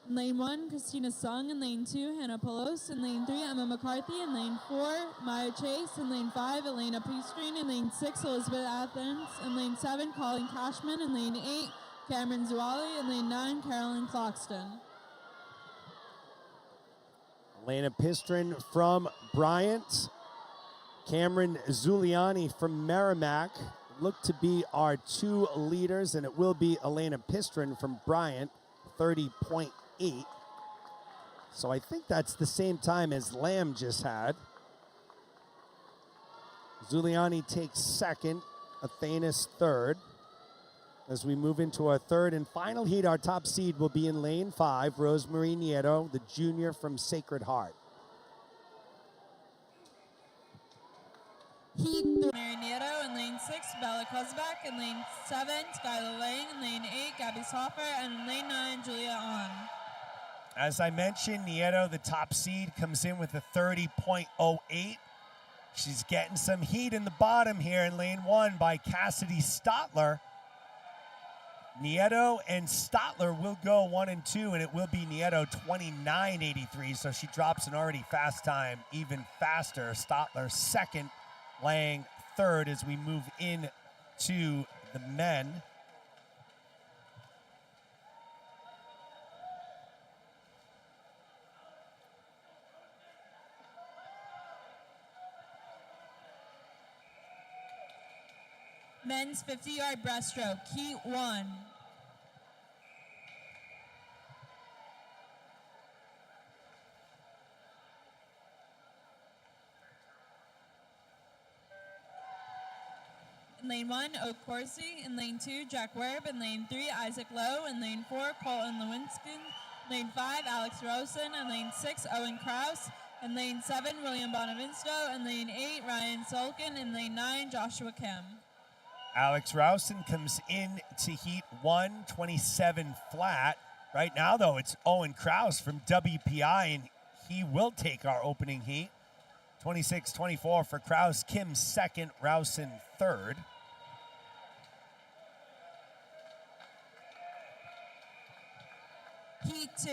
In lane 1, Christina Sung. In lane 2, Hannah Polos. In lane 3, Emma McCarthy. In lane 4, Maya Chase. In lane 5, Elena Peastreen. In lane 6, Elizabeth Athens. In lane 7, Colleen Cashman. In lane 8, Cameron Zuali. In lane 9, Carolyn Cloxton. Elena Pistrin from Bryant. Cameron Zuliani from Merrimack look to be our two leaders, and it will be Elena Pistrin from Bryant, 30.8. So I think that's the same time as Lamb just had. Zuliani takes second, Athanas third. As we move into our third and final heat, our top seed will be in lane 5, Rosemary Nieto, the junior from Sacred Heart. Heat 3, Mary Nieto. In lane 6, Bella Kozbek. In lane 7, Skylar Lang. In lane 8, Gabby Soffer. And in lane 9, Julia On. As I mentioned, Nieto, the top seed, comes in with a 30.08. She's getting some heat in the bottom here in lane 1 by Cassidy Stotler. Nieto and Stotler will go 1 and 2, and it will be Nieto 29.83, so she drops an already fast time even faster. Stotler second, Lang third as we move in to the men. Men's 50-yard breaststroke, heat 1. In lane 1, Oak Corsi. In lane 2, Jack Werb. In lane 3, Isaac Lowe. In lane 4, Colton Lewinsky. Lane 5, Alex Rosen. In lane 6, Owen Kraus. In lane 7, William Bonavensto. In lane 8, Ryan Solkin. In lane 9, Joshua Kim. Alex Rousen comes in to heat 1, 27 flat. Right now, though, it's Owen Kraus from WPI, and he will take our opening heat. 26-24 for Kraus. Kim second, Rousen third. Heat 2.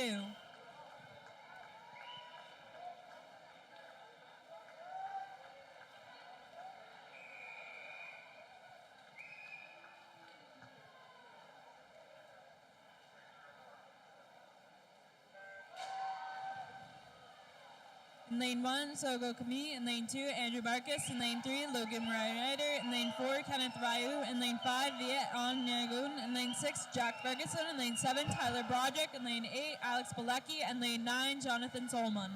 In lane 1, Sogo Kami. In lane 2, Andrew Barkas. In lane 3, Logan Ryder. In lane 4, Kenneth Ryu. In lane 5, Viet On Nagoon. In lane 6, Jack Ferguson. In lane 7, Tyler Broderick. In lane 8, Alex Bilecki. And lane 9, Jonathan Solman.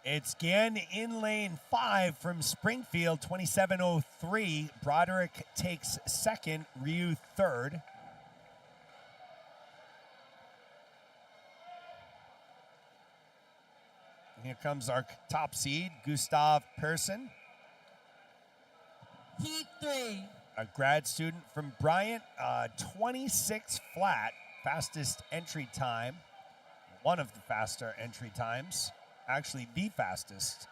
It's Gann in lane 5 from Springfield, 27.03. Broderick takes second, Ryu third. Here comes our top seed, Gustav Persson. Heat 3. A grad student from Bryant, 26 flat, fastest entry time. One of the faster entry times, actually the fastest.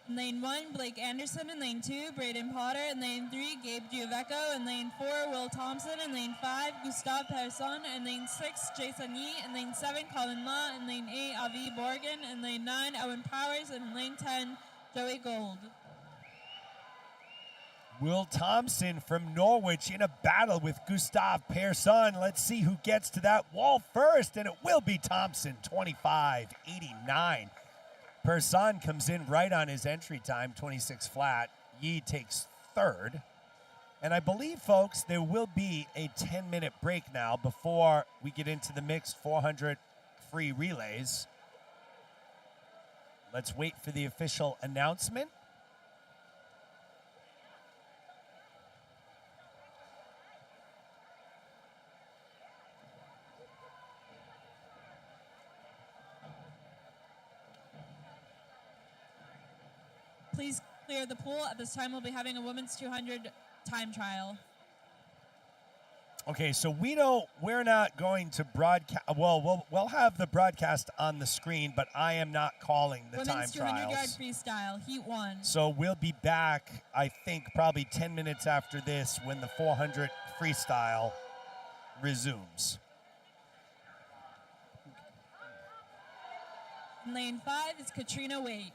In lane 1, Blake Anderson. In lane 2, Braden Potter. In lane 3, Gabe Giovecco. In lane 4, Will Thompson. In lane 5, Gustav Persson. In lane 6, Jason Yee. In lane 7, Colin Law. In lane 8, Avi Borgen. In lane 9, Owen Powers. And in lane 10, Joey Gold. Will Thompson from Norwich in a battle with Gustav Persson. Let's see who gets to that wall first, and it will be Thompson, 25.89. Persson comes in right on his entry time, 26 flat. Yee takes third. And I believe, folks, there will be a 10-minute break now before we get into the mixed 400 free relays. Let's wait for the official announcement. Please clear the pool. At this time, we'll be having a women's 200 time trial. Okay, so we're not going to broadcast. Well, we'll have the broadcast on the screen, but I am not calling the Women's time 200 yard trials. freestyle, heat 1. So we'll be back, I think, probably 10 minutes after this when the 400 freestyle resumes. In lane 5 is Katrina Waite.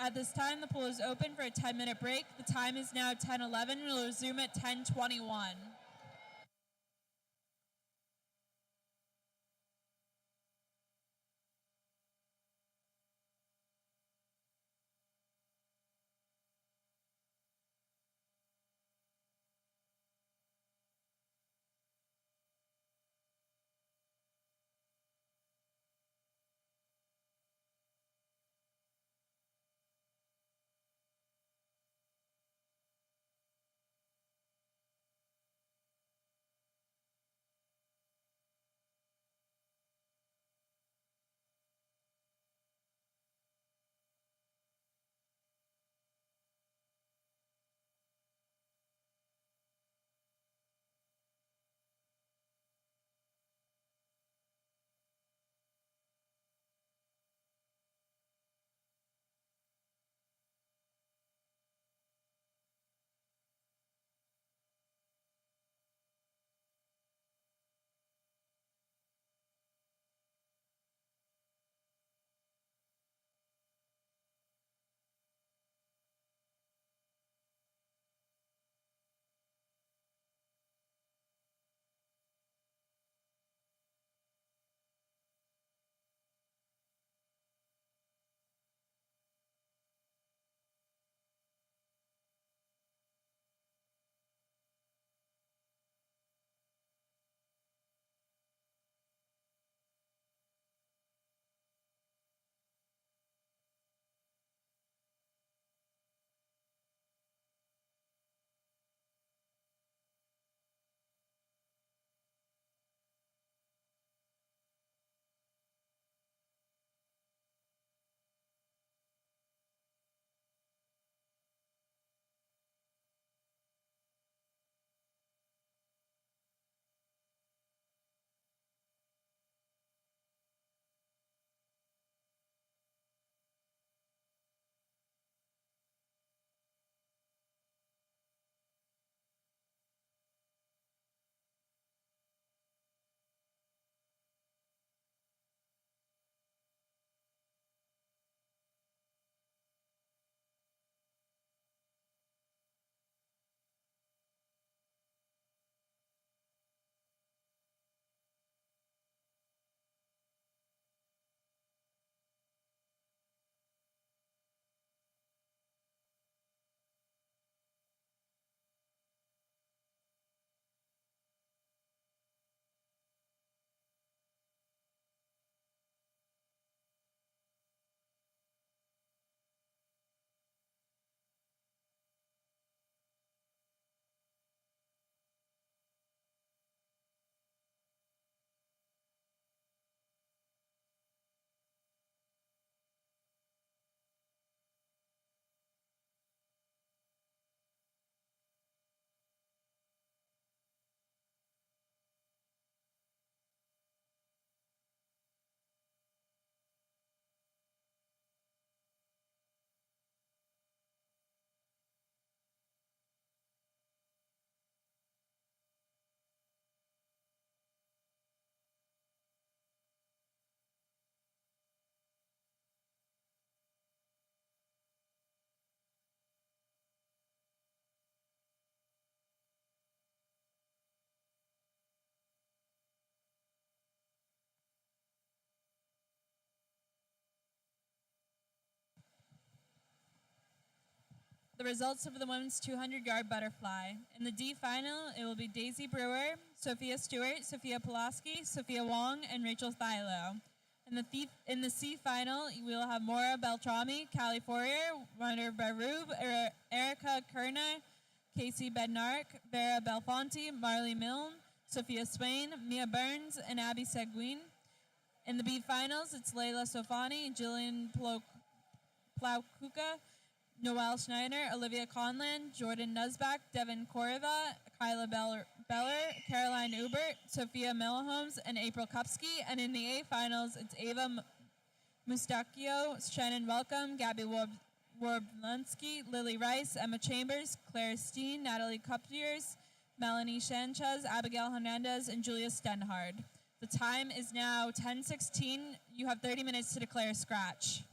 At this time, the pool is open for a 10-minute break. The time is now 10:11 and will resume at 10:21. results of the women's 200-yard butterfly. In the D final, it will be Daisy Brewer, Sophia Stewart, Sophia Pulaski, Sophia Wong, and Rachel Thilo. In the C final, we will have Maura Beltrami, Callie Fourier, Runner Barub, Erica Kerner, Casey Bednark, Vera Belfonte, Marley Milne, Sophia Swain, Mia Burns, and Abby Seguin. In the B finals, it's Layla Sofani, Jillian Plaukuka, Noelle Schneider, Olivia Conlan, Jordan Nuzbach, Devin Koreva, Kyla Beller, Caroline Ubert, Sophia Milholmes, and April Kupski. And in the A finals, it's Ava Mustachio, Shannon Welcome, Gabby Warblansky, Lily Rice, Emma Chambers, Claire Steen, Natalie Kuptiers, Melanie Sanchez, Abigail Hernandez, and Julia Stenhard. The time is now 10:16. You have 30 minutes to declare a scratch.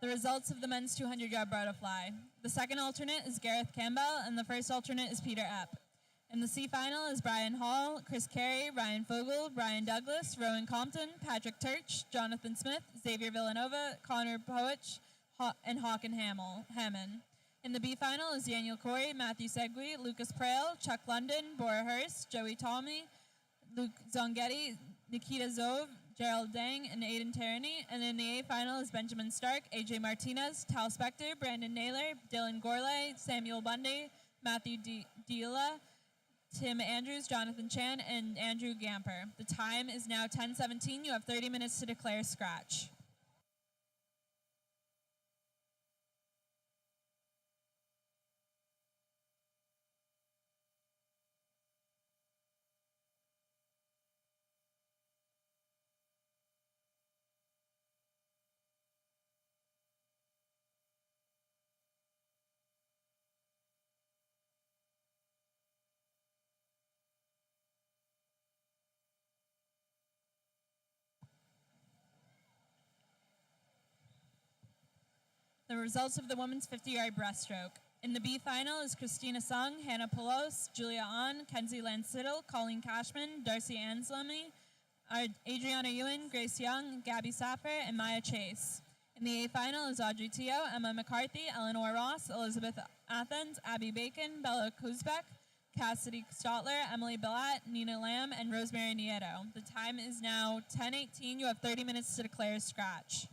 The results of the men's 200-yard butterfly. The second alternate is Gareth Campbell, and the first alternate is Peter Epp. In the C final is Brian Hall, Chris Carey, Ryan Fogel, Brian Douglas, Rowan Compton, Patrick Turch, Jonathan Smith, Xavier Villanova, Connor Poich, and Hawken Hammond. In the B final is Daniel Corey, Matthew Segui, Lucas Prale, Chuck London, Bora Hurst, Joey Tomey, Luke Zongetti, Nikita Zove, Gerald Dang, and Aiden Tarani. And in the A final is Benjamin Stark, AJ Martinez, Tal Spector, Brandon Naylor, Dylan Gorlay, Samuel Bundy, Matthew Dila, Tim Andrews, Jonathan Chan, and Andrew Gamper. The time is now 10:17. You have 30 minutes to declare scratch. The results of the women's 50-yard breaststroke. In the B final is Christina Sung, Hannah Pelos, Julia Ahn, Kenzie Lansittle, Colleen Cashman, Darcy Anslemy, Adriana Ewan, Grace Young, Gabby Saffer, and Maya Chase. In the A final is Audrey Teo, Emma McCarthy, Eleanor Ross, Elizabeth Athens, Abby Bacon, Bella Kuzbeck, Cassidy Stotler, Emily Billat, Nina Lamb, and Rosemary Nieto. The time is now 10:18. You have 30 minutes to declare a scratch.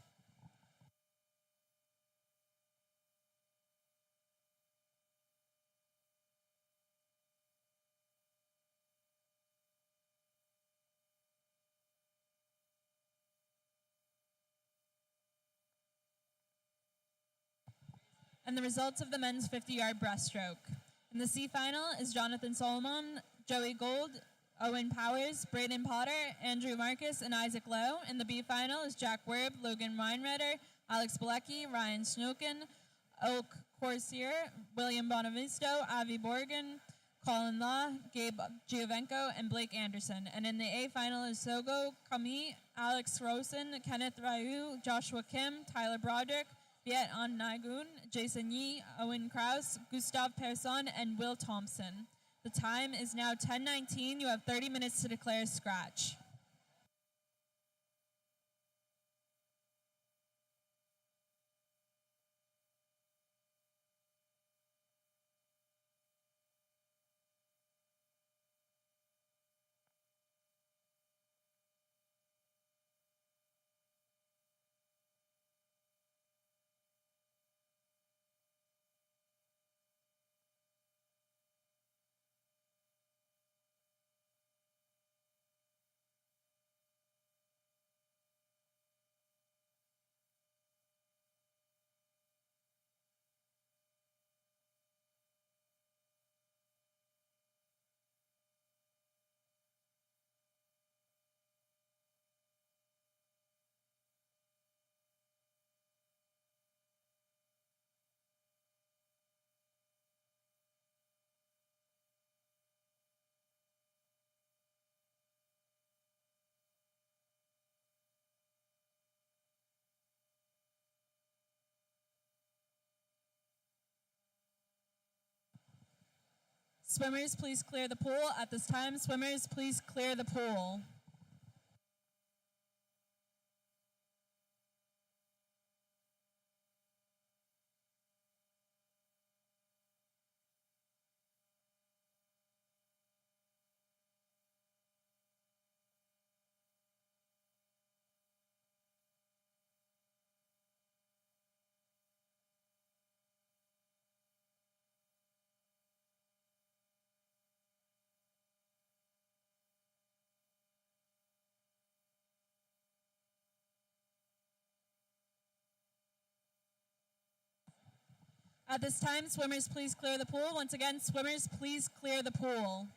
And the results of the men's 50-yard breaststroke. In the C final is Jonathan Solomon, Joey Gold, Owen Powers, Braden Potter, Andrew Marcus, and Isaac Lowe. In the B final is Jack Werb, Logan Weinreder, Alex Bilecki, Ryan Snoken, Oak Corsier, William Bonavisto, Avi Borgen, Colin Law, Gabe Giovenco, and Blake Anderson. And in the A final is Sogo Kami, Alex Rosen, Kenneth Ryu, Joshua Kim, Tyler Broderick, Viet An Nagun, Jason Yee, Owen Krause, Gustav Persson, and Will Thompson. The time is now 10:19. You have 30 minutes to declare a scratch. Swimmers, please clear the pool. At this time, swimmers, please clear the pool. At this time, swimmers, please clear the pool. Once again, swimmers, please clear the pool.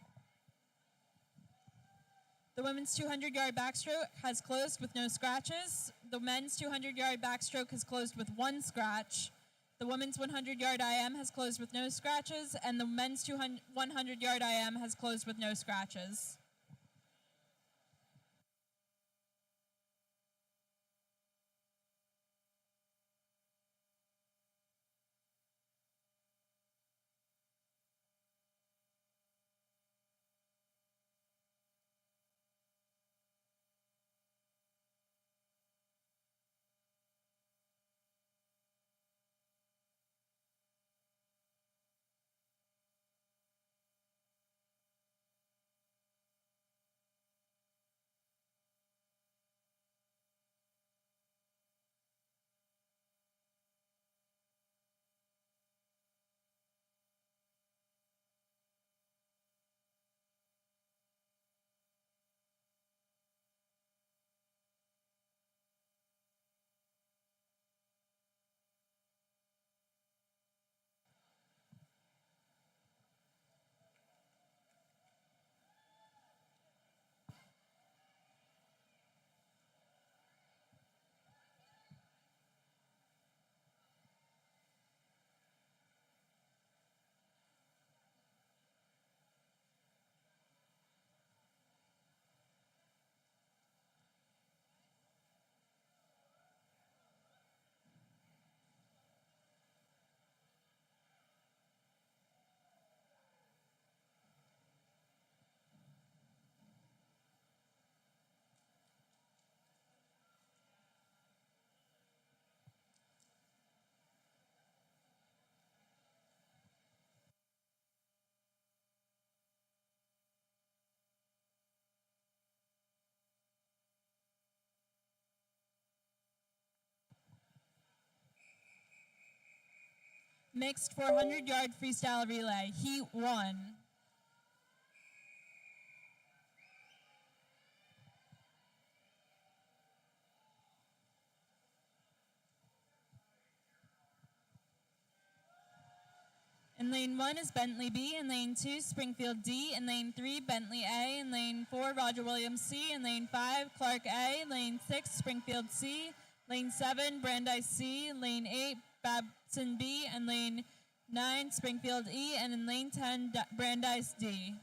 The women's 200-yard backstroke has closed with no scratches. The men's 200-yard backstroke has closed with one scratch. The women's 100-yard IM has closed with no scratches, and the men's 100-yard IM has closed with no scratches. Mixed 400-yard freestyle relay, Heat 1. In lane 1 is Bentley B. In lane 2, Springfield D. In lane 3, Bentley A. In lane 4, Roger Williams C. In lane 5, Clark A. Lane 6, Springfield C. Lane 7, Brandeis C. Lane 8, Babson B. And lane 9, Springfield E. And in lane 10, Brandeis D.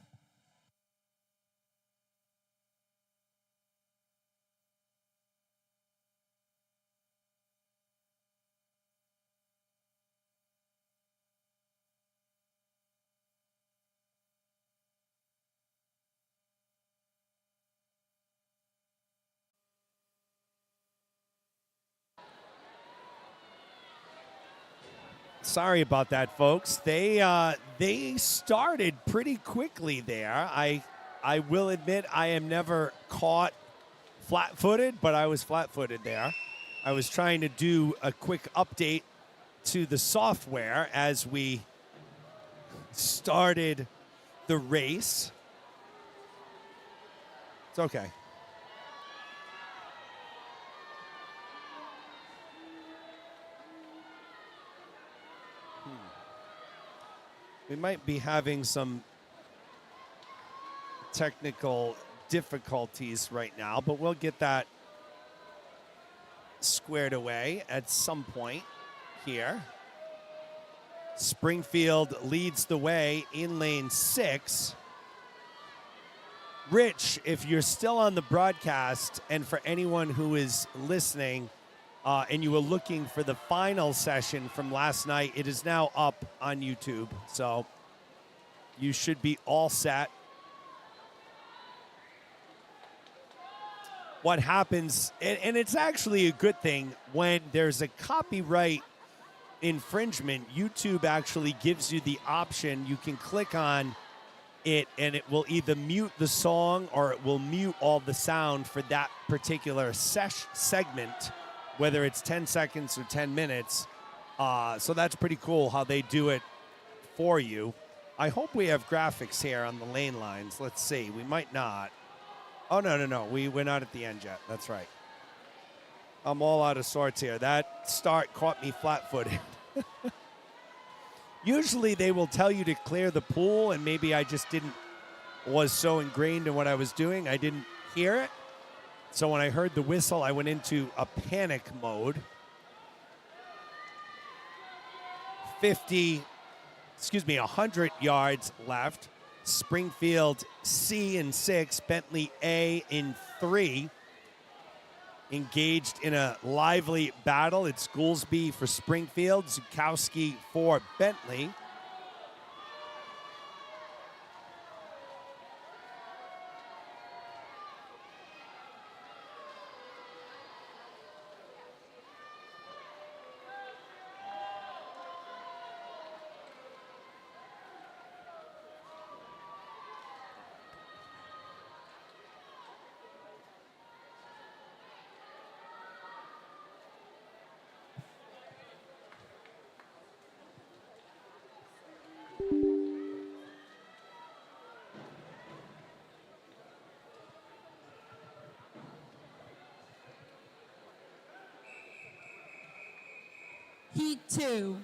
Sorry about that, folks. They started pretty quickly there. I will admit I am never caught flat-footed, but I was flat-footed there. I was trying to do a quick update to the software as we started the race. It's okay. We might be having some technical difficulties right now, but we'll get that squared away at some point here. Springfield leads the way in lane 6. Rich, if you're still on the broadcast, and for anyone who is listening, and you were looking for the final session from last night, it is now up on YouTube. So you should be all set. What happens, and it's actually a good thing, when there's a copyright infringement, YouTube actually gives you the option. You can click on it, and it will either mute the song or it will mute all the sound for that particular segment, whether it's 10 seconds or 10 minutes. So that's pretty cool how they do it for you. I hope we have graphics here on the lane lines. Let's see. We might not. Oh, no. We're not at the end yet. That's right. I'm all out of sorts here. That start caught me flat-footed. Usually they will tell you to clear the pool, and maybe I just was so ingrained in what I was doing, I didn't hear it. So when I heard the whistle, I went into a panic mode. 100 yards left. Springfield C in 6, Bentley A in 3. Engaged in a lively battle. It's Goolsby for Springfield, Zukowski for Bentley. Heat 2.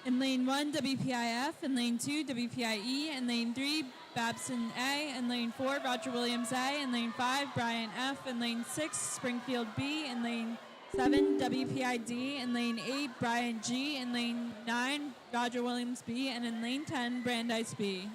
In lane 1, WPIF. In lane 2, WPIE. In lane 3, Babson A. In lane 4, Roger Williams A. In lane 5, Brian F. In lane 6, Springfield B. In lane 7, WPID. In lane 8, Brian G. In lane 9, Roger Williams B. And in lane 10, Brandeis B.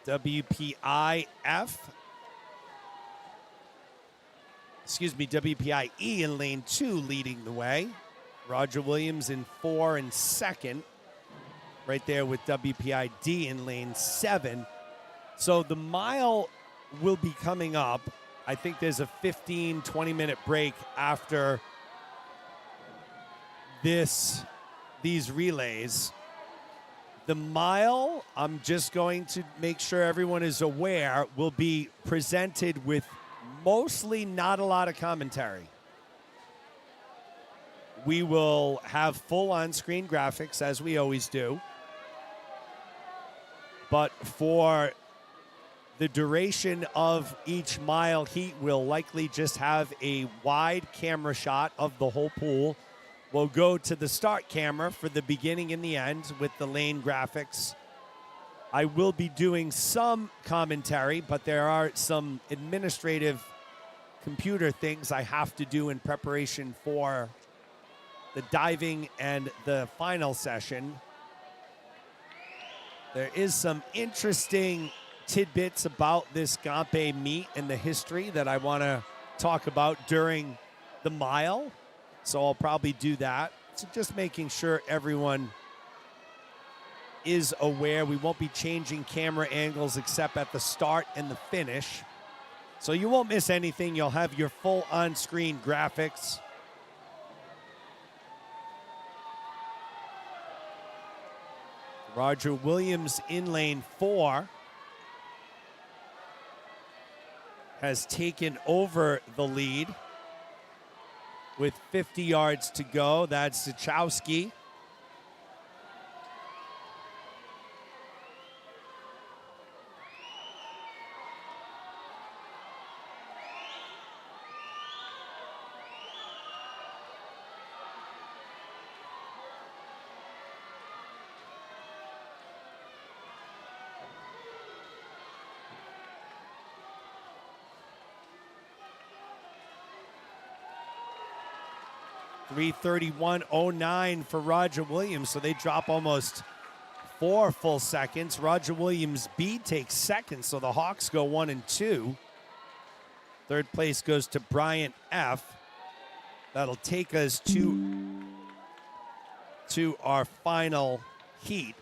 WPIE in lane 2 leading the way. Roger Williams in 4 and second. Right there with WPID in lane 7. So the mile will be coming up. I think there's a 15, 20-minute break after these relays. The mile, I'm just going to make sure everyone is aware, will be presented with mostly not a lot of commentary. We will have full on-screen graphics, as we always do. But for the duration of each mile heat, we'll likely just have a wide camera shot of the whole pool. We'll go to the start camera for the beginning and the end with the lane graphics. I will be doing some commentary, but there are some administrative computer things I have to do in preparation for the diving and the final session. There is some interesting tidbits about this Gompei meet and the history that I want to talk about during the mile. So I'll probably do that. So just making sure everyone is aware. We won't be changing camera angles except at the start and the finish. So you won't miss anything. You'll have your full on-screen graphics. Roger Williams in lane 4 has taken over the lead with 50 yards to go. That's Zachowski. .331.09 for Roger Williams, so they drop almost 4 full seconds. Roger Williams B takes second, so the Hawks go 1 and 2. Third place goes to Bryant F. That'll take us to our final heat.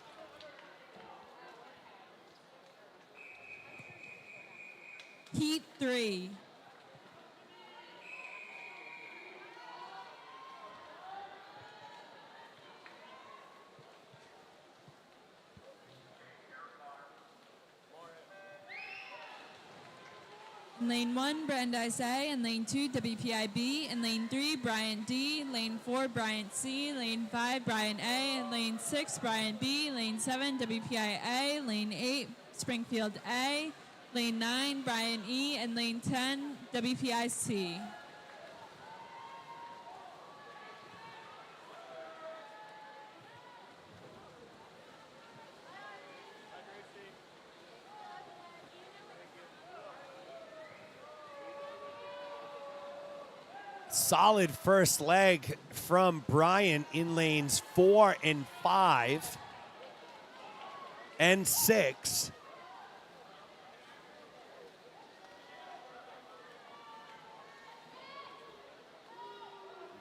Heat 3. In lane 1, Brandeis A. In lane 2, WPI B. In lane 3, Bryant D. Lane 4, Bryant C. Lane 5, Bryant A. In lane 6, Bryant B. Lane 7, WPI A. Lane 8, Springfield A. Lane 9, Bryant E. And lane 10, WPI C. Solid first leg from Bryant in lanes 4 and 5 and 6.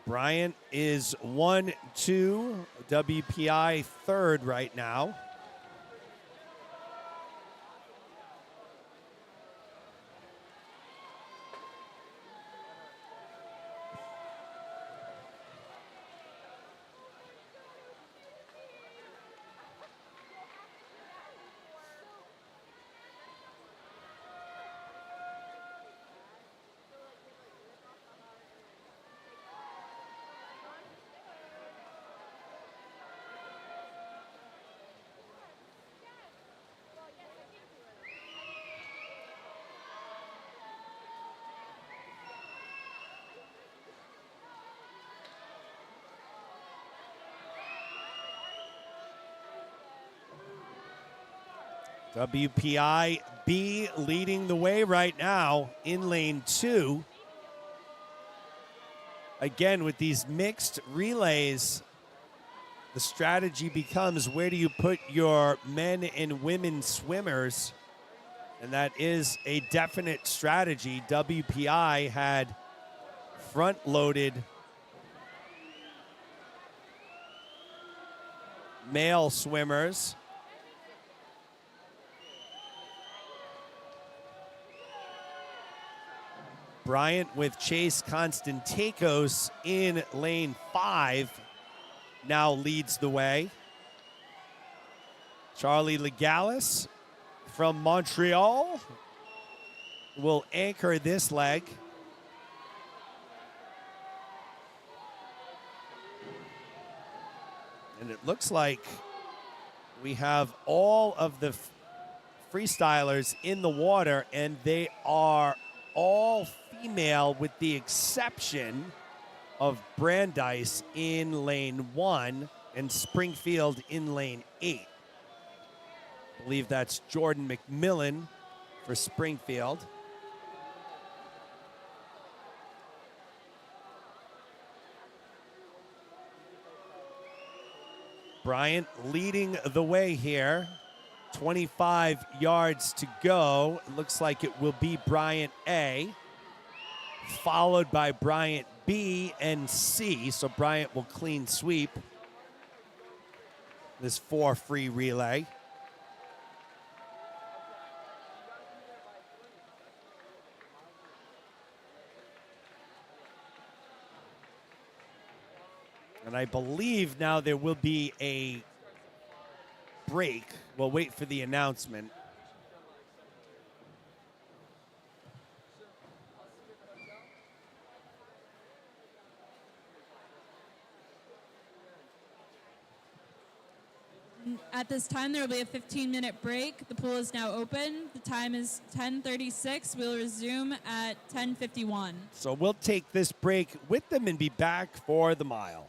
Bryant is 1-2, WPI third right now. WPI B leading the way right now in lane 2. Again, with these mixed relays, the strategy becomes where do you put your men and women swimmers? And that is a definite strategy. WPI had front-loaded male swimmers. Bryant with Chase Constantakos in lane 5 now leads the way. Charlie Legalis from Montreal will anchor this leg. And it looks like we have all of the freestylers in the water, and they are all female with the exception of Brandeis in lane 1 and Springfield in lane 8. I believe that's Jordan McMillan for Springfield. Bryant leading the way here. 25 yards to go. It looks like it will be Bryant A, followed by Bryant B and C. So Bryant will clean sweep this 4 free relay. And I believe now there will be a break. We'll wait for the announcement. At this time, there will be a 15-minute break. The pool is now open. The time is 10:36. We'll resume at 10:51. So we'll take this break with them and be back for the mile.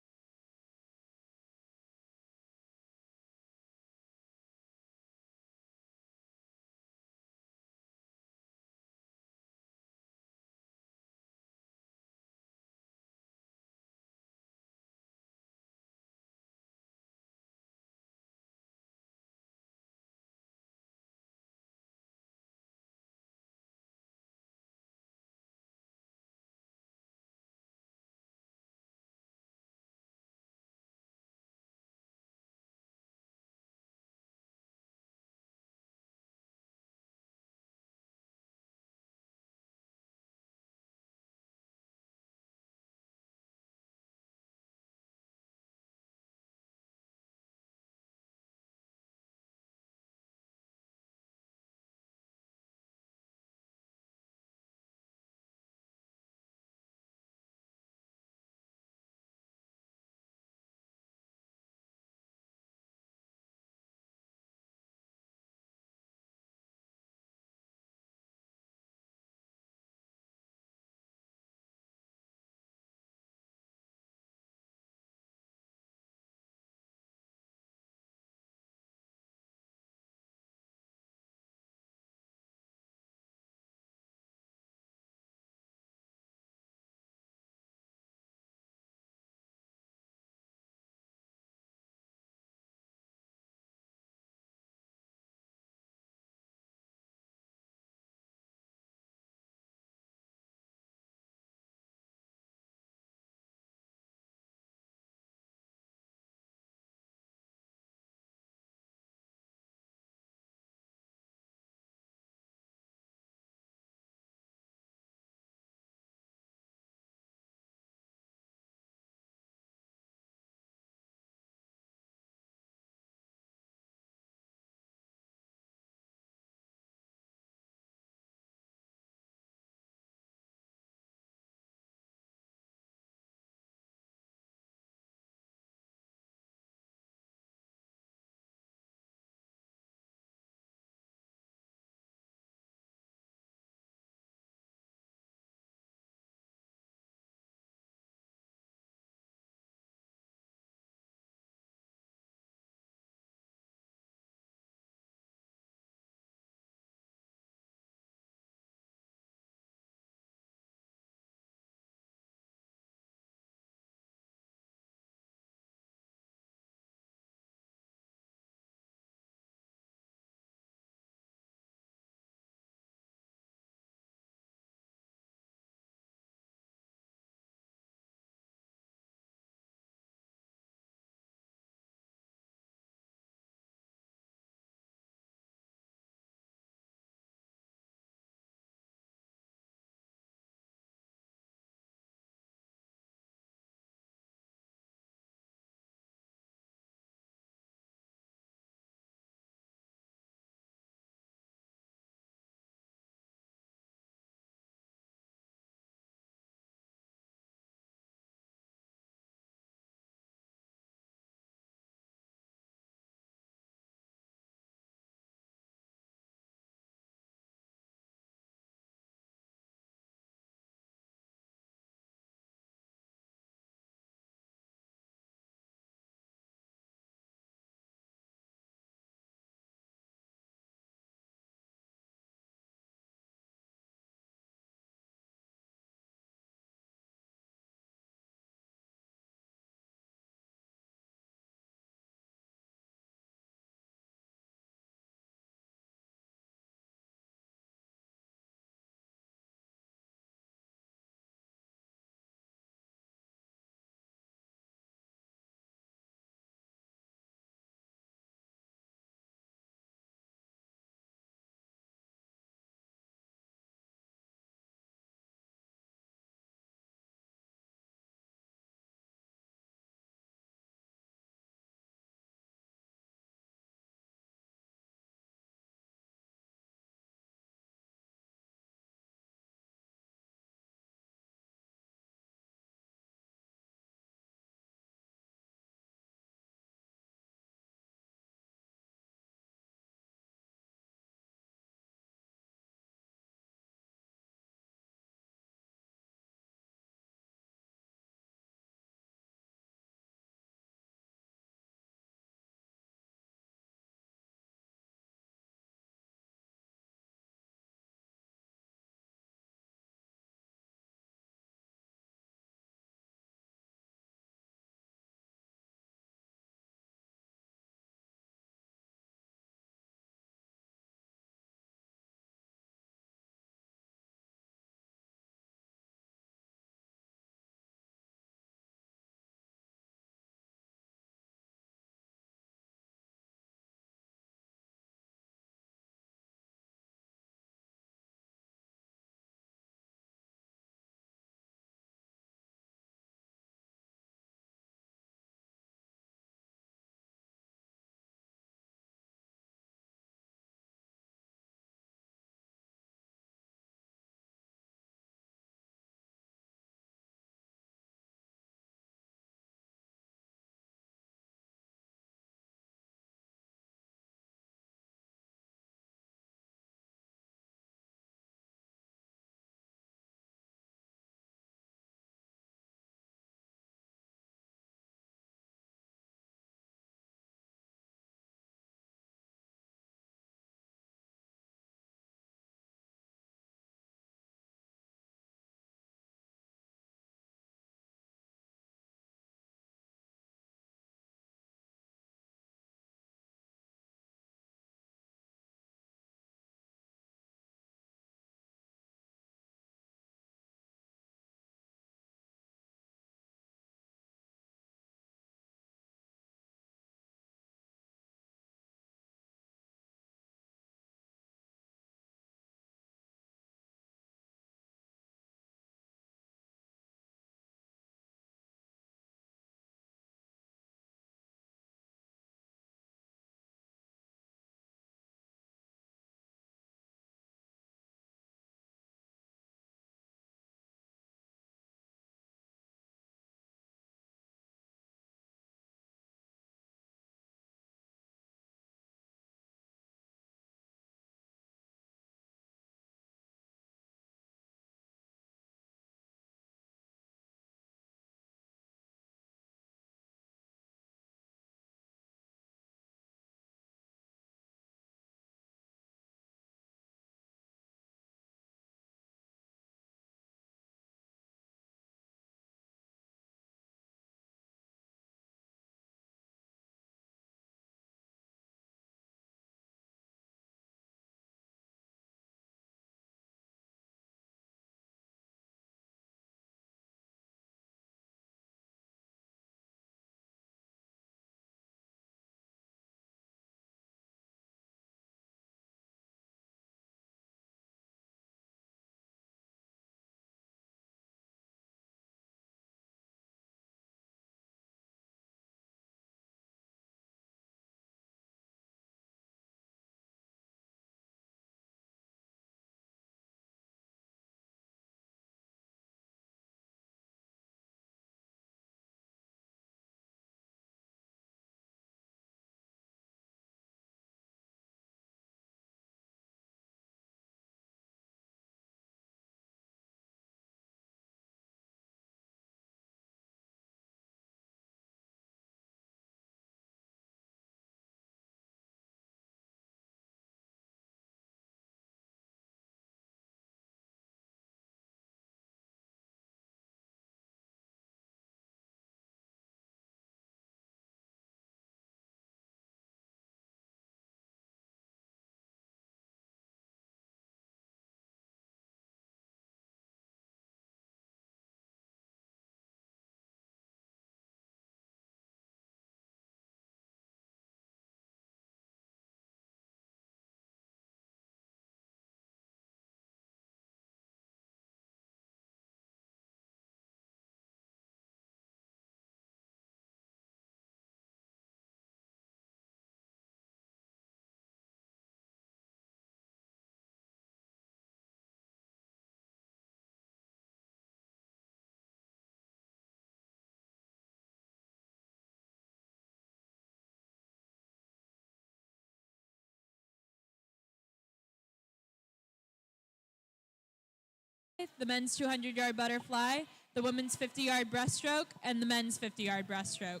the men's 200-yard butterfly, the women's 50-yard breaststroke, and the men's 50-yard breaststroke.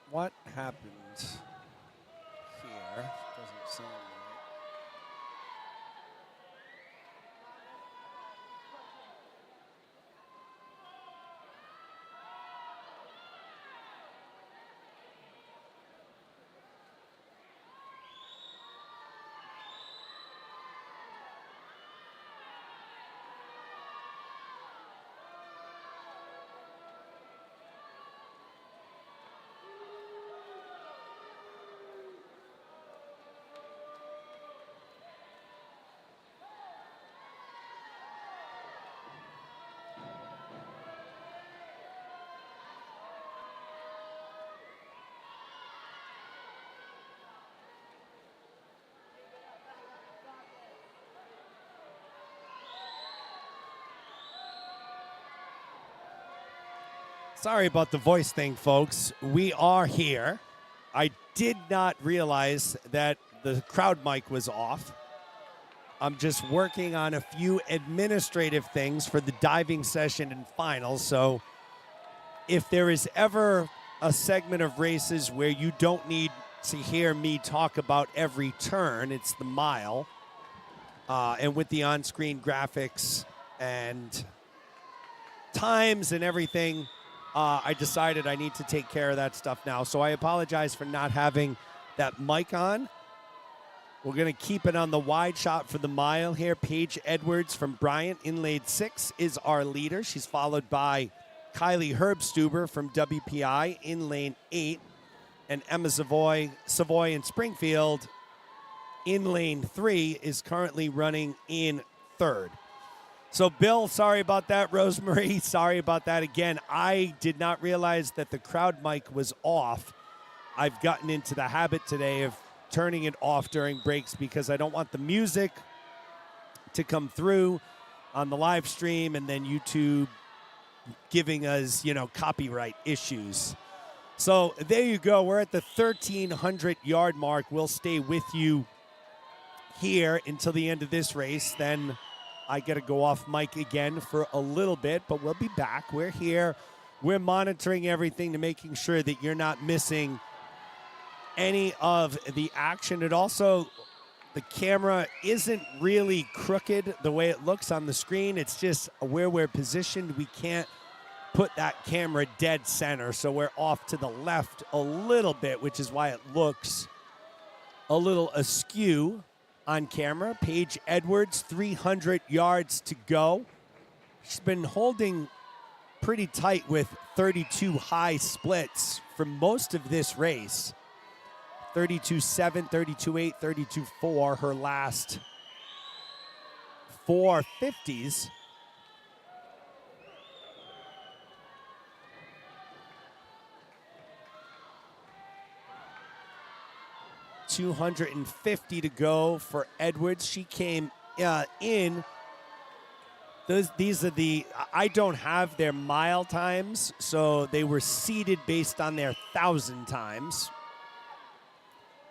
What happened here? Doesn't sound right. Sorry about the voice thing, folks. We are here. I did not realize that the crowd mic was off. I'm just working on a few administrative things for the diving session and finals. So if there is ever a segment of races where you don't need to hear me talk about every turn, it's the mile. And with the on-screen graphics and times and everything, I decided I need to take care of that stuff now. So I apologize for not having that mic on. We're going to keep it on the wide shot for the mile here. Paige Edwards from Bryant in lane 6 is our leader. She's followed by Kylie Herbstuber from WPI in lane 8. And Emma Savoy in Springfield in lane 3 is currently running in 3rd. So, Bill, sorry about that. Rosemary, sorry about that again. I did not realize that the crowd mic was off. I've gotten into the habit today of turning it off during breaks because I don't want the music to come through on the live stream and then YouTube giving us, copyright issues. So there you go. We're at the 1,300-yard mark. We'll stay with you here until the end of this race. Then I got to go off mic again for a little bit, but we'll be back. We're here. We're monitoring everything to making sure that you're not missing any of the action. It also, the camera isn't really crooked the way it looks on the screen. It's just where we're positioned. We can't put that camera dead center, so we're off to the left a little bit, which is why it looks a little askew on camera. Paige Edwards, 300 yards to go. She's been holding pretty tight with 32 high splits for most of this race. 32.7, 32.8, 32.4, her last 4 50s. $250 to go for Edwards. She came in. These are the, I don't have their mile times, so they were seeded based on their 1,000 times.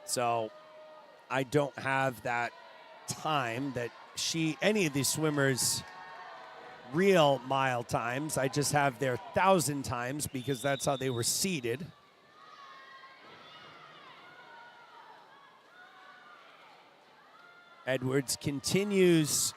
So I don't have that time that any of these swimmers' real mile times. I just have their 1,000 times because that's how they were seeded. Edwards continues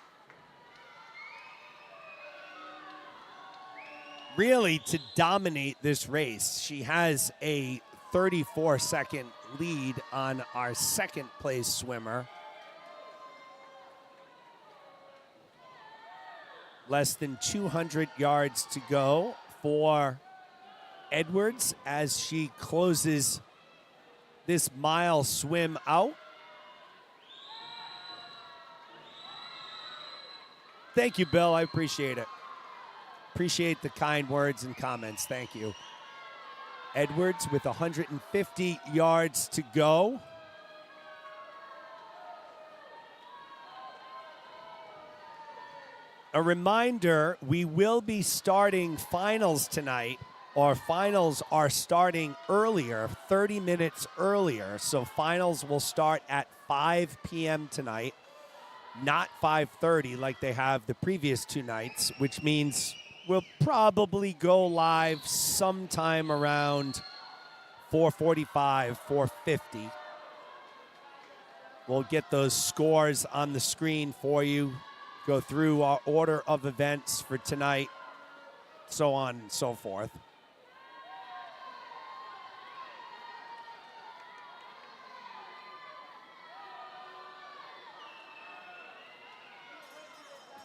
really to dominate this race. She has a 34-second lead on our second place swimmer. Less than 200 yards to go for Edwards as she closes this mile swim out. Thank you, Bill. I appreciate it. Appreciate the kind words and comments. Thank you. Edwards with 150 yards to go. A reminder, we will be starting finals tonight. Our finals are starting earlier, 30 minutes earlier. So finals will start at 5 p.m. tonight. Not 5:30 like they have the previous 2 nights, which means we'll probably go live sometime around 4:45, 4:50. We'll get those scores on the screen for you, go through our order of events for tonight, so on and so forth.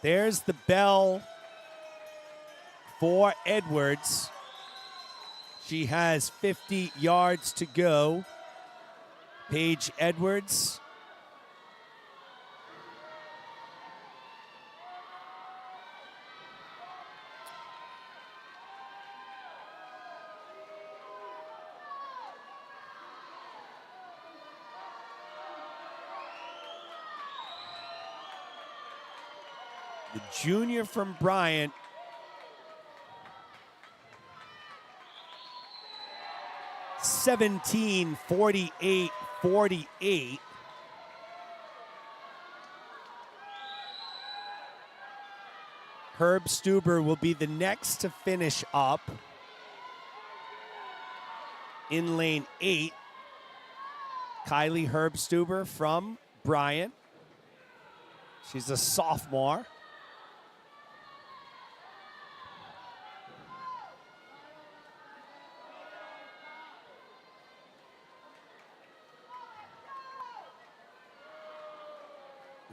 There's the bell for Edwards. She has 50 yards to go. Paige Edwards. The junior from Bryant. (17:48:48). Herb Stuber will be the next to finish up in lane 8. Kylie Herb Stuber from Bryant. She's a sophomore.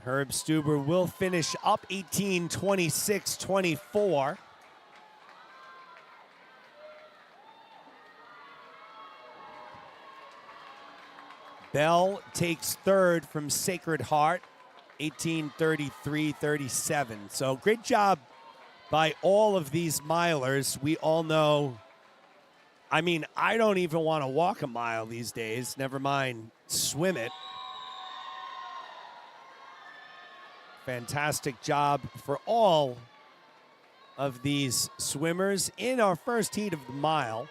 Herb Stuber will finish up 18:26:24. Bell takes third from Sacred Heart, 18:33:37. So great job by all of these milers. We all know, I mean, I don't even want to walk a mile these days, never mind swim it. Fantastic job for all of these swimmers in our first heat of the mile.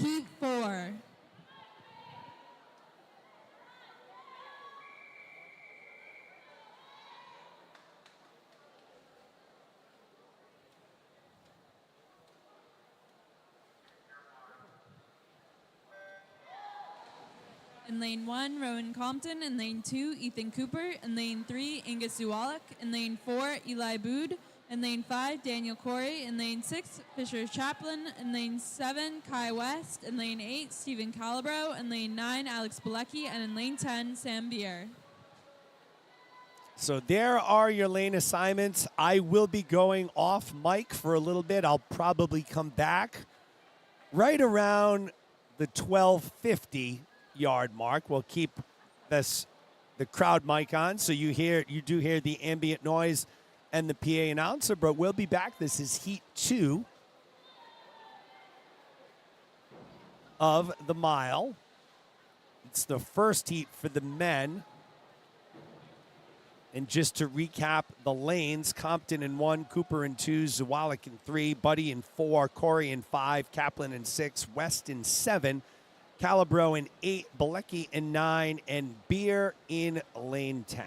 Heat 4. In lane 1, Rowan Compton. In lane 2, Ethan Cooper. In lane 3, Angus Zuwalik. In lane 4, Eli Bood. In lane 5, Daniel Corey. In lane 6, Fisher Chaplin. In lane 7, Kai West. In lane 8, Stephen Calabro. In lane 9, Alex Bilecki. And in lane 10, Sam Beer. So there are your lane assignments. I will be going off mic for a little bit. I'll probably come back right around the 12:50 yard mark. We'll keep the crowd mic on, so you do hear the ambient noise and the PA announcer, but we'll be back. This is Heat 2 of the mile. It's the first heat for the men. And just to recap the lanes, Compton in 1, Cooper in 2, Zuwalik in 3, Buddy in 4, Corey in 5, Kaplan in 6, West in 7, Calabro in 8, Bilecki in 9, and Beer in lane 10.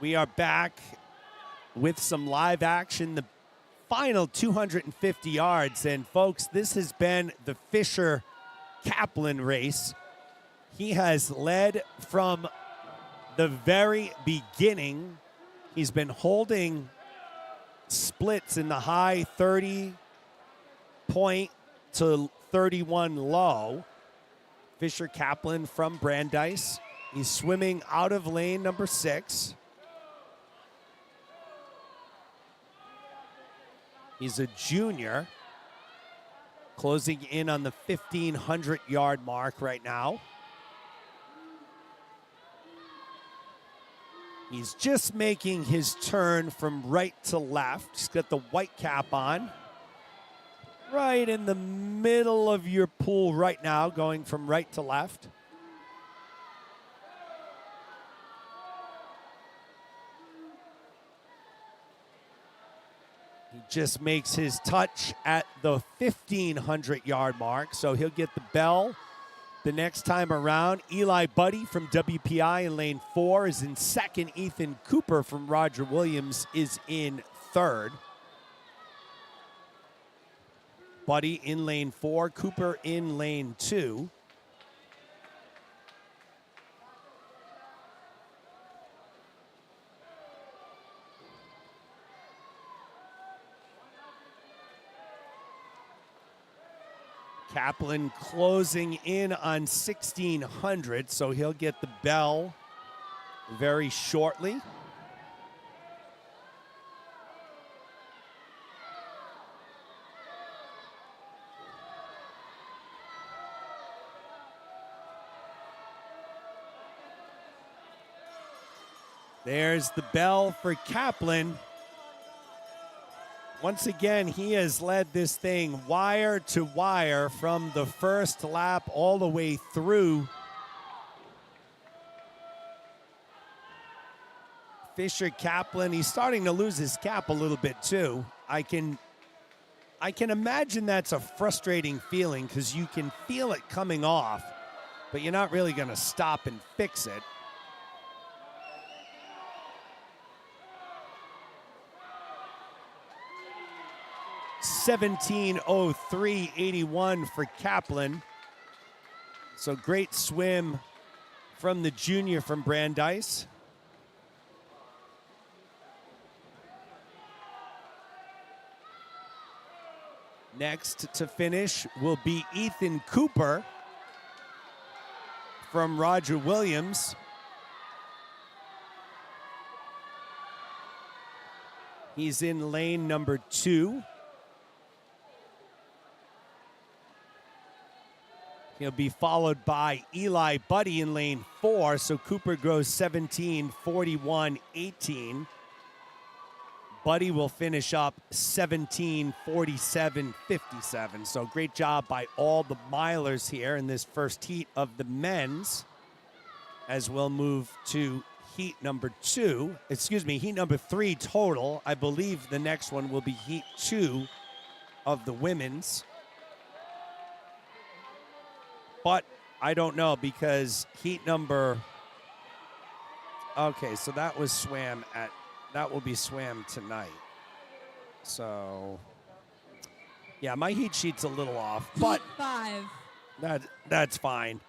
We are back with some live action, the final 250 yards. And folks, this has been the Fisher Kaplan race. He has led from the very beginning. He's been holding splits in the high 30 point to 31 low. Fisher Kaplan from Brandeis. He's swimming out of lane number 6. He's a junior, closing in on the 1,500-yard mark right now. He's just making his turn from right to left. He's got the white cap on. Right in the middle of your pool right now, going from right to left. He just makes his touch at the 1,500-yard mark, so he'll get the bell the next time around. Eli Buddy from WPI in lane 4 is in second. Ethan Cooper from Roger Williams is in third. Buddy in lane 4, Cooper in lane 2. Kaplan closing in on 1,600, so he'll get the bell very shortly. There's the bell for Kaplan. Once again, he has led this thing wire to wire from the first lap all the way through. Fisher Kaplan, he's starting to lose his cap a little bit too. I can imagine that's a frustrating feeling because you can feel it coming off, but you're not really going to stop and fix it. $17:03.81 for Kaplan. So great swim from the junior from Brandeis. Next to finish will be Ethan Cooper from Roger Williams. He's in lane number 2. He'll be followed by Eli Buddy in lane 4, so Cooper goes 17:41.18. Buddy will finish up 17:47.57. So great job by all the milers here in this first heat of the men's, as we'll move to heat number 3 total. I believe the next one will be heat 2 of the women's. But I don't know because heat number, okay, so that will be swam tonight. So, yeah, my heat sheet's a little off, but Heat 5. That's fine.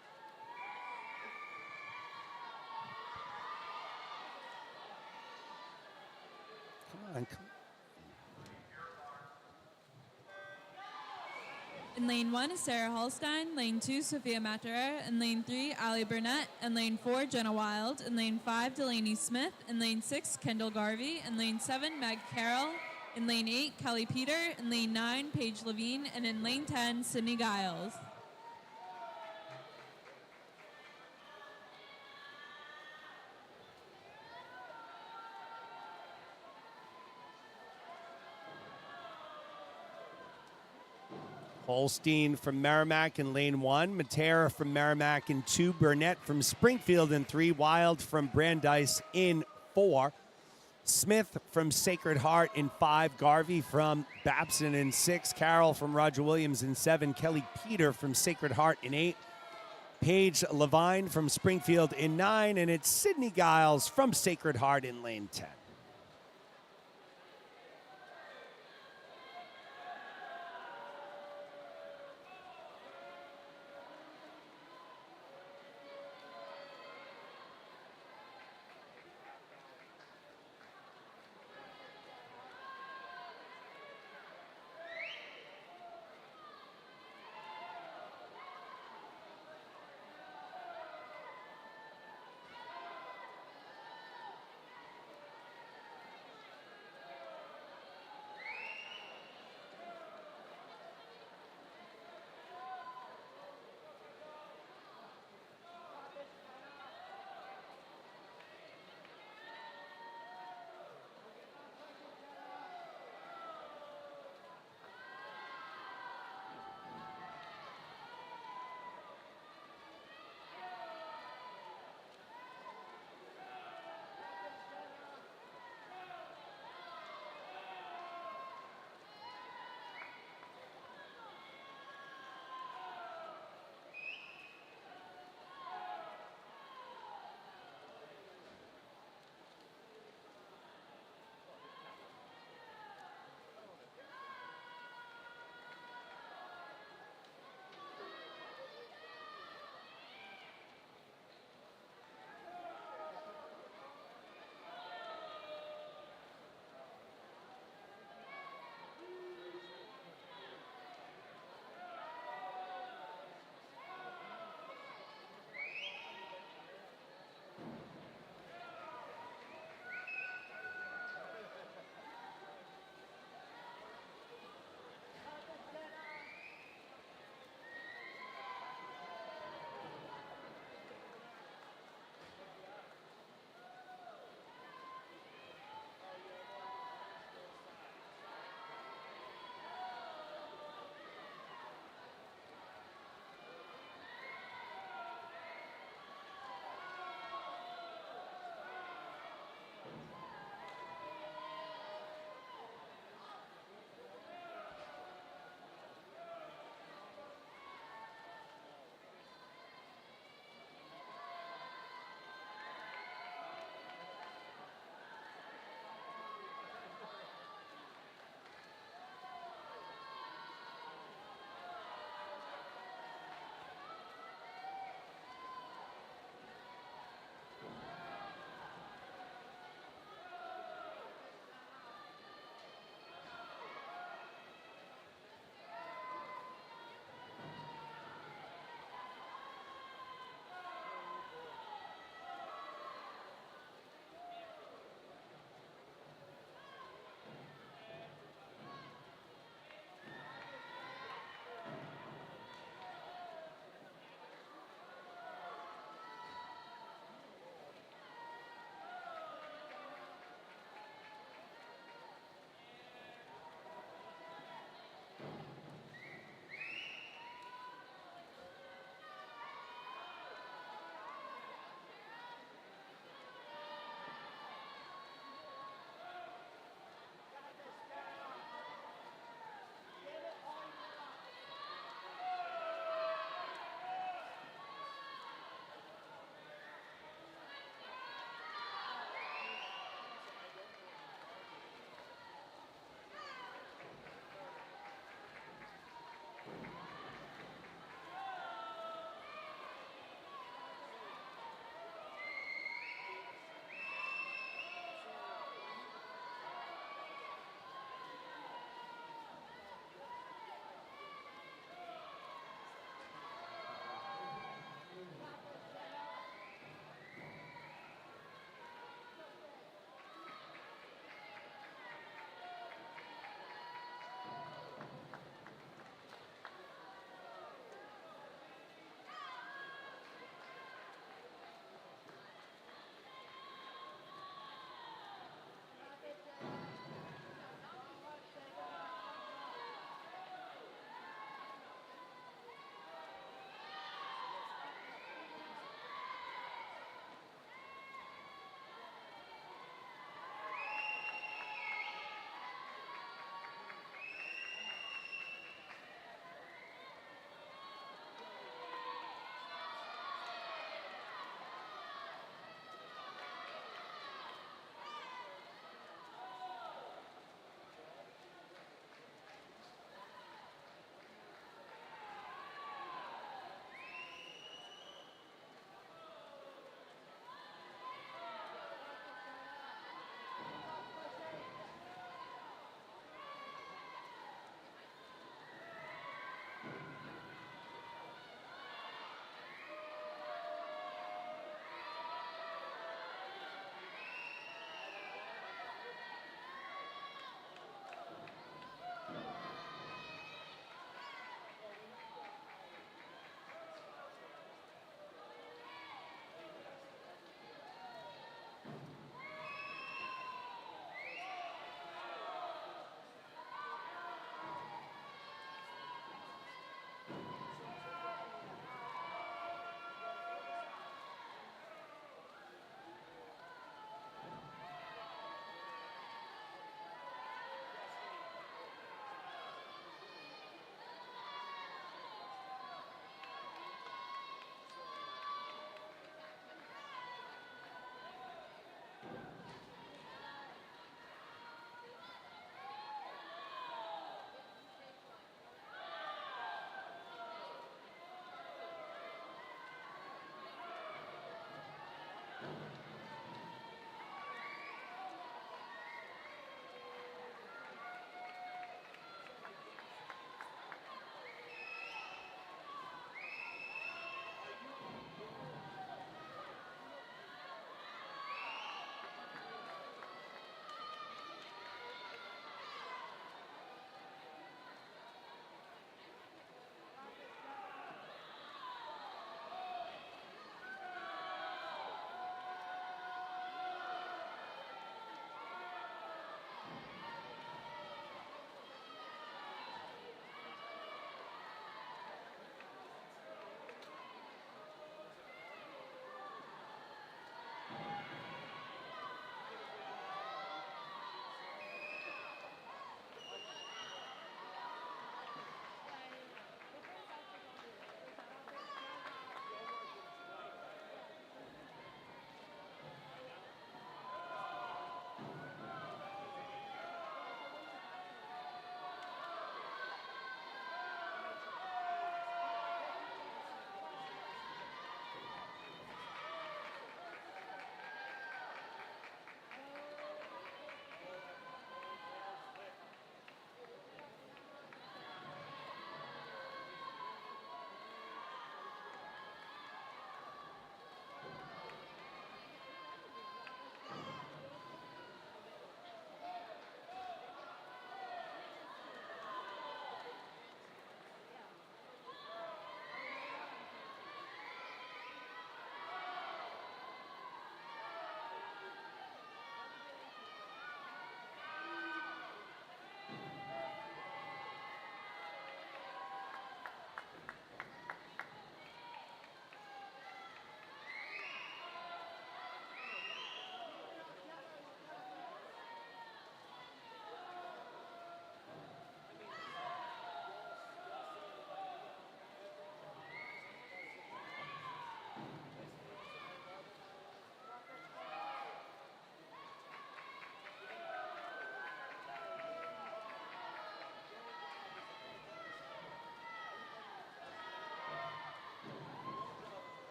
Come on. In lane 1 is Sarah Holstein. Lane 2, Sophia Matera. In lane 3, Allie Burnett. In lane 4, Jenna Wild. In lane 5, Delaney Smith. In lane 6, Kendall Garvey. In lane 7, Meg Carroll. In lane 8, Kelly Peter. In lane 9, Paige Levine. And in lane 10, Sydney Giles. Holstein from Merrimack in lane 1, Matera from Merrimack in 2, Burnett from Springfield in 3, Wild from Brandeis in 4, Smith from Sacred Heart in 5, Garvey from Babson in 6, Carroll from Roger Williams in 7, Kelly Peter from Sacred Heart in 8, Paige Levine from Springfield in 9, and it's Sydney Giles from Sacred Heart in lane 10.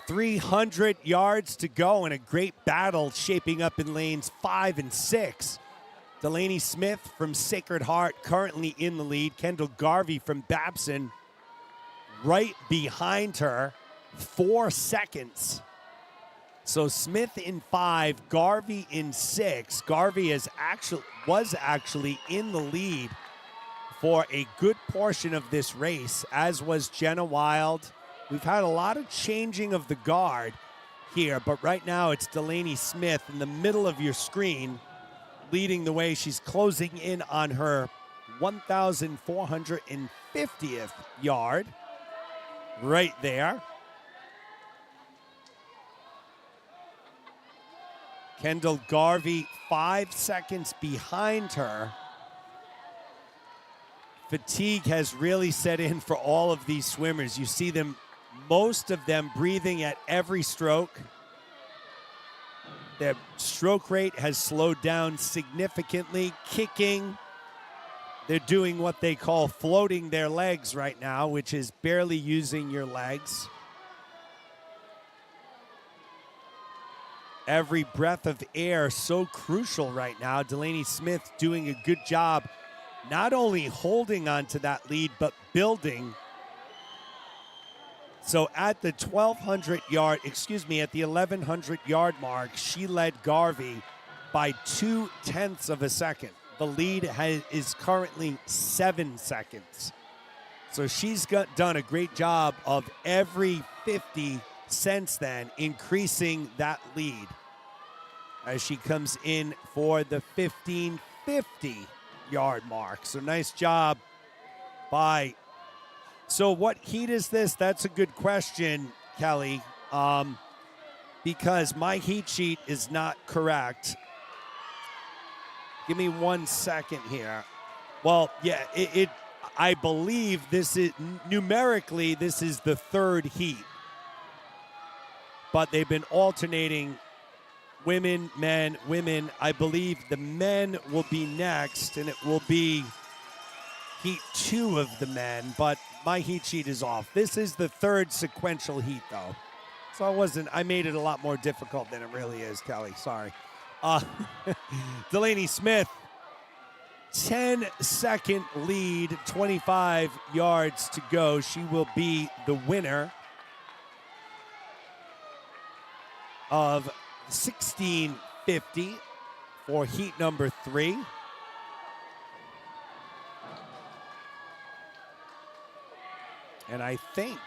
300 yards to go and a great battle shaping up in lanes 5 and 6. Delaney Smith from Sacred Heart currently in the lead. Kendall Garvey from Babson right behind her, 4 seconds. So Smith in 5, Garvey in 6. Garvey was actually in the lead for a good portion of this race, as was Jenna Wild. We've had a lot of changing of the guard here, but right now it's Delaney Smith in the middle of your screen leading the way. She's closing in on her 1,450th yard right there. Kendall Garvey 5 seconds behind her. Fatigue has really set in for all of these swimmers. You see them, most of them breathing at every stroke. Their stroke rate has slowed down significantly. Kicking, they're doing what they call floating their legs right now, which is barely using your legs. Every breath of air so crucial right now. Delaney Smith doing a good job not only holding on to that lead, but building. So at the 1,200 yard, at the 1,100 yard mark, she led Garvey by 0.2 of a second. The lead is currently 7 seconds. So she's done a great job of every 50 since then, increasing that lead as she comes in for the 1,550 yard mark. So nice job by. So what heat is this? That's a good question, Kelly, because my heat sheet is not correct. Give me 1 second here. Well, yeah, I believe this is numerically this is the third heat, but they've been alternating women, men, women. I believe the men will be next, and it will be heat 2 of the men, but my heat sheet is off. This is the third sequential heat, though. So I made it a lot more difficult than it really is, Kelly. Sorry. Delaney Smith, 10-second lead, 25 yards to go. She will be the winner of 1650 for heat number 3. And I think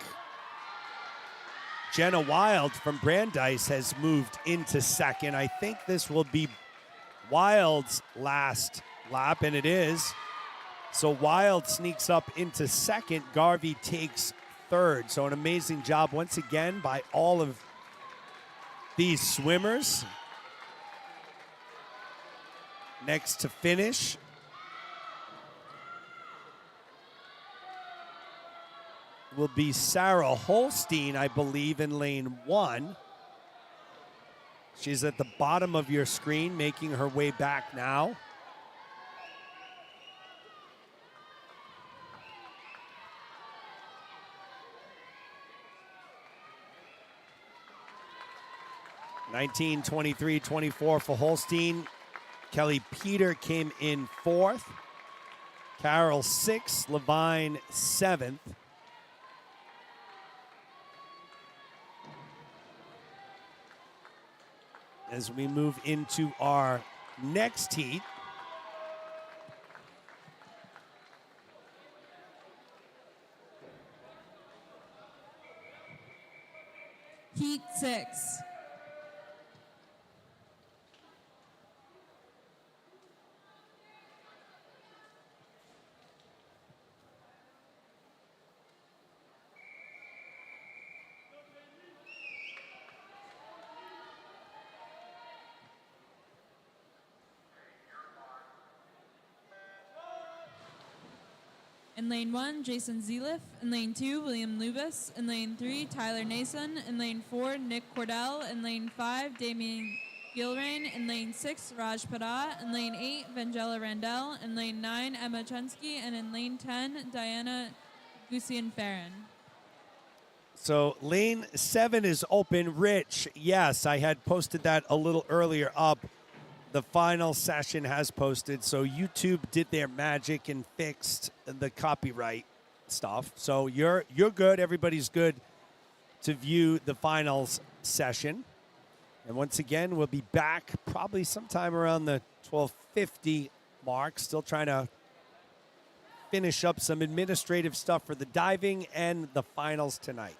Jenna Wild from Brandeis has moved into second. I think this will be Wild's last lap, and it is. So Wild sneaks up into second. Garvey takes third. So an amazing job once again by all of these swimmers. Next to finish will be Sarah Holstein, I believe, in lane 1. She's at the bottom of your screen, making her way back now. (19:23:24) for Holstein. Kelly Peter came in 4th. Carol 6th. Levine 7th. As we move into our next heat. Heat 6. In lane 1, Jason Zeliff. In lane 2, William Lubis. In lane 3, Tyler Nason. In lane 4, Nick Cordell. In lane 5, Damien Gilrain. In lane 6, Raj Pada. In lane 8, Vangela Randell. In lane 9, Emma Chensky. And in lane 10, Diana Gusian-Farron. So lane 7 is open. Rich, yes, I had posted that a little earlier up. The final session has posted. So YouTube did their magic and fixed the copyright stuff. So you're good. Everybody's good to view the finals session. And once again, we'll be back probably sometime around the 12:50 mark. Still trying to finish up some administrative stuff for the diving and the finals tonight.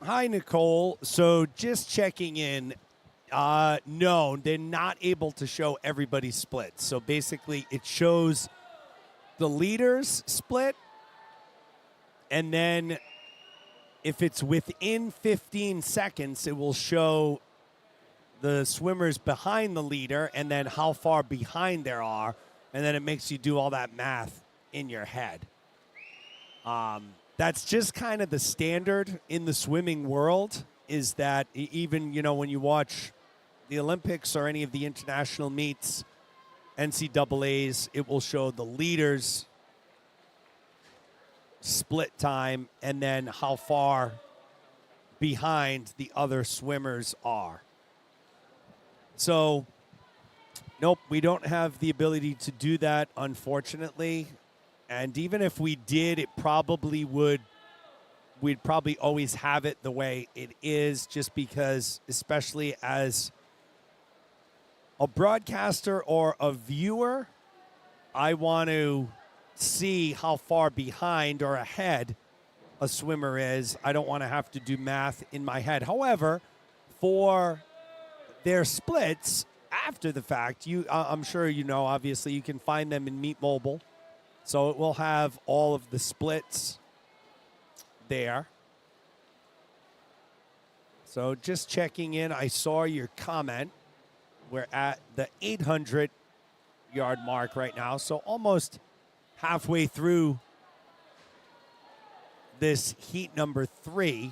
Hi, Nicole. So just checking in. No, they're not able to show everybody's split. So basically, it shows the leaders split, and then if it's within 15 seconds, it will show the swimmers behind the leader and then how far behind there are, and then it makes you do all that math in your head. That's just kind of the standard in the swimming world, is that even, when you watch the Olympics or any of the international meets, NCAAs, it will show the leaders split time and then how far behind the other swimmers are. So, nope, we don't have the ability to do that, unfortunately. And even if we did, we'd probably always have it the way it is, just because, especially as a broadcaster or a viewer, I want to see how far behind or ahead a swimmer is. I don't want to have to do math in my head. However, for their splits after the fact, I'm sure obviously you can find them in Meet Mobile. So it will have all of the splits there. So just checking in, I saw your comment. We're at the 800-yard mark right now, so almost halfway through this heat number 3.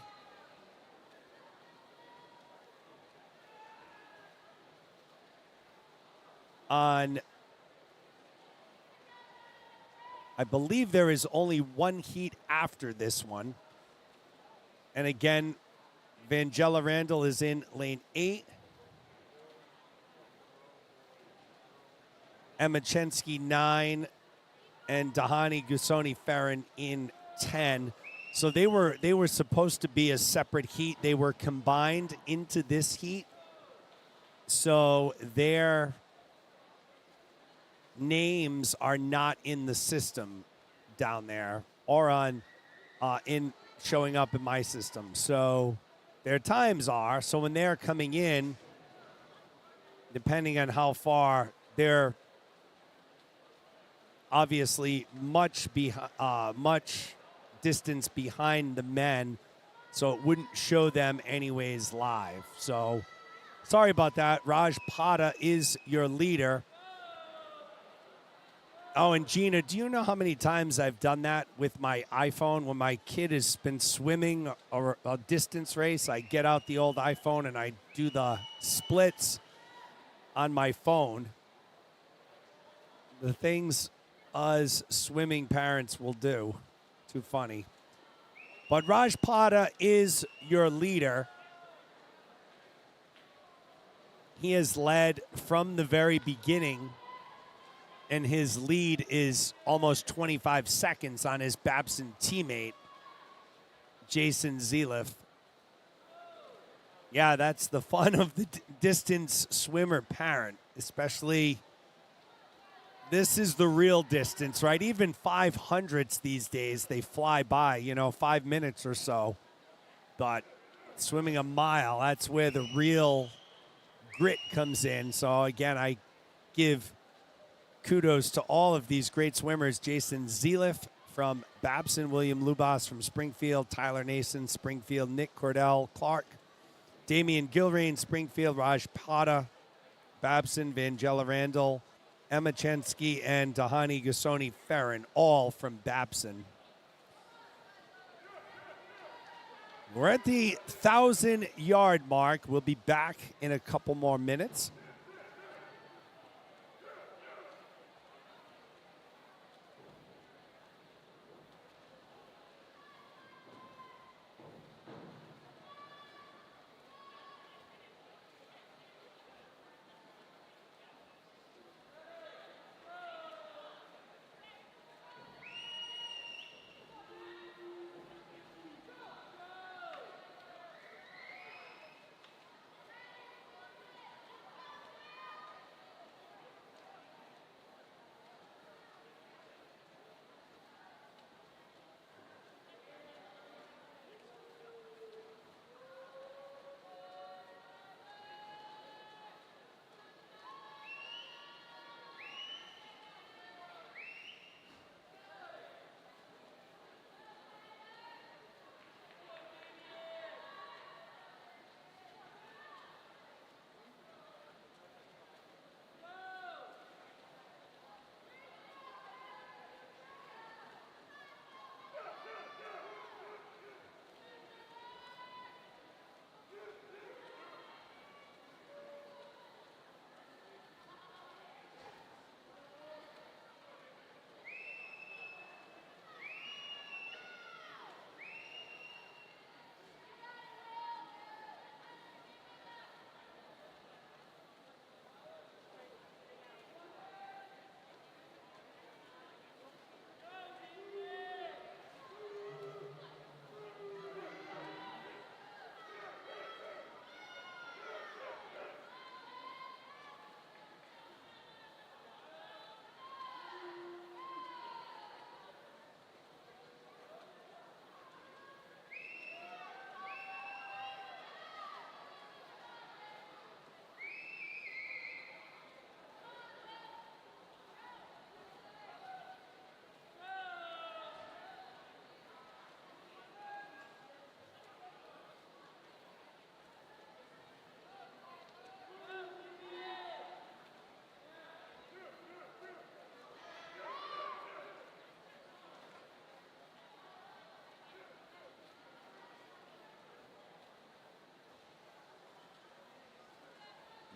I believe there is only one heat after this one. And again, Vangela Randall is in lane 8. Emma Chensky 9, and Dahani Gusoni Farron in 10. So they were supposed to be a separate heat. They were combined into this heat. So their names are not in the system down there or in showing up in my system. So their times are. So when they're coming in, depending on how far, they're obviously much distance behind the men, so it wouldn't show them anyways live. So sorry about that. Raj Pata is your leader. Oh, and Gina, do you know how many times I've done that with my iPhone? When my kid has been swimming or a distance race, I get out the old iPhone and I do the splits on my phone. The things us swimming parents will do. Too funny. But Raj Pata is your leader. He has led from the very beginning, and his lead is almost 25 seconds on his Babson teammate, Jason Zeliff. Yeah, that's the fun of the distance swimmer parent, especially this is the real distance, right? Even 500s these days, they fly by, 5 minutes or so. But swimming a mile, that's where the real grit comes in. So, again, I give kudos to all of these great swimmers. Jason Zeliff from Babson, William Lubas from Springfield, Tyler Nason, Springfield, Nick Cordell, Clark, Damian Gilrain, Springfield, Raj Pata, Babson, Vangela Randall, Emma Chensky, and Dahani Gusoni Farron, all from Babson. We're at the 1,000-yard mark. We'll be back in a couple more minutes.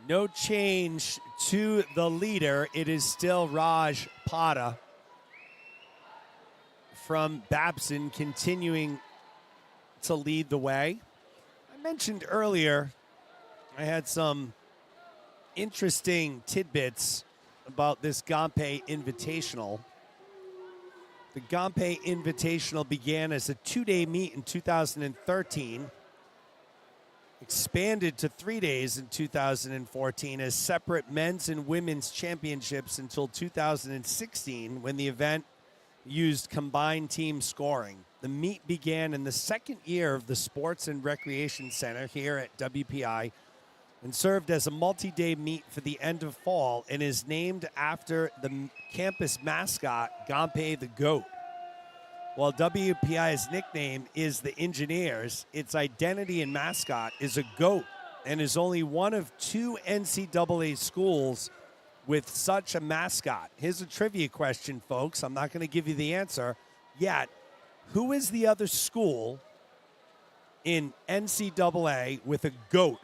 No change to the leader. It is still Raj Pada from Babson continuing to lead the way. I mentioned earlier I had some interesting tidbits about this Gompei Invitational. The Gompei Invitational began as a 2-day meet in 2013, expanded to 3 days in 2014 as separate men's and women's championships until 2016, when the event used combined team scoring. The meet began in the second year of the Sports and Recreation Center here at WPI and served as a multi-day meet for the end of fall and is named after the campus mascot, Gompei the Goat. While WPI's nickname is the Engineers, its identity and mascot is a goat and is only one of 2 NCAA schools with such a mascot. Here's a trivia question, folks. I'm not going to give you the answer yet. Who is the other school in NCAA with a goat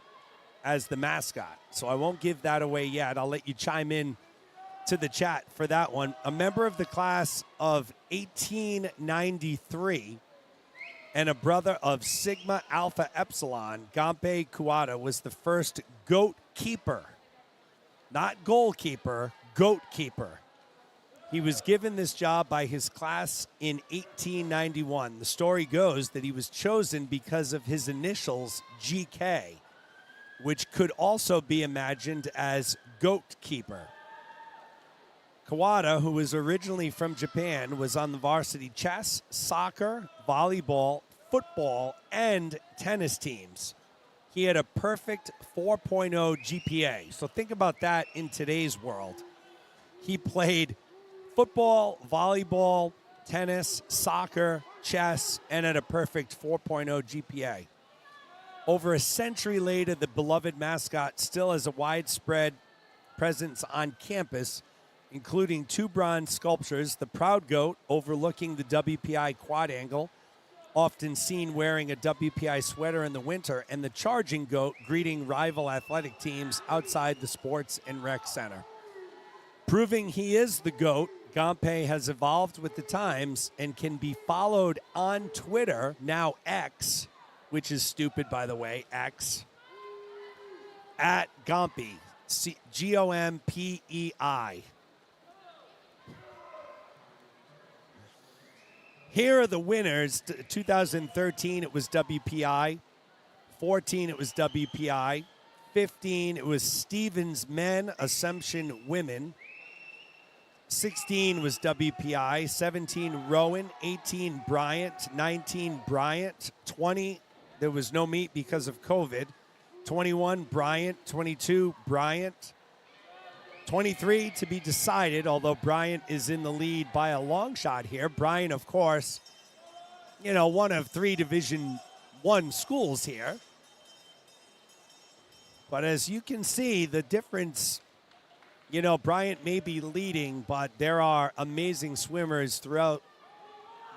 as the mascot? So I won't give that away yet. I'll let you chime in to the chat for that one. A member of the class of 1893 and a brother of Sigma Alpha Epsilon, Gompei Kuwata was the first goat keeper. Not goalkeeper, goat keeper. He was given this job by his class in 1891. The story goes that he was chosen because of his initials, GK, which could also be imagined as goat keeper. Kawada, who was originally from Japan, was on the varsity chess, soccer, volleyball, football, and tennis teams. He had a perfect 4.0 GPA. So think about that in today's world. He played football, volleyball, tennis, soccer, chess, and had a perfect 4.0 GPA. Over a century later, the beloved mascot still has a widespread presence on campus, including 2 bronze sculptures, the Proud Goat overlooking the WPI quad angle, often seen wearing a WPI sweater in the winter, and the Charging Goat greeting rival athletic teams outside the Sports and Rec Center. Proving he is the GOAT, Gompei has evolved with the times and can be followed on Twitter, now X, which is stupid, by the way, X, at Gompei, Gompei. Here are the winners. 2013, it was WPI. 14, it was WPI. 15, it was Stevens men, Assumption women. 16 was WPI. 17, Rowan. 18, Bryant. 19, Bryant. 20, there was no meet because of COVID. 21, Bryant. 22, Bryant. 23 to be decided, although Bryant is in the lead by a long shot here. Bryant, of course, one of 3 Division I schools here. But as you can see, the difference, Bryant may be leading, but there are amazing swimmers throughout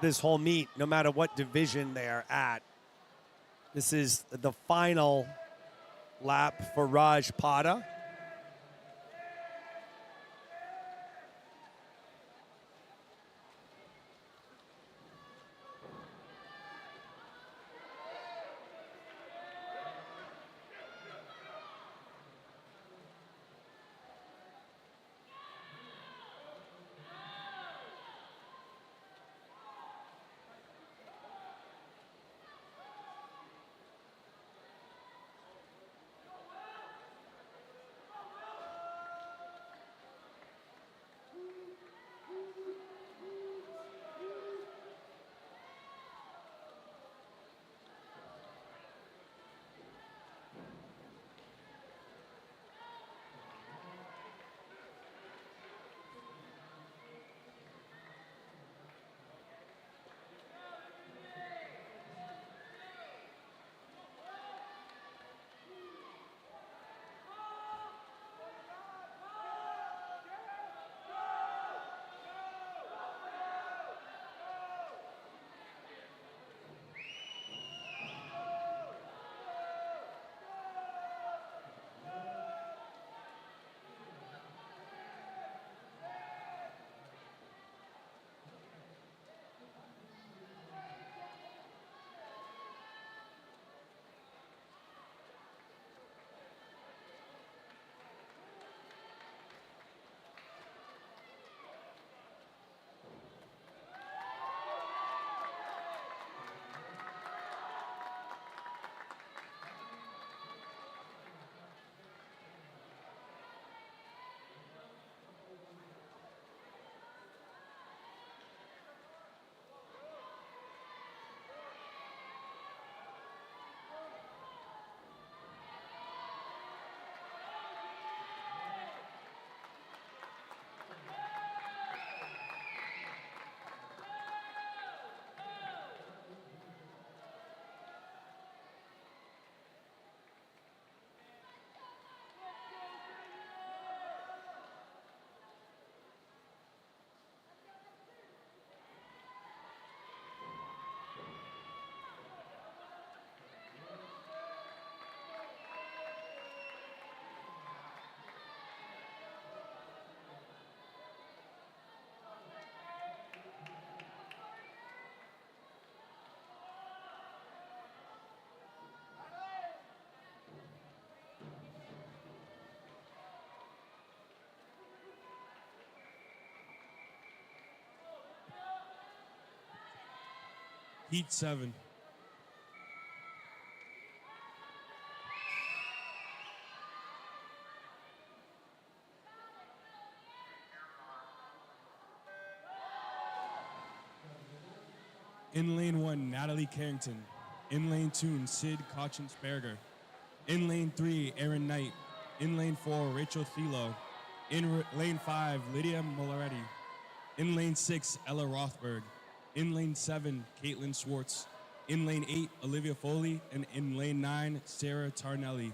this whole meet, no matter what division they're at. This is the final lap for Raj Pada. Heat 7. In lane 1, Natalie Carrington. In lane 2, Sid Kochensberger. In lane 3, Aaron Knight. In lane 4, Rachel Thilo. In lane 5, Lydia Mollaretti. In lane 6, Ella Rothberg. In lane 7, Caitlin Schwartz. In lane 8, Olivia Foley. And in lane 9, Sarah Tarnelli.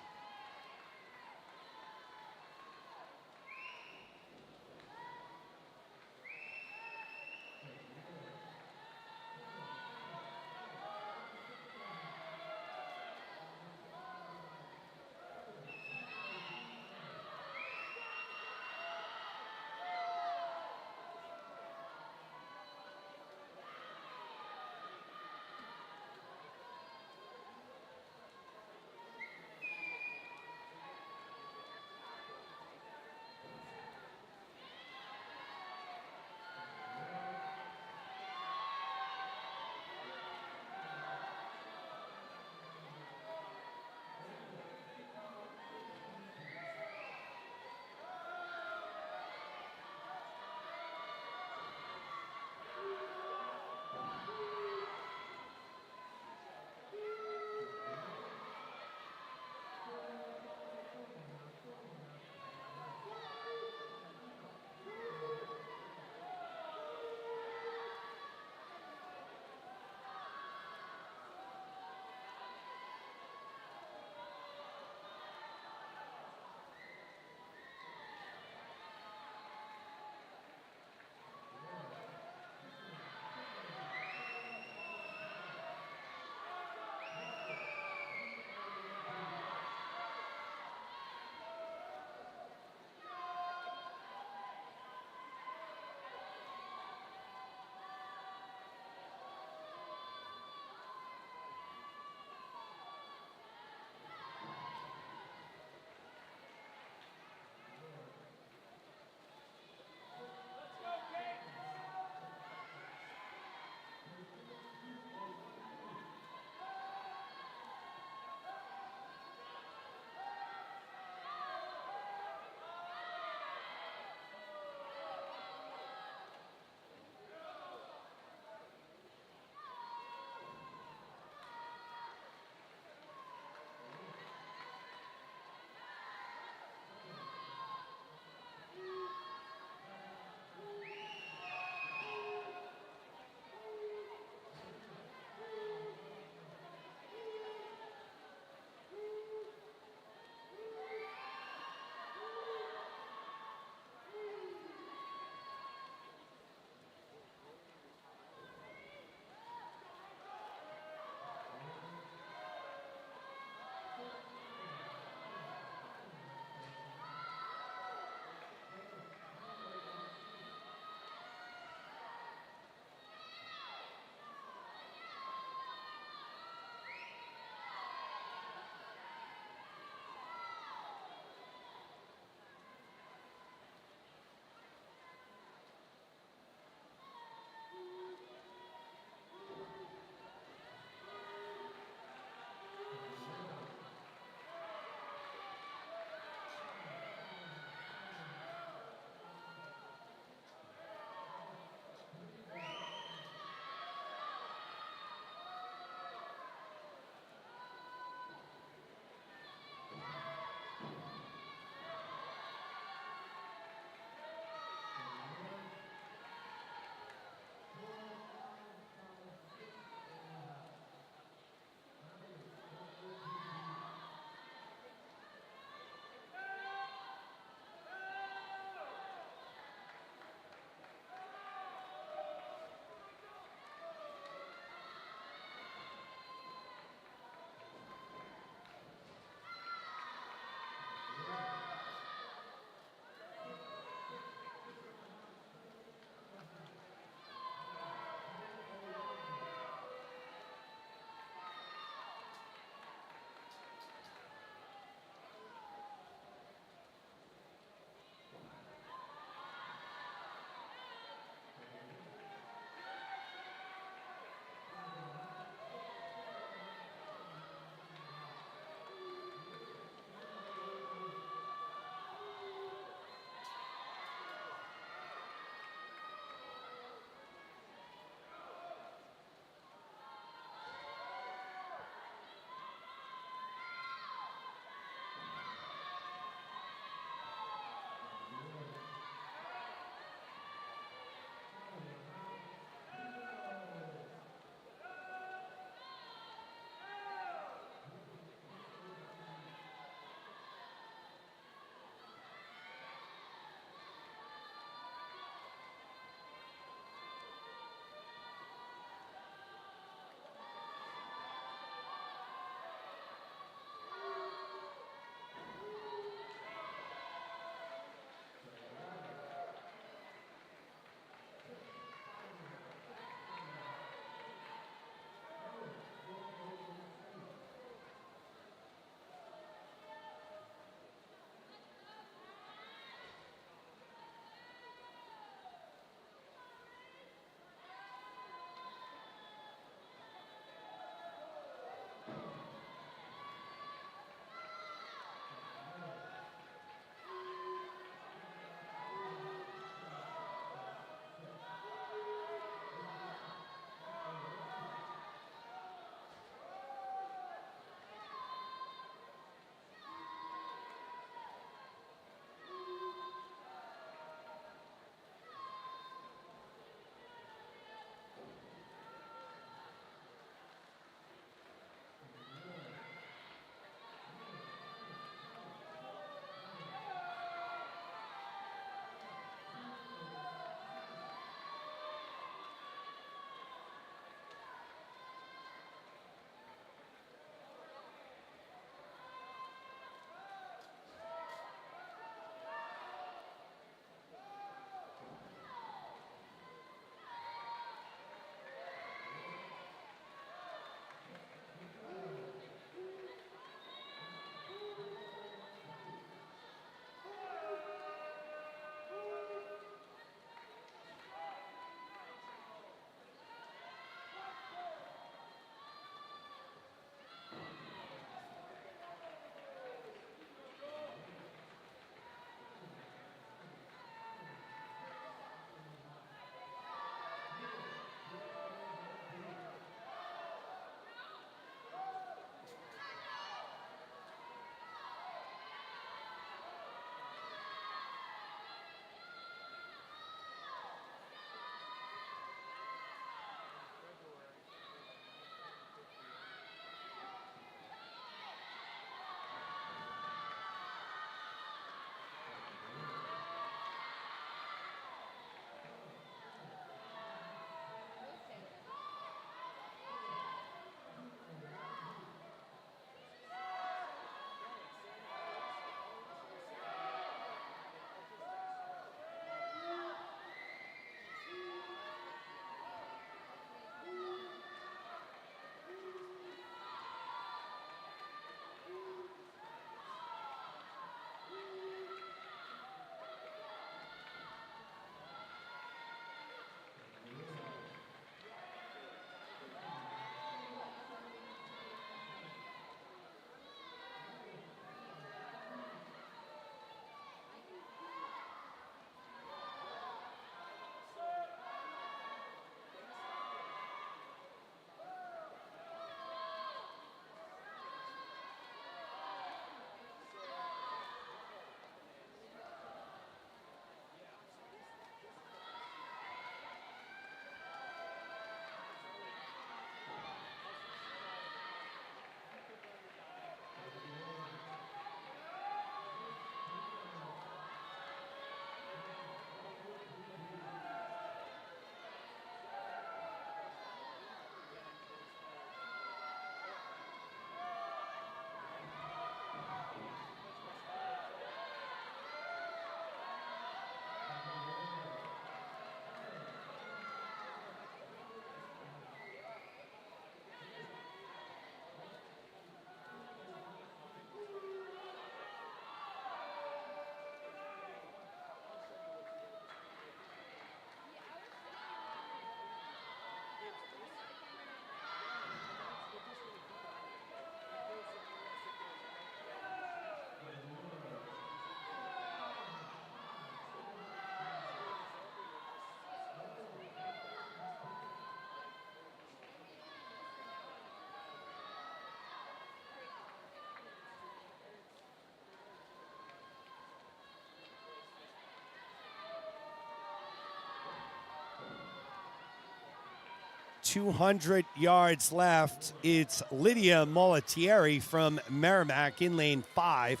200 yards left. It's Lydia Molatieri from Merrimack in lane 5.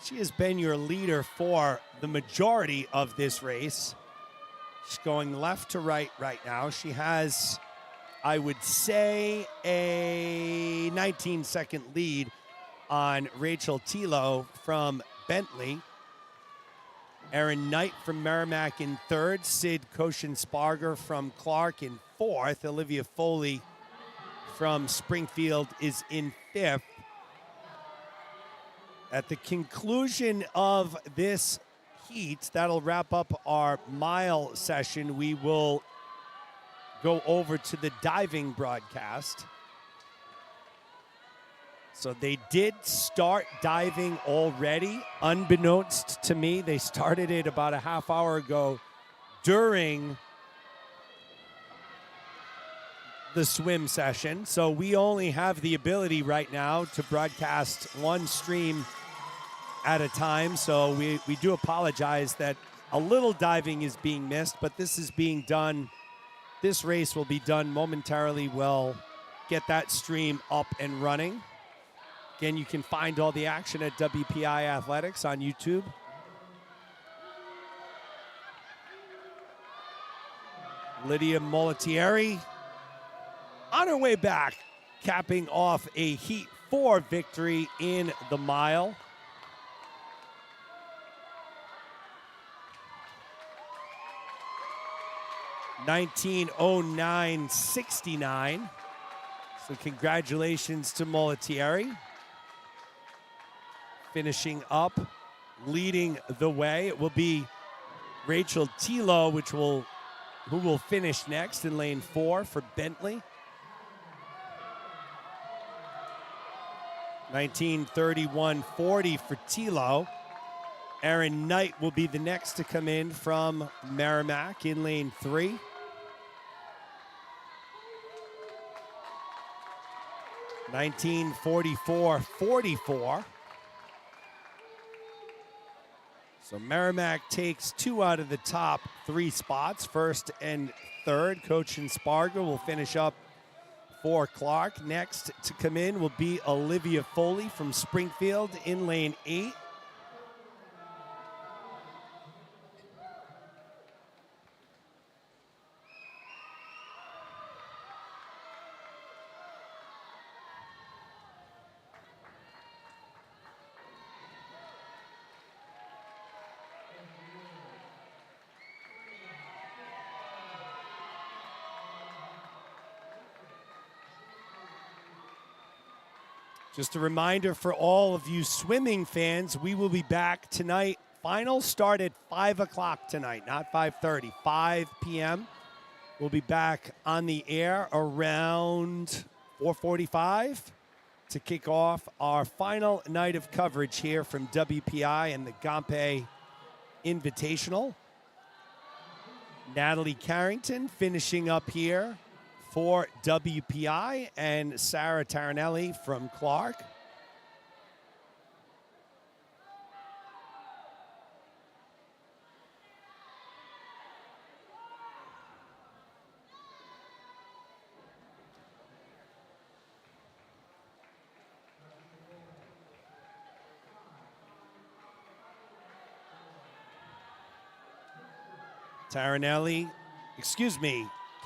She has been your leader for the majority of this race. She's going left to right now. She has, I would say, a 19-second lead on Rachel Tilo from Bentley. Erin Knight from Merrimack in 3rd. Sid Koshin-Sparger from Clark in 4th. Olivia Foley from Springfield is in 5th. At the conclusion of this heat, that'll wrap up our mile session. We will go over to the diving broadcast. So they did start diving already, unbeknownst to me. They started it about a half hour ago during the swim session. So we only have the ability right now to broadcast one stream at a time. So we do apologize that a little diving is being missed, but this is being done. This race will be done momentarily. We'll get that stream up and running. Again, you can find all the action at WPI Athletics on YouTube. Lydia Molatieri on her way back, capping off a Heat 4 victory in the mile. (19:09.69). So congratulations to Molatieri. Finishing up, leading the way. It will be Rachel Tilo, who will finish next in lane 4 for Bentley. 19:31.40 for Tilo. Erin Knight will be the next to come in from Merrimack in lane 3. 19:44.44. So Merrimack takes 2 out of the top 3 spots, 1st and 3rd. Koshin-Sparger will finish up for Clark. Next to come in will be Olivia Foley from Springfield in lane 8. Just a reminder for all of you swimming fans, we will be back tonight. Finals start at 5 o'clock tonight, not 5:30, 5 p.m. We'll be back on the air around 4:45 to kick off our final night of coverage here from WPI and the Gompei Invitational. Natalie Carrington finishing up here for WPI, and Sarah Taranelli from Clark.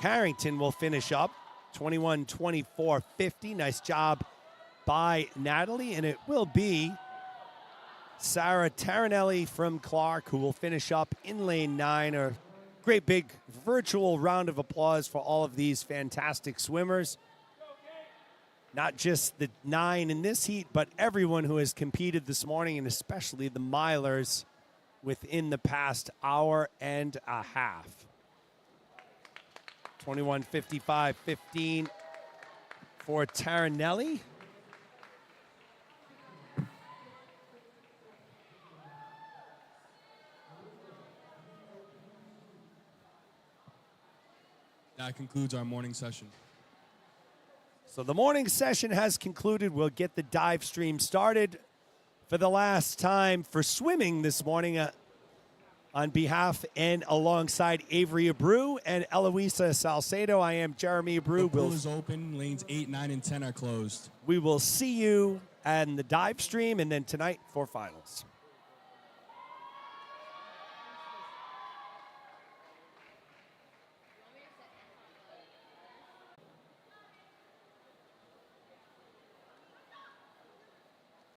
Carrington will finish up 21:24.50. Nice job by Natalie, and it will be Sarah Taranelli from Clark who will finish up in lane 9. A great big virtual round of applause for all of these fantastic swimmers. Not just the 9 in this heat, but everyone who has competed this morning, and especially the milers within the past hour and a half. 21:55.15 for Taranelli. That concludes our morning session. So the morning session has concluded. We'll get the dive stream started for the last time for swimming this morning. On behalf and alongside Avery Abreu and Eloisa Salcedo, I am Jeremy Abreu. The pool is open. Lanes 8, 9, and 10 are closed. We will see you on the dive stream and then tonight for finals.